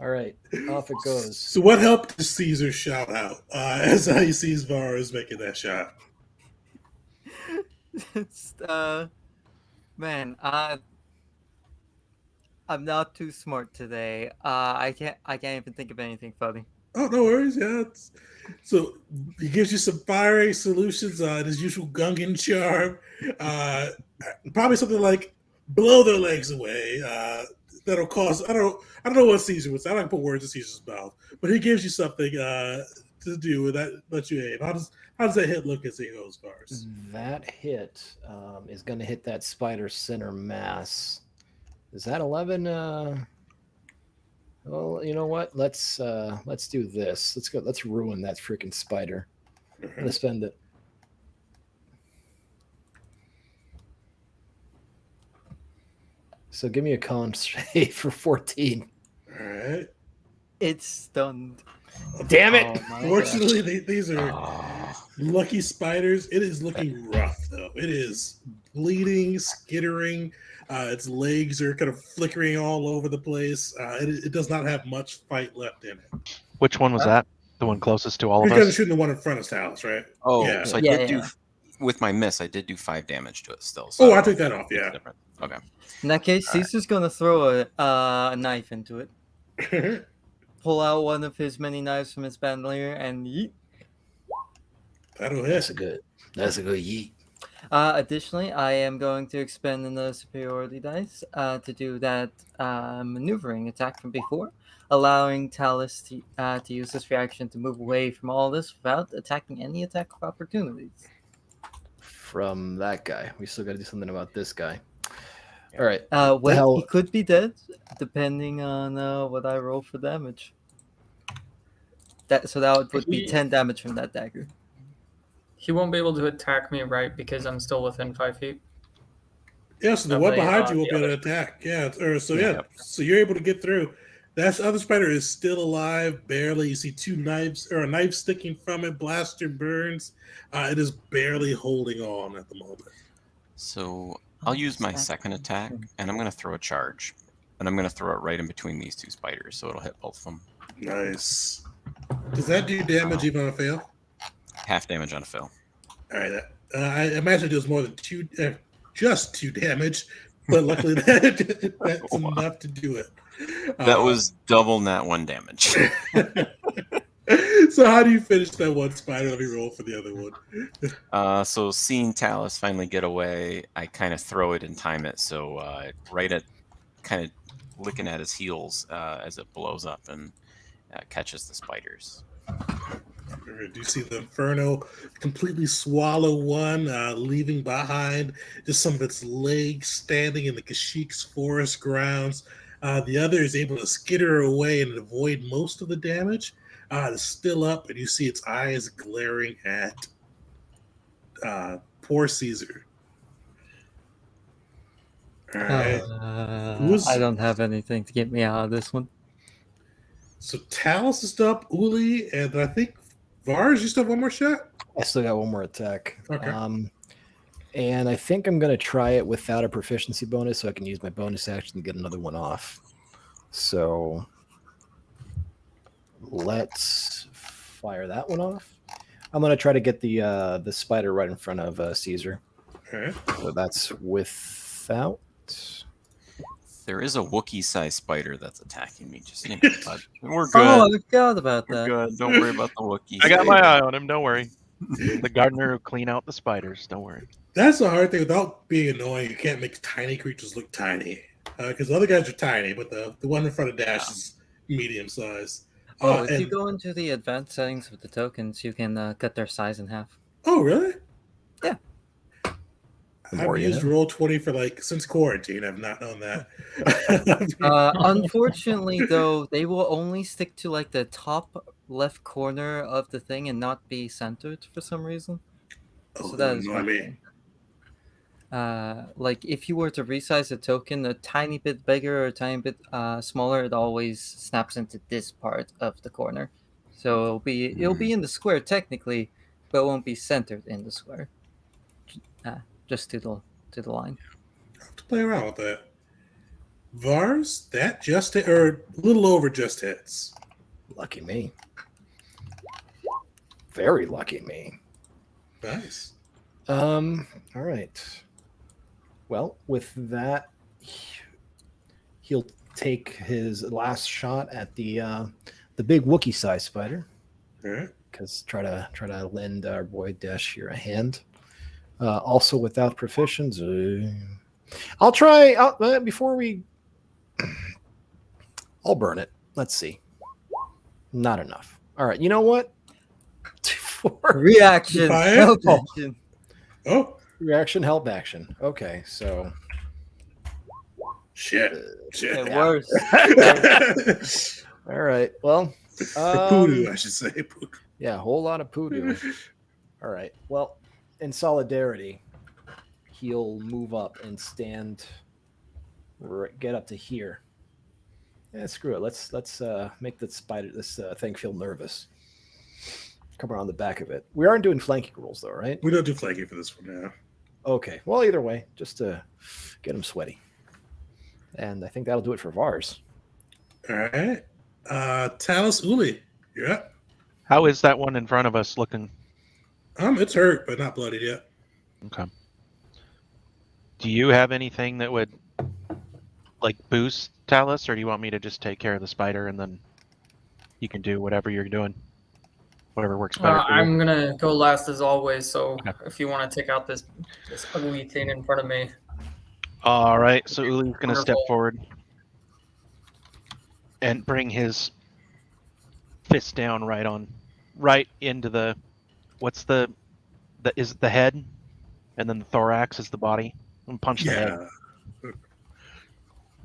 All right. Off it goes. So what helped Caesar shout out as he sees Varus making that shot? It's, man, I'm not too smart today. I can't even think of anything funny. Oh, no worries. Yeah. So he gives you some fiery solutions in his usual Gungan charm. Probably something like blow their legs away. That'll cause I don't know what Caesar would say. I don't put words in Caesar's mouth, but he gives you something to do with that. Let you aim. How does that hit look as he goes first? That hit is going to hit that spider center mass. Is that 11? Well, you know what? Let's do this. Let's go. Let's ruin that freaking spider. I'm gonna spend it. So give me a con save for 14. All right. It's stunned. Damn it! Oh my Fortunately, these are Oh, lucky spiders. It is looking rough, though. It is bleeding, skittering. Its legs are kind of flickering all over the place. It does not have much fight left in it. Which one was that? The one closest to all You're of going to us? shoot the one in front of his house, right? oh, Yeah. so I Yeah, did yeah. do with my miss. I did do 5 damage to it still. So Oh, I don't know took that if off. it's Yeah. different. Okay. In that case, Caesar's gonna throw a knife into it. Pull out one of his many knives from his bandolier and yeet. That'll That's hit. a good yeet. Additionally, I am going to expend another superiority dice to do that maneuvering attack from before, allowing Talus to use this reaction to move away from all this without attacking any attack of opportunities. From that guy. We still got to do something about this guy. All right. Wait, hell- he could be dead, depending on what I roll for damage. That would be 10 damage from that dagger. He won't be able to attack me, right? Because I'm still within 5 feet. Yeah, so the Of one the, behind you will the be able to other- attack. Yeah, Yep. so you're able to get through. That other spider is still alive, barely. You see 2 knives or a knife sticking from it. Blaster burns. It is barely holding on at the moment. So I'll use my second attack, and I'm going to throw a charge. And I'm going to throw it right in between these 2 spiders, so it'll hit both of them. Nice. Does that do damage even on a fail? Half damage on a fail. All right. I imagine it does more than just 2 damage, but luckily that's enough to do it. That was double nat 1 damage. So how do you finish that one spider? Let me roll for the other one. So seeing Talus finally get away, I kind of throw it and time it. So right at kind of licking at his heels as it blows up and catches the spiders. Do you see the Inferno completely swallow one, leaving behind just some of its legs standing in the Kashyyyk forest grounds? The other is able to skitter away and avoid most of the damage. It's still up, and you see its eyes glaring at poor Caesar. All right. I don't have anything to get me out of this one. So Talus is up, Uli, and I think Vars, you still have one more shot? I still got one more attack. Okay. And I think I'm going to try it without a proficiency bonus so I can use my bonus action to get another one off. So let's fire that one off. I'm going to try to get the spider right in front of Caesar. All right. So that's without. There is a Wookiee-sized spider that's attacking me. Just but we're good. Oh, I forgot about We're that. good. Don't worry about the Wookiees. I got my eye on him. Don't worry. The gardener will clean out the spiders. Don't worry. That's the hard thing. Without being annoying, you can't make tiny creatures look tiny. Because the other guys are tiny, but the one in front of Dash is medium size. Oh, if you and- go into the advanced settings of the tokens, you can cut their size in half. Oh, really? Yeah. The more I've you used know. Roll20 for since quarantine. I've not known that. Unfortunately, though, they will only stick to like the top left corner of the thing and not be centered for some reason. Oh, So that is annoy one me. thing. Like if you were to resize a token a tiny bit bigger or a tiny bit smaller, it always snaps into this part of the corner. So it'll be in the square technically, but it won't be centered in the square. Just to the line. I have to play around with that. Vars, that just hit, or a little over just hits. Lucky me. Very lucky me. Nice. All right. Well, with that, he'll take his last shot at the big Wookiee size spider. All right. Because try to lend our boy Dash here a hand. Also without proficiency. I'll try before we. I'll burn it. Let's see. Not enough. All right. You know what? Reaction. Fire? Help action. Oh, Reaction, help, action. Okay, so shit. Shit. It Yeah. works. all right. Well, Poodoo, I should say. Poodoo. yeah, a whole lot of poodoo. All right. Well, in solidarity, he'll move up and stand. Get up to here. Yeah, screw it. Let's make this thing feel nervous. Come around the back of it. We aren't doing flanking rules though, right? We don't do flanking for this one now. Okay. Well, either way, just to get him sweaty. And I think that'll do it for Vars. All right. Talus Uli, you're up. How is that one in front of us looking? It's hurt, but not bloodied yet. Okay. Do you have anything that would like boost Talus, or do you want me to just take care of the spider and then you can do whatever you're doing? Whatever works better for you. I'm gonna go last as always. So Okay. if you want to take out this ugly thing in front of me, All right, so Uli's going to step Wonderful. forward and bring his fist down right into the is the head, and then the thorax is the body, and punch the head Yeah.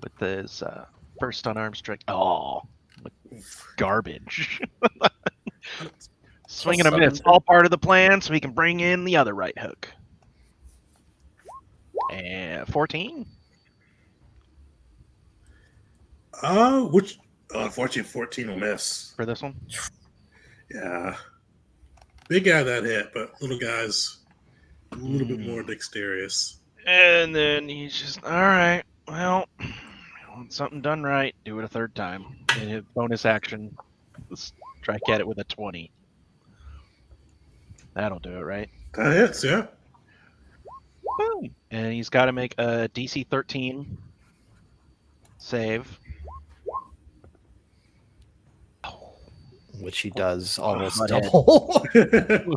with his first unarmed strike. Oh, garbage! Swing and a miss, all part of the plan, so we can bring in the other right hook. And 14. Which unfortunately 14 will miss. For this one. Yeah. Big guy that hit, but little guy's a little bit more dexterous. And then he's just, all right, well, you want something done right, do it a third time. And his bonus action, let's strike at it with a 20. That'll do it, right? That hits, yeah. Boom. And he's got to make a DC 13 save. Which he does almost butthead. double.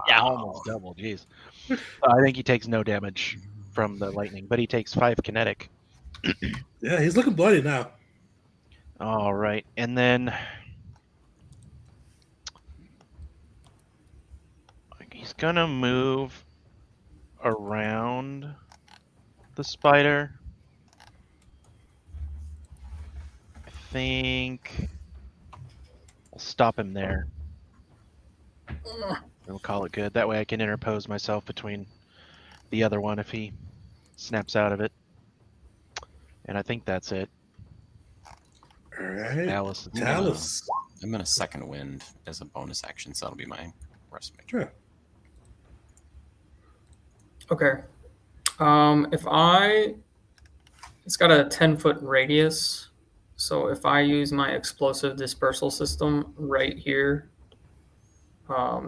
Yeah, almost double, jeez. I think he takes no damage from the lightning, but he takes 5 kinetic. Yeah, he's looking bloody now. All right, and then he's gonna move around the spider. I think I'll stop him there. We'll call it good. That way I can interpose myself between the other one if he snaps out of it. And I think that's it. All right. Alice. Talus. I'm gonna second wind as a bonus action, so that'll be my rest of my Sure. okay. It's got a 10-foot radius. So if I use my explosive dispersal system right here,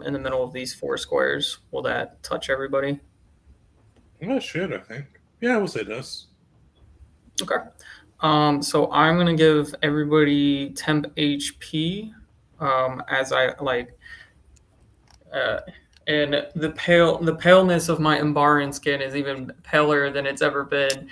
in the middle of these 4 squares, will that touch everybody? Well, it should, I think. Yeah, we'll say it does. Okay. So I'm gonna give everybody temp HP, as I like, and the paleness of my Embarian skin is even paler than it's ever been.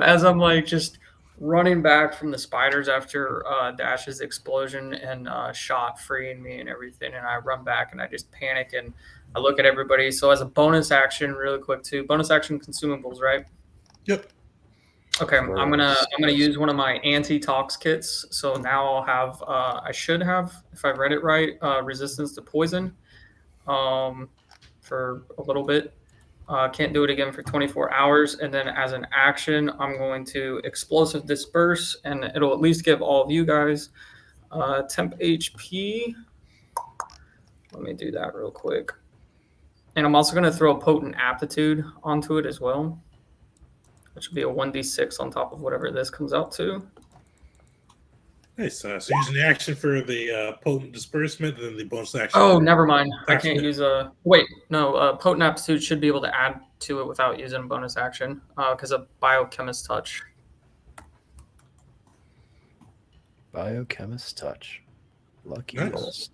As I'm like just running back from the spiders after Dash's explosion and shot freeing me and everything, and I run back and I just panic and I look at everybody. So as a bonus action, really quick too, bonus action consumables, right? Yep. Okay, I'm gonna use one of my anti-tox kits. So now I'll have I should have, if I read it right, resistance to poison, for a little bit. Can't do it again for 24 hours. And then as an action, I'm going to explosive disperse, and it'll at least give all of you guys temp HP. Let me do that real quick. And I'm also going to throw a potent aptitude onto it as well, which will be a 1d6 on top of whatever this comes out to. Nice. So using the action for the potent disbursement, and then the bonus action. Oh, never mind. I That's can't good. use a... Wait, no. Potent aptitude should be able to add to it without using a bonus action because of biochemist touch. Biochemist touch. Lucky Nice. rolls.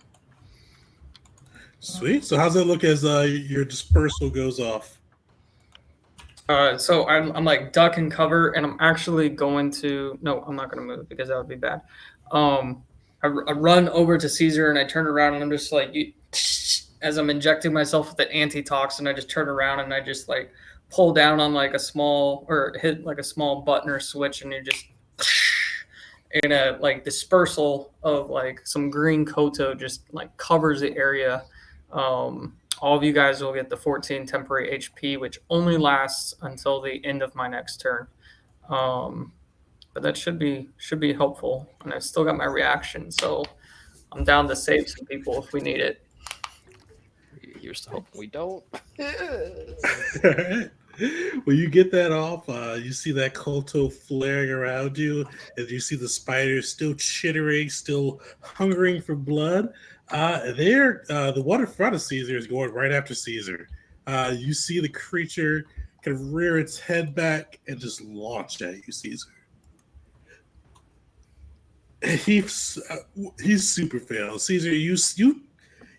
Sweet. So how's that look as your dispersal goes off? So I'm like duck and cover, and I'm actually going to... No, I'm not going to move because that would be bad. I run over to Caesar, and I turn around, and I'm just like... As I'm injecting myself with the antitoxin, I just turn around, and I just like pull down on like a small... Or hit like a small button or switch, and you're just... And a like dispersal of like some green koto just like covers the area. All of you guys will get the 14 temporary HP, which only lasts until the end of my next turn. But that should be helpful. And I've still got my reaction, so I'm down to save some people if we need it. Here's to hoping we don't. When you get that off, you see that Koto flaring around you, and you see the spiders still chittering, still hungering for blood. The one in front of Caesar is going right after Caesar. You see the creature kind of rear its head back and just launch at you, Caesar. He's super fail. Caesar,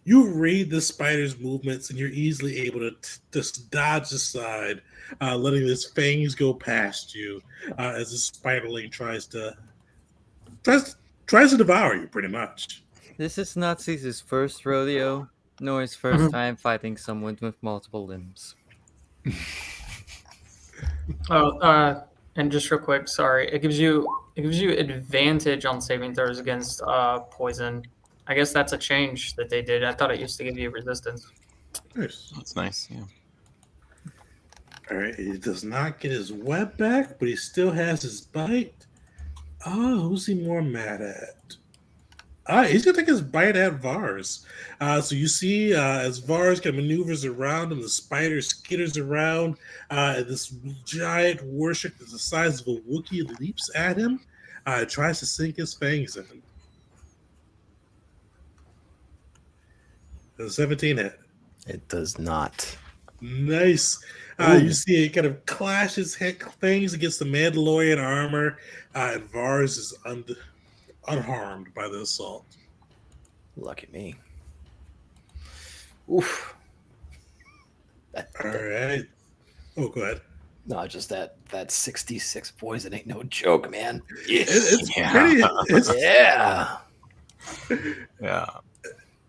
you read the spider's movements, and you're easily able to just dodge aside, letting his fangs go past you as the spiderling tries to devour you, pretty much. This is not Caesar's first rodeo, nor his first time fighting someone with multiple limbs. And just real quick, sorry, it gives you advantage on saving throws against poison. I guess that's a change that they did. I thought it used to give you resistance. Nice. That's nice. Yeah. All right, he does not get his web back, but he still has his bite. Oh, who's he more mad at? He's gonna take his bite at Vars. So you see, as Vars kind of maneuvers around and the spider skitters around, this giant warship that's the size of a Wookiee leaps at him, tries to sink his fangs in. Does 17 hit? It does not. Nice. You see it kind of clashes fangs against the Mandalorian armor, and Vars is unharmed by the assault. Lucky me. Oof. All right. Oh, go ahead. No, just that 66 poison ain't no joke, man. It's Yeah. pretty. Yeah. Yeah.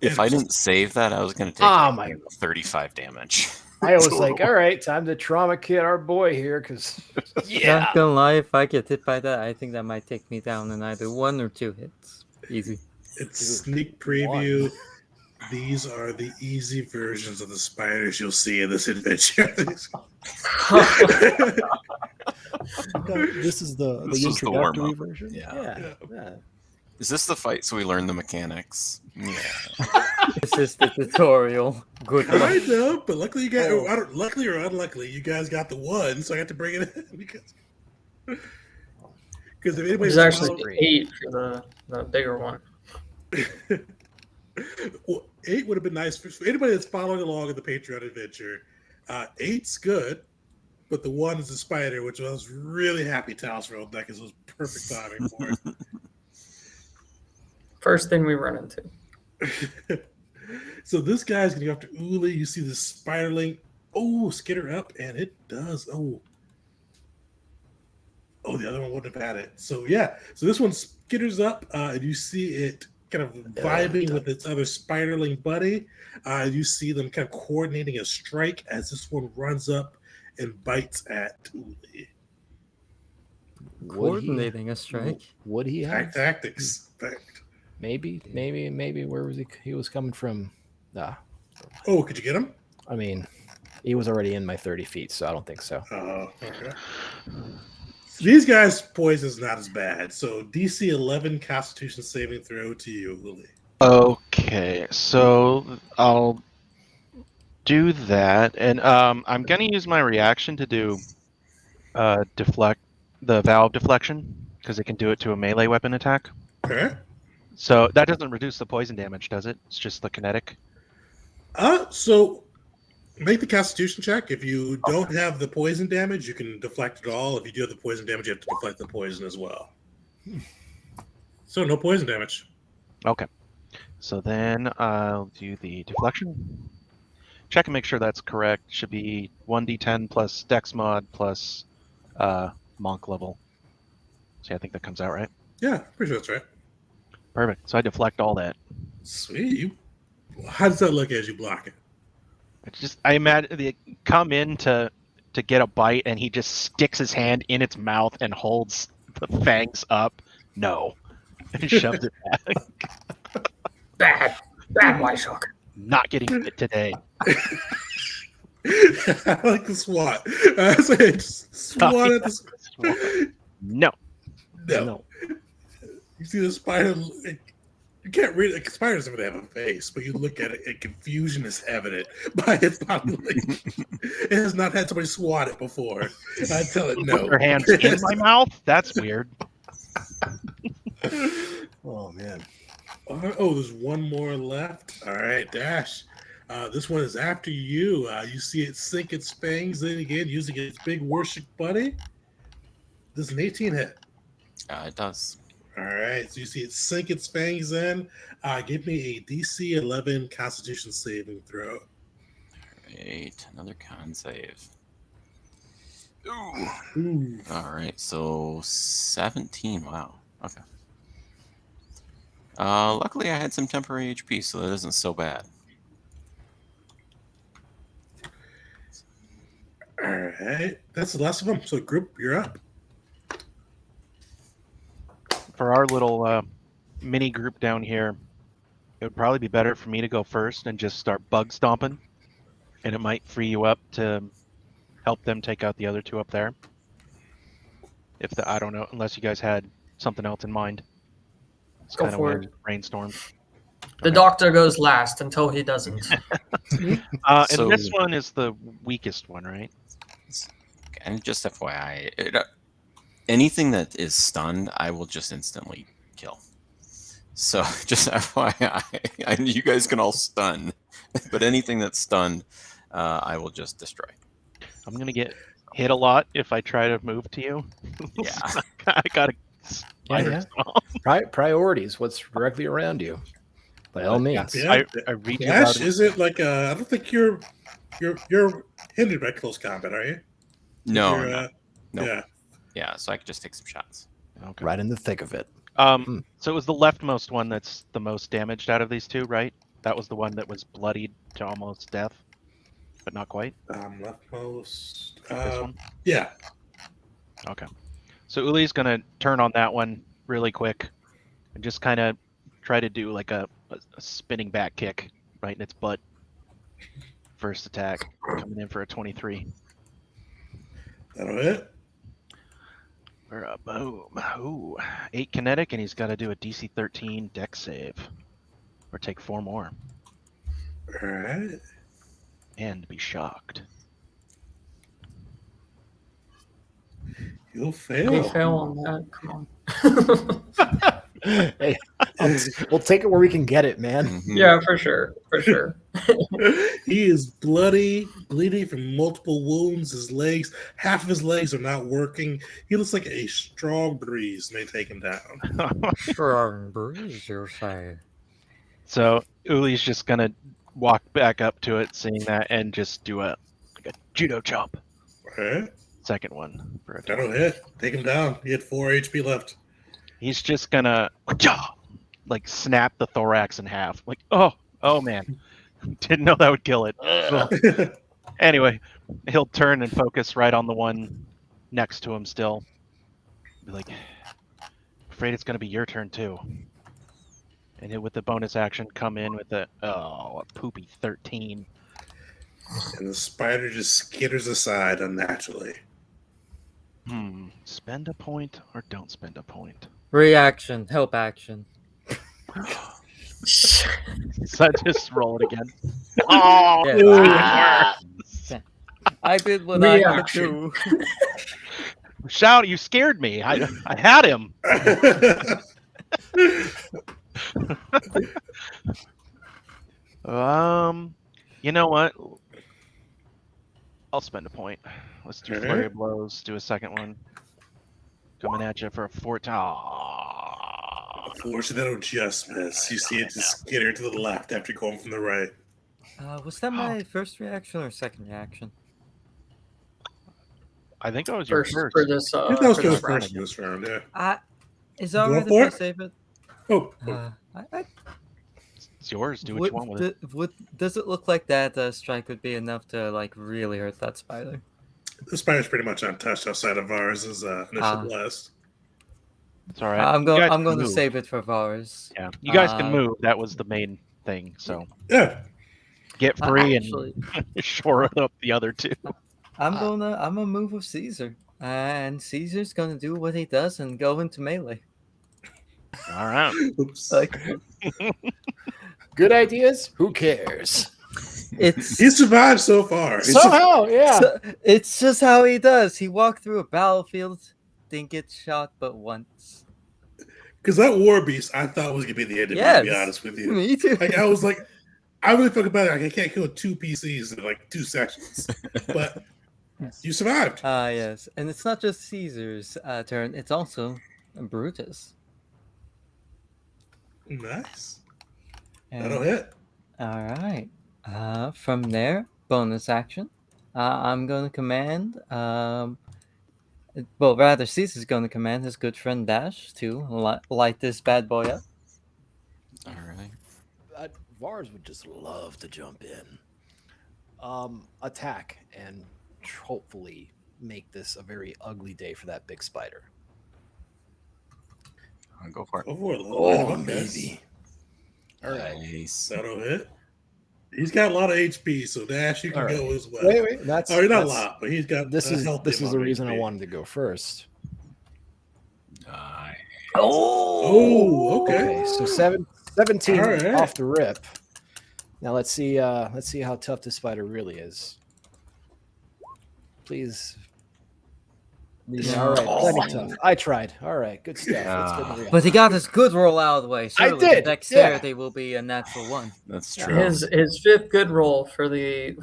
If I didn't save that, I was going to take Oh, my. 35 damage. I was like, all right, time to trauma kit our boy here, because Not gonna lie, if I get hit by that, I think that might take me down in either 1 or 2 hits. Easy. It's sneak preview. These are the easy versions of the spiders you'll see in this adventure. This is the This is the introductory warm-up. version. Yeah. yeah. Is this the fight so we learn the mechanics? Yeah. This is the tutorial. Good luck. I know, but luckily you guys, luckily or unluckily, you guys got the one, so I had to bring it in because if Which anybody's is actually following- 8 for the bigger one. well, 8 would have been nice for anybody that's following along in the Patreon adventure. 8's good, but the 1 is the spider, which I was really happy Talos rolled that because it was perfect timing for it. First thing we run into. So this guy's gonna go after Uli. You see the spiderling. Oh, skitter up, and it does. Oh, the other one wouldn't have had it. So yeah, so this one skitters up, and you see it kind of vibing with its other spiderling buddy. You see them kind of coordinating a strike as this one runs up and bites at Uli. Coordinating a strike. Would he have? Tactics. Maybe. Where was he? He was coming from. Oh, could you get him? I mean, He was already in my 30 feet, so I don't think so. Oh, okay. These guys' poison is not as bad. So DC 11 Constitution saving throw to you, Lily. Okay, so I'll do that, and I'm gonna use my reaction to do deflect the valve deflection because it can do it to a melee weapon attack. Okay. So that doesn't reduce the poison damage, does it? It's just the kinetic. So make the Constitution check. If you don't have the poison damage, you can deflect it all. If you do have the poison damage, you have to deflect the poison as well. So no poison damage. Okay. So then I'll do the deflection. Check and make sure that's correct. Should be 1d10 plus Dex mod plus monk level. So yeah, I think that comes out right. Yeah, pretty sure that's right. Perfect. So I deflect all that. Sweet. How does that look as you block it? It's just I imagine they come in to get a bite, and he just sticks his hand in its mouth and holds the fangs up. No, and shoves it back. Bad White Shark. Not getting bit today. I like the SWAT. So just SWAT at the... No. No. You see the spider. You can't read it. Spider doesn't really have a face, but you look at it, and confusion is evident by its body language. It has not had somebody swat it before. I tell it no. Put your hands in my mouth? That's weird. Oh man. Oh, there's one more left. All right, Dash. This one is after you. You see it sink its fangs in again, using its big worship buddy. This is an 18 hit. It does. All right, so you see it sink its fangs in. Give me a DC 11 Constitution saving throw. Right, another con save. Ooh. All right, so 17. Wow. Okay. Luckily, I had some temporary HP, so that isn't so bad. All right, that's the last of them. So, group, you're up. For our little mini group down here, it would probably be better for me to go first and just start bug stomping, and it might free you up to help them take out the other two up there. I don't know, unless you guys had something else in mind. It's Go kind of for weird. it. Rainstorm. The doctor goes last until he doesn't. So- And this one is the weakest one, right? And just FYI, anything that is stunned, I will just instantly kill. So just FYI, you guys can all stun, but anything that's stunned, I will just destroy. I'm gonna get hit a lot if I try to move to you. Yeah. I gotta spider Yeah. stomp. Priorities. What's directly around you? By all means. Yeah. I reach Dash, out. is it like I don't think you're hindered by close combat, are you? No, You're, no. Nope. Yeah. Yeah, so I could just take some shots. Okay. Right in the thick of it. So it was the leftmost one that's the most damaged out of these two, right? That was the one that was bloodied to almost death, but not quite. Leftmost. This one. Yeah. Okay. So Uli's gonna turn on that one really quick and just kind of try to do like a spinning back kick right in its butt. First attack coming in for a 23. That'll hit. For a boom. Ooh, 8 kinetic, and he's got to do a DC 13 dex save, or take 4 more, All right. and be shocked. You'll He fail. fail on that. Come on. Hey, we'll take it where we can get it, man. Mhm. Yeah, for sure. For sure. He is bloody, bleeding from multiple wounds. His legs, half of his legs are not working. He looks like a strong breeze may take him down. Strong breeze, you say? So Uli's just gonna walk back up to it, seeing that, and just do a judo chop. All right. Second one for a That'll hit. Take him down. He had 4 HP left. He's just gonna like snap the thorax in half. Like, oh man, didn't know that would kill it. Anyway, he'll turn and focus right on the one next to him still. Be like, afraid it's gonna be your turn too. And with the bonus action, come in with a poopy 13. And the spider just skitters aside unnaturally. Spend a point or don't spend a point. Reaction, help action. So just roll it again. Oh, Yeah. worse. I did what I could Reaction. do. Shout! You scared me. I had him. You know what? I'll spend a point. Let's do Alright. flurry of blows. Do a second one. Coming at you for a 14. Oh. Unfortunately, that'll just miss. You see it just skitter to the left after going from the right. Was that my first reaction or second reaction? I think that was your First first. for this. I think that was For for the this round. first of this round, yeah. Is You that going alright for if I it? save it? Oh, It's yours. Do what you want with it. Does it look like that strike would be enough to like really hurt that spider? the spider's pretty much untouched outside of Vars' initial blast. It's all right. I'm You guys going can to move. save it for Vars. Yeah, you guys can move. That was the main thing. So Yeah. get free Actually, and shore up the other two. I'm gonna move with Caesar, and Caesar's gonna do what he does and go into melee. All right. Oops. Like Good ideas? Who cares? it's He survived so far. It's just- Somehow, yeah. it's just how he does. He walked through a battlefield, didn't get shot but once. Because that war beast, I thought was gonna be the end of it, to be honest with you. Me too. Like I was like, I really felt about it. Like I can't kill 2 PCs in like 2 sections, but you survived. Yes, and it's not just Caesar's turn; it's also Brutus. Nice. And, That'll hit. all right. From there, bonus action. I'm going to command. Well, rather, Caesar's going to command his good friend Dash to light this bad boy up. All right. Vars would just love to jump in, attack, and hopefully make this a very ugly day for that big spider. I'll go for it. Go for it. Oh, Okay. maybe. All right. Nice. That'll hit. He's got a lot of HP, so Dash, you can All right. go as well. Wait. That's Oh, not a that's- lot, but he's got. This a is healthy the amount of reason I HP. wanted to go first. Nice. Oh, okay. Okay, so 17 All right. off the rip. Now let's see how tough this spider really is. Please. All right, plenty tough. I tried. All right, good stuff. Let's get the reaction. But he got his good roll out of the way. Surely did, The dexterity will be a natural one. That's true. His fifth good roll for the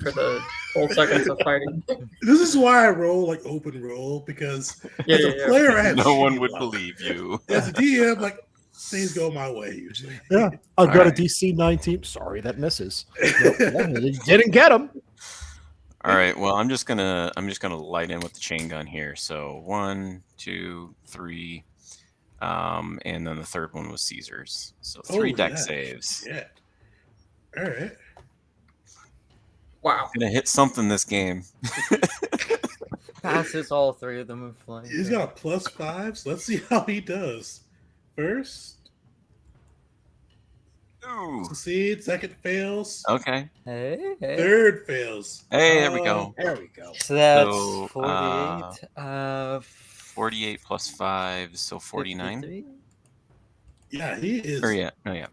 whole seconds of fighting. This is why I roll like open roll because Yeah, as a yeah. player, I have No one shitty would luck. believe you. As a DM, like things go my way usually. Yeah, I've got Alright. a DC 19. Sorry, that misses. Didn't get him. All right. Well, I'm just gonna light in with the chain gun here. So 1, 2, 3, and then the third one was Caesar's. So 3 Oh, deck yeah. saves. Yeah. All right. Wow. Gonna hit something this game. Passes all 3 of them with flying. He's got a +5, so let's see how he does. First, Ooh. succeed. Second fails. Okay. Hey. Third fails. Hey, there we go. There we go. So that's So, 48. 48 plus 5, so 49. 53? Yeah, he is Or yeah, no, yeah.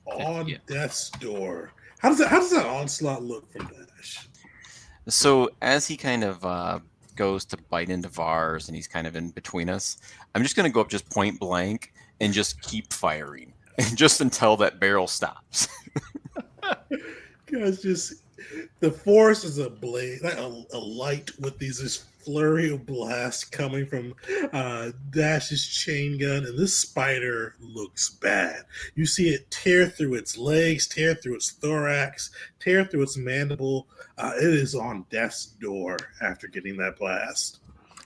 on yeah. death's door. How does that onslaught look from Dash? So as he kind of goes to bite into Vars and he's kind of in between us, I'm just going to go up just point blank and just keep firing. And just until that barrel stops. Guys, just the force is a blade, like a light with this flurry of blast coming from Dash's chain gun, and this spider looks bad. You see it tear through its legs, tear through its thorax, tear through its mandible. It is on death's door after getting that blast.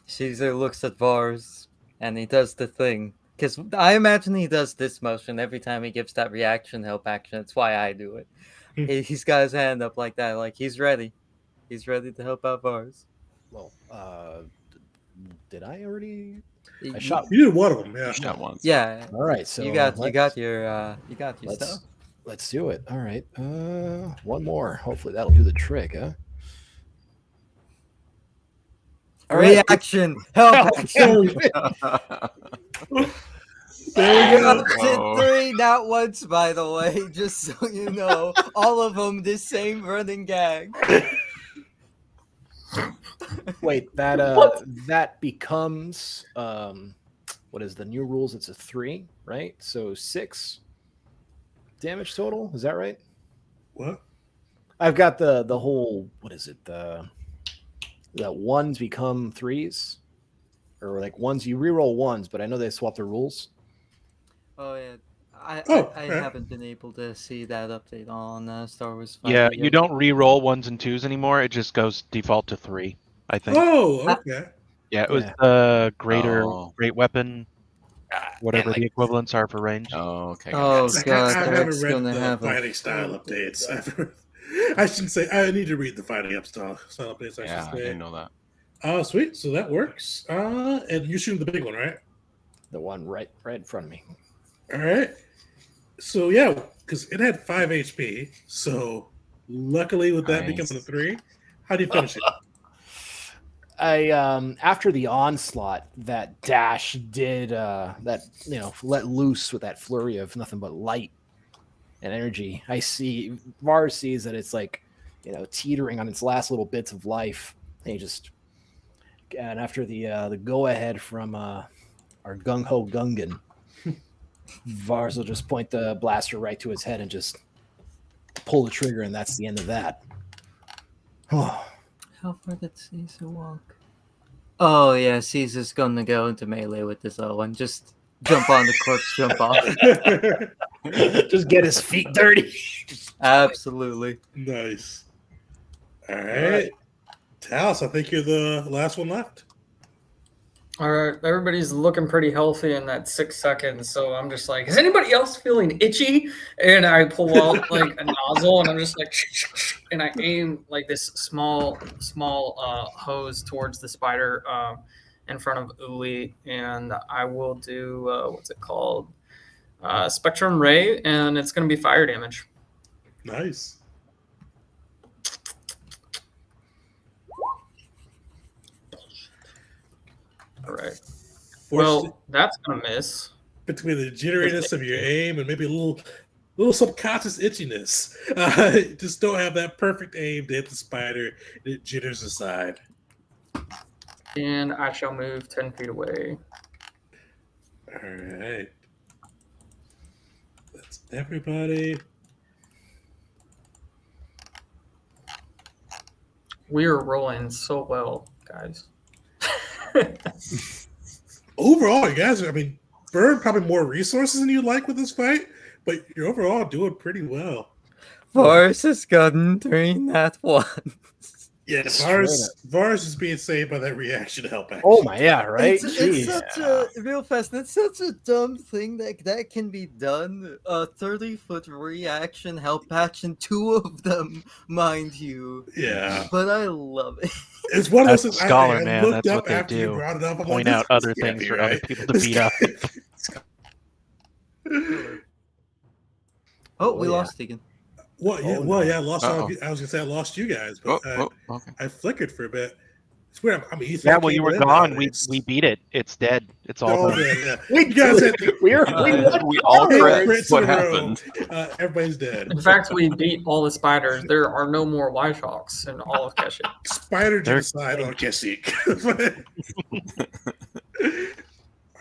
Caesar looks at Vars and he does the thing. Because I imagine he does this motion every time he gives that reaction help action. That's why I do it. He's got his hand up like that, like he's ready. He's ready to help out Vars. Well, did I already? I You- shot. You did one of them, yeah. Shot once. Yeah, All right, so you got let's- your stuff. Let's do it. All right, one more. Hopefully that'll do the trick, huh? All right. Reaction. Help action. There we go. Did 3, not once, by the way, just so you know. All of them the same running gag. Wait, that becomes what is the new rules? It's a 3, right? So 6 damage total. Is that right? What? I've got the whole, what is it? That ones become 3s, or like ones you reroll ones, but I know they swapped the rules. Oh yeah, I Okay. haven't been able to see that update on Star Wars 5 Yeah, yet. you don't re-roll 1s and 2s anymore. It just goes default to 3, I think. Oh, okay. Yeah, it was Yeah. great weapon, whatever like- the equivalents are for range. Oh, okay. Oh Like, god, I that's haven't read gonna the have a fighting style updates. I shouldn't say. I need to read the fighting style updates. I Yeah, I should say. didn't know that. Oh, sweet. So that works. And you're shooting the big one, right? The one right in front of me. All right. So yeah, because it had 5 HP. So luckily, with that Nice. becoming a 3, how do you finish it? I after the onslaught, that dash did let loose with that flurry of nothing but light and energy. I see Vars sees that it's like, teetering on its last little bits of life. And after the go ahead from our gung ho Gungan, Vars will just point the blaster right to his head and just pull the trigger, and that's the end of that. How far did Caesar walk? Oh yeah, Caesar's gonna go into melee with this one. Just jump on the corpse, jump off. Just get his feet dirty. Absolutely. Nice. All right. Talos, I think you're the last one left. All right, everybody's looking pretty healthy in that 6 seconds, so I'm just like, is anybody else feeling itchy? And I pull out like a nozzle, and I'm just like, and I aim like this small hose towards the spider in front of Uli, and I will do what's it called? Spectrum Ray, and it's going to be fire damage. Nice. All right. Fortunately, Well, that's going to miss. between the jitteriness of your aim and maybe a little subconscious itchiness, just don't have that perfect aim to hit the spider, and it jitters aside. And I shall move 10 feet away. All right. That's everybody. We are rolling so well, guys. Overall, you guys are, Bird probably more resources than you'd like with this fight, but you're overall doing pretty well. Vars has gotten 3 nat 1. Yeah, Vars is being saved by that reaction to help action. Oh my, yeah, right? It's Jeez. such a real fast. It's such a dumb thing that can be done. A 30-foot reaction, help action, 2 of them, mind you. Yeah. But I love it. It's one of That's those a scholar, I man. looked That's up what they after you do. brought it up. I'm Point like, out this other can't things be for right. other people to This beat up. Oh, we yeah. lost Tegan. Well, yeah, Oh, well, no. yeah, I lost. Uh-oh. I was gonna say I lost you guys, but Okay. I flickered for a bit. It's weird. I'm easy. Yeah, well, you were gone. We beat it. It's dead. It's all Oh, done. yeah. You guys had we all eight read crits what in a row. happened. Everybody's dead. In fact, we beat all the spiders. There are no more Wyshawks in all of Kashyyyk. Spider They're- genocide on Kashyyyk.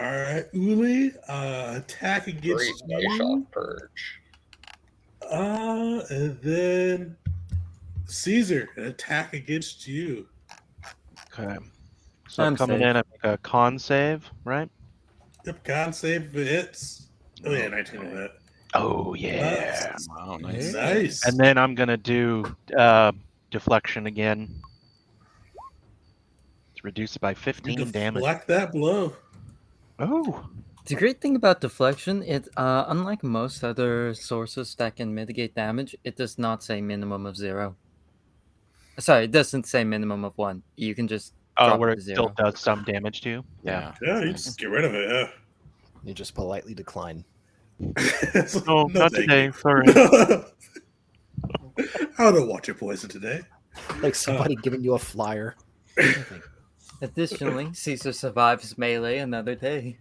All right, Uli, attack against Great you. Wyshawk purge. And then Caesar, an attack against you. Okay. So I'm coming safe. in, I make a con save, right? Yep, con save if it hits. Oh yeah, 19 on that. Oh yeah. Wow, nice. Nice. And then I'm gonna do deflection again. To reduce it by 15 damage. Deflect that blow. Oh. The great thing about deflection, it unlike most other sources that can mitigate damage, it does not say minimum of 0. Sorry, it doesn't say minimum of 1. You can just drop Where it it to still 0. does some damage to you. Yeah. Yeah, you just get rid of it. Yeah. You just politely decline. No, not thank today. you. Sorry. I don't want your poison today. Like somebody giving you a flyer. Additionally, Caesar survives melee another day.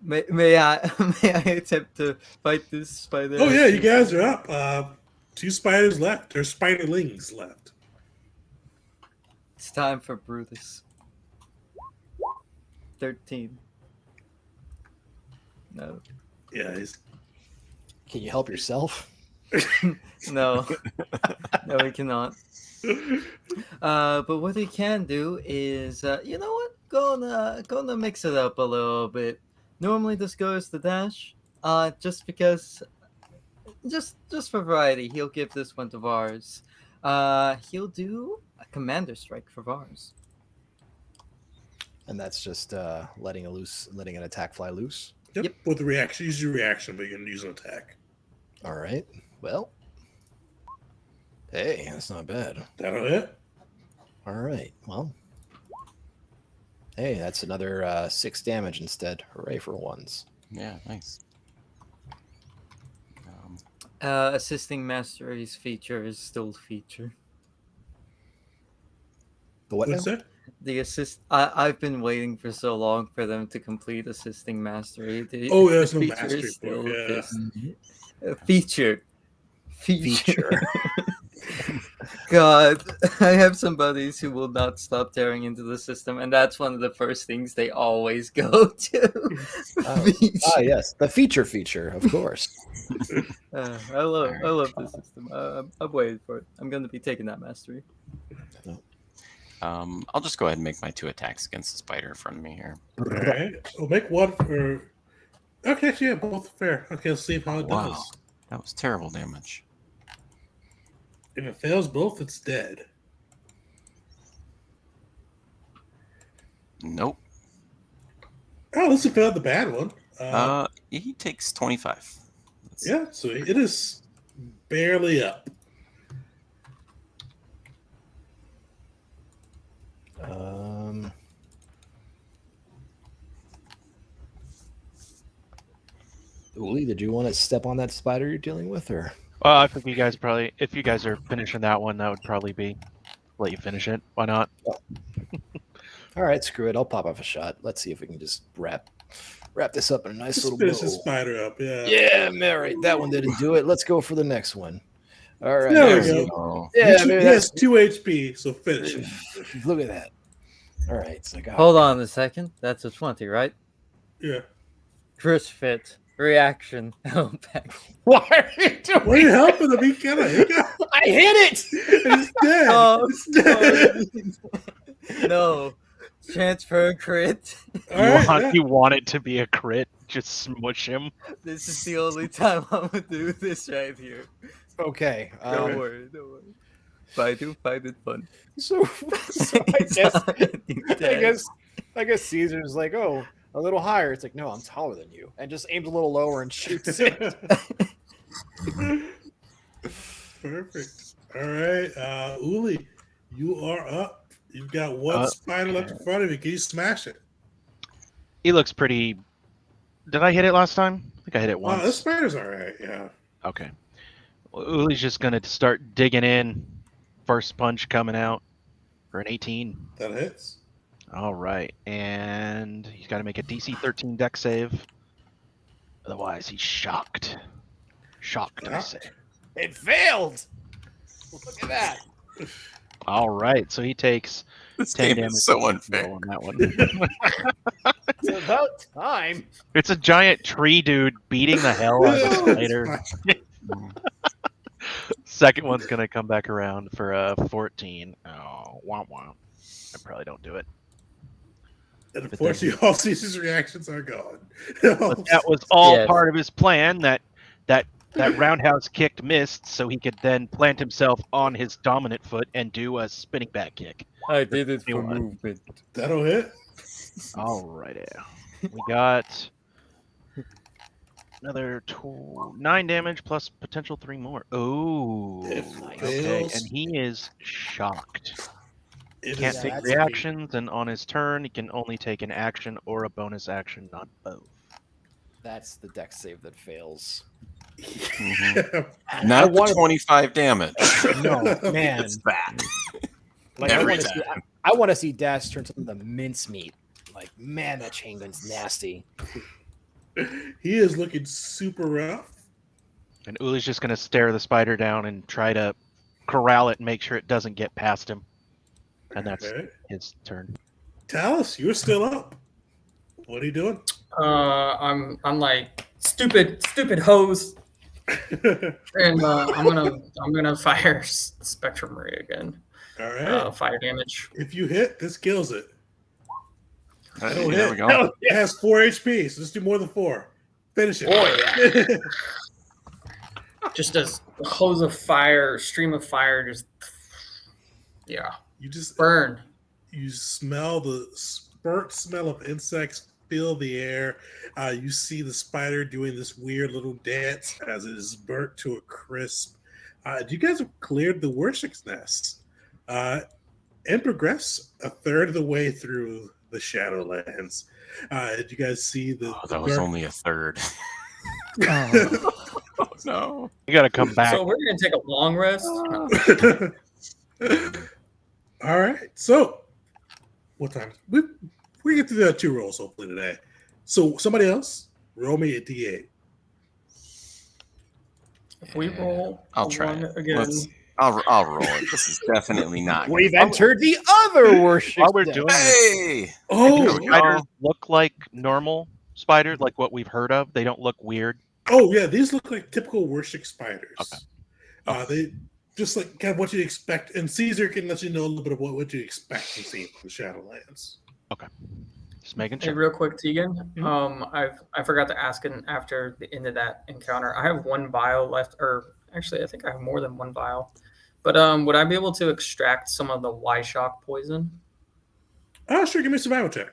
May I may I attempt to fight this spider? Oh yeah, you guys are up. 2 spiders left, or spiderlings left. It's time for Brutus. 13. No. Yeah, he's Can you help yourself? No. No, we cannot. But what he can do is, you know what? Gonna mix it up a little bit. Normally this goes to Dash. Just because, just for variety, he'll give this one to Vars. He'll do a Commander Strike for Vars. And that's just letting an attack fly loose. Yep. With the reaction, use your reaction, but you can use an attack. All right. Well, hey, that's not bad. That'll hit. All right. Well, hey, that's another 6 damage instead. Hooray for ones. Yeah, nice. Assisting Mastery's feature is still the feature. The what now? What's that? The assist. I've been waiting for so long for them to complete assisting mastery. Oh, yeah, there's no feature mastery is for it, still yeah. this. Feature. God, I have some buddies who will not stop tearing into the system, and that's one of the first things they always go to. Yes, the feature, of course. I love the system. I'm waiting for it. I'm going to be taking that mastery. I'll just go ahead and make my 2 attacks against the spider in front of me here. All right. We'll make one for. Okay, yeah, both fair. Okay, let's see how it Wow. does. That was terrible damage. If it fails both, it's dead. Nope. Oh, this is about the bad one. He takes 25. Yeah, so it is barely up. Uli, did you want to step on that spider you're dealing with, or? I think you guys probably, if you guys are finishing that one, that would probably be let you finish it. Why not? All right, screw it. I'll pop off a shot. Let's see if we can just wrap this up in a nice Just little finish bow. the spider up, yeah. Yeah, Mary, that one didn't do it. Let's go for the next one. All right, There we there go. Yeah, He maybe has 2 HP, so finish it. Look at that. All right, so I got. Hold on a second. That's a 20, right? Yeah. Chris fit. Reaction. Help back. Why are you doing? What are you helping him? He got I hit it. He's dead. Oh, He's dead. No. Chance for a crit. All right, yeah. You want it to be a crit? Just smush him. This is the only time I'm gonna do this right here. Okay. Don't worry. If I do find it fun. So I guess Caesar's like, oh, a little higher. It's like, no, I'm taller than you, and just aims a little lower and shoots it. Perfect. All right, Uli, you are up. You've got one spider left in front of you. Can you smash it? He looks pretty. Did I hit it last time? I think I hit it once. This spider's all right. Yeah. Okay. Well, Uli's just gonna start digging in. First punch coming out for an 18. That hits. All right, and he's got to make a DC 13 deck save. Otherwise, he's shocked. Shocked, I say. It failed. Look at that. All right, so he takes This 10 game damage is so unfair. on that one. It's about time. It's a giant tree dude beating the hell out of a spider. Second one's gonna come back around for a 14. Oh, womp womp. I probably don't do it. And unfortunately, all Caesar's reactions are gone. But that was all Yes. part of his plan. That roundhouse kick missed, so he could then plant himself on his dominant foot and do a spinning back kick. I did it for Anyone. movement. That'll hit. All righty. We got another 9 damage plus potential 3 more. Oh, It okay. fails. And he is shocked. It Can't is- take that's reactions, and on his turn, he can only take an action or a bonus action, not both. That's the deck save that fails. Mm-hmm. Not the 25 damage. No, man. It's that. Like Every I want to see Dash turn something to mincemeat. Like, man, that chain gun's nasty. He is looking super rough. And Uli's just going to stare the spider down and try to corral it and make sure it doesn't get past him. And that's his turn. Talus, you're still up. What are you doing? I'm like stupid hose, and I'm gonna fire Spectrum Ray again. All right. Fire damage. If you hit, this kills it. There we go. It has 4 HP, so let's do more than 4. Finish it. Oh yeah. Just as a hose of fire, stream of fire, just You just burn. You smell the burnt smell of insects fill the air. You see the spider doing this weird little dance as it is burnt to a crisp. You guys have cleared the worship's nest and progress a third of the way through the Shadowlands. Did you guys see the? Oh, that was only a third. Oh no! You got to come back. So we're gonna take a long rest. All right. So, what time? We get to the 2 rolls hopefully today. So somebody else roll me a d8. If we roll, I'll try it again. I'll roll it. This is definitely not. We've entered the other worship. While we're doing Hey! Oh, spiders look like normal spiders, like what we've heard of. They don't look weird. oh yeah, these look like typical worship spiders. Okay. They just like kind of what you expect, and Caesar can let you know a little bit of what you expect to see from the Shadowlands. Okay. Just making Hey, sure. real quick, Tegan. I forgot to ask after the end of that encounter. I have 1 vial left, or actually, I think I have more than 1 vial. But would I be able to extract some of the Y-shock poison? Oh, sure. Give me a survival check.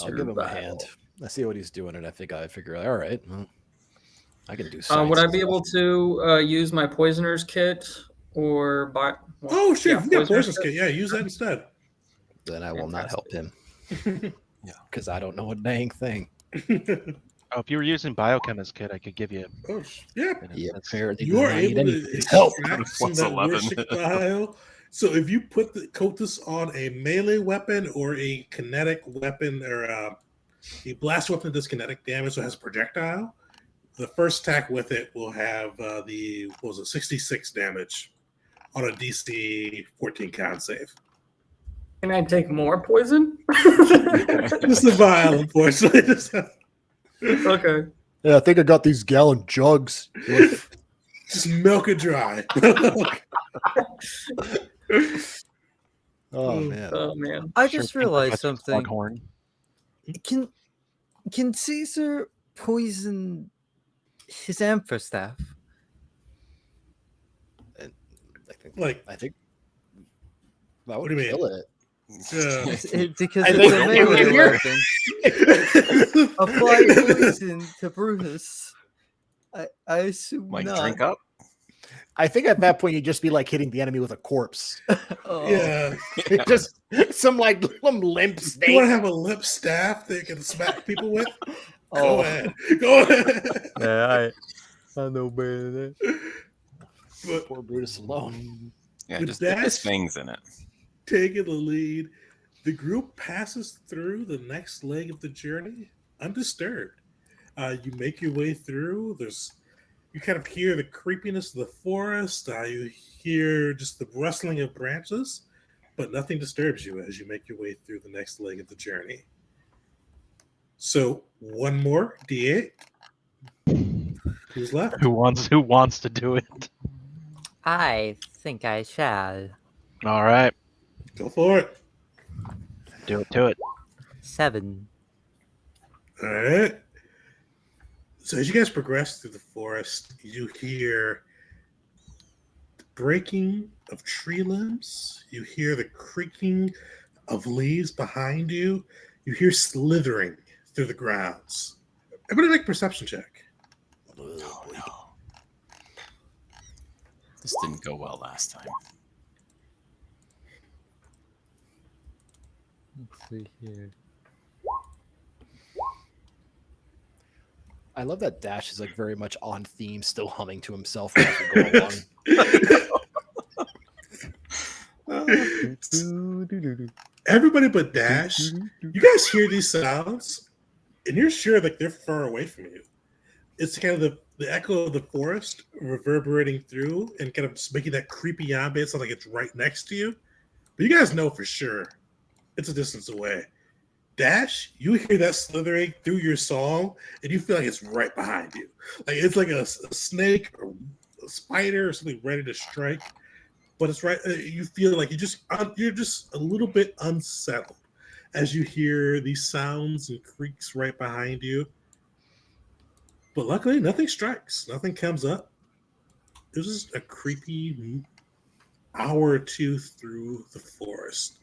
I'll give him a hand. I see what he's doing, and I figure, all right, well, I can do something. Would I be able to use my poisoner's kit or buy? Well, Oh, sure. yeah, Yeah, poisonous kit. Yeah, use that instead. Then I will not help him. Yeah, because I don't know a dang thing. Oh, if you were using biochemist kit, I could give you. Oh, yeah. Yeah, apparently You are not need able any to help. extract some of Plus that 11. worship vial. So if you put the coat on a melee weapon or a kinetic weapon or a blast weapon that does kinetic damage, so it has a projectile, the first attack with it will have 66 damage on a DC 14 con save. Can I take more poison? Just a vial, unfortunately. Okay. Yeah, I think I got these gallon jugs. Just milk it dry. Oh man. Oh man. I just realized something. Horn. Can Caesar poison his amphistaff? I think that What would do you mean? kill it. Because I it's think a melee if you're- weapon. Apply poison to Brutus. I assume like not. drink up. I think at that point you'd just be like hitting the enemy with a corpse. Oh. Yeah. Just some limp You want to snake. have a lip staff that you can smack people with? Oh. Go ahead. Go ahead. Yeah, I know better than that. But Poor Brutus alone. Yeah, With just dip his Dash- fangs in it. taking the lead, the group passes through the next leg of the journey undisturbed. You make your way through. You kind of hear the creepiness of the forest. You hear just the rustling of branches, but nothing disturbs you as you make your way through the next leg of the journey. So 1 more D8. Who's left? Who wants to do it? I think I shall. All right, Go for it. do it to it. 7. All right. So as you guys progress through the forest, you hear the breaking of tree limbs. You hear the creaking of leaves behind you. You hear slithering through the grounds. Everybody make a perception check. Oh no. This didn't go well last time. Let's see here. I love that Dash is like very much on theme, still humming to himself as we go along. Everybody but Dash, you guys hear these sounds, and you're sure like they're far away from you. It's kind of the echo of the forest reverberating through and kind of just making that creepy ambience sound like it's right next to you. But you guys know for sure it's a distance away. Dash, you hear that slithering through your song, and you feel like it's right behind you. Like it's like a snake or a spider or something ready to strike. But it's right. You feel like you're just a little bit unsettled as you hear these sounds and creaks right behind you. But luckily, nothing strikes. Nothing comes up. It was just a creepy hour or two through the forest.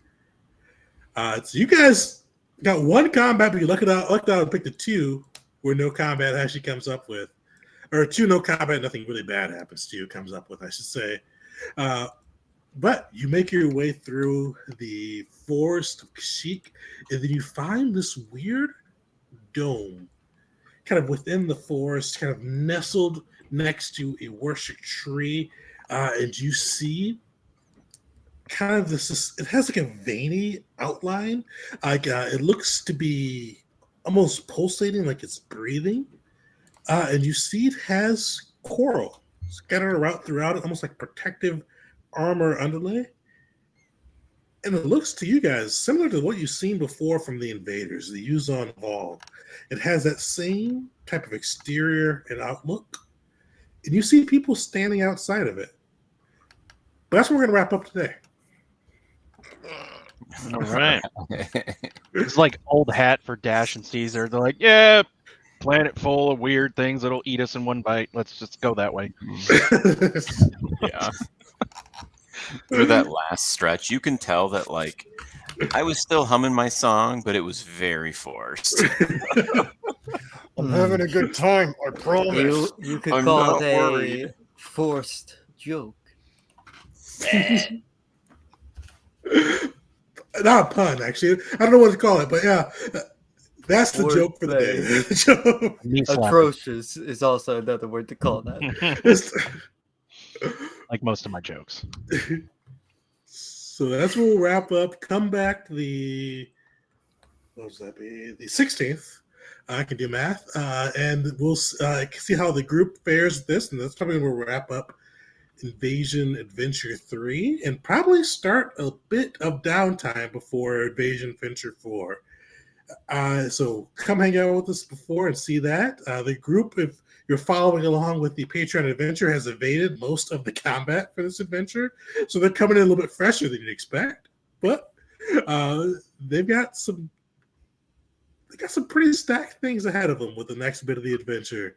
So you guys got one combat, but you lucked out and picked the two where no combat actually comes up with, or two no combat, nothing really bad happens to you comes up with, I should say. But you make your way through the forest of Kashyyyk, and then you find this weird dome kind of within the forest, kind of nestled next to a worship tree. And you see kind of this, it has like a veiny outline. Like it looks to be almost pulsating, like it's breathing. And you see it has coral scattered around throughout it, almost like protective armor underlay. And it looks to you guys similar to what you've seen before from the invaders, the Yuzon Hall. It has that same type of exterior and outlook. And you see people standing outside of it. But that's where we're going to wrap up today. All right. It's like old hat for Dash and Caesar. They're like, yeah, planet full of weird things that'll eat us in one bite. Let's just go that way. Yeah. For that last stretch, you can tell that like I was still humming my song, but it was very forced. I'm having a good time, I promise. You could I'm call not it a worried. forced joke. Not a pun, actually. I don't know what to call it, but yeah, that's the joke for the day. Knee slapper. Atrocious is also another word to call that. Like most of my jokes. So that's where we'll wrap up. Come back the, what was that be? The 16th. I can do math. And we'll see how the group fares with this. And that's probably when we'll wrap up Invasion Adventure 3 and probably start a bit of downtime before Invasion Adventure 4. So come hang out with us before and see that. The group, if you're following along with the Patreon adventure, has evaded most of the combat for this adventure. So they're coming in a little bit fresher than you'd expect. But they've got some pretty stacked things ahead of them with the next bit of the adventure.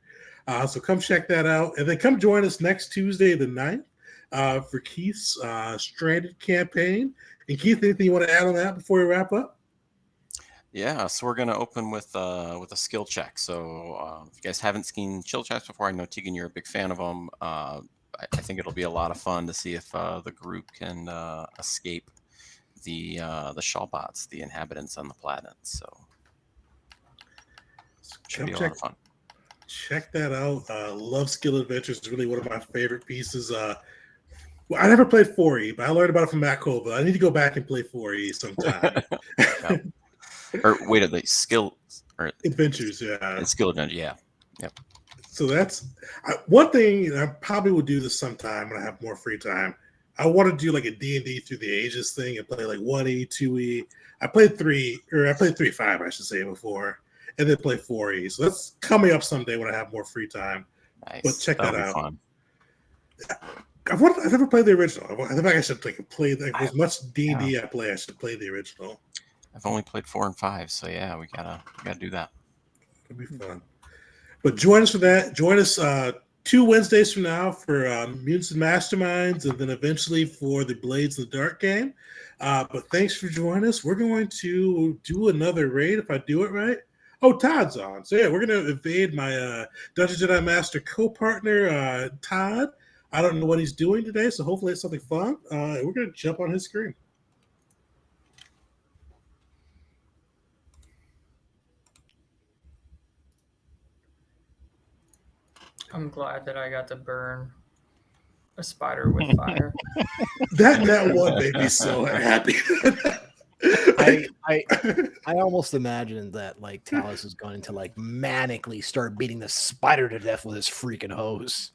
So come check that out. And then come join us next Tuesday, the 9th, for Keith's Stranded campaign. And Keith, anything you want to add on that before we wrap up? Yeah, so we're gonna open with a skill check. So if you guys haven't seen skill checks before, I know Tegan, you're a big fan of them. I think it'll be a lot of fun to see if the group can escape the Shawbots, the inhabitants on the planet. So should be a lot of fun. Check that out. Love Skill Adventures is really one of my favorite pieces. Well, I never played 4E, but I learned about it from Matt Cole. I need to go back and play 4E sometime. Yeah. Or wait, are they skill or Adventures? Yeah, it's skill adventure. Yeah, yep. So that's one thing. I probably will do this sometime when I have more free time. I want to do like a D&D through the ages thing and play like 1E, 2E. I played 3.5, I should say, before, and then play 4E. So that's coming up someday when I have more free time. Nice. But check That'll that out. Fun. I've never played the original. I think I should play as much D&D I play. I should play the original. I've only played 4 and 5, so yeah, we gotta do that. It'll be fun. But join us for that. Join us 2 Wednesdays from now for Mutants and Masterminds, and then eventually for the Blades in the Dark game. But thanks for joining us. We're going to do another raid if I do it right. Oh, Todd's on. So yeah, we're going to evade my Dungeon Jedi Master co-partner, Todd. I don't know what he's doing today, so hopefully it's something fun. We're going to jump on his screen. I'm glad that I got to burn a spider with fire. That one made me so happy. I almost imagined that like Talus is going to like manically start beating the spider to death with his freaking hose.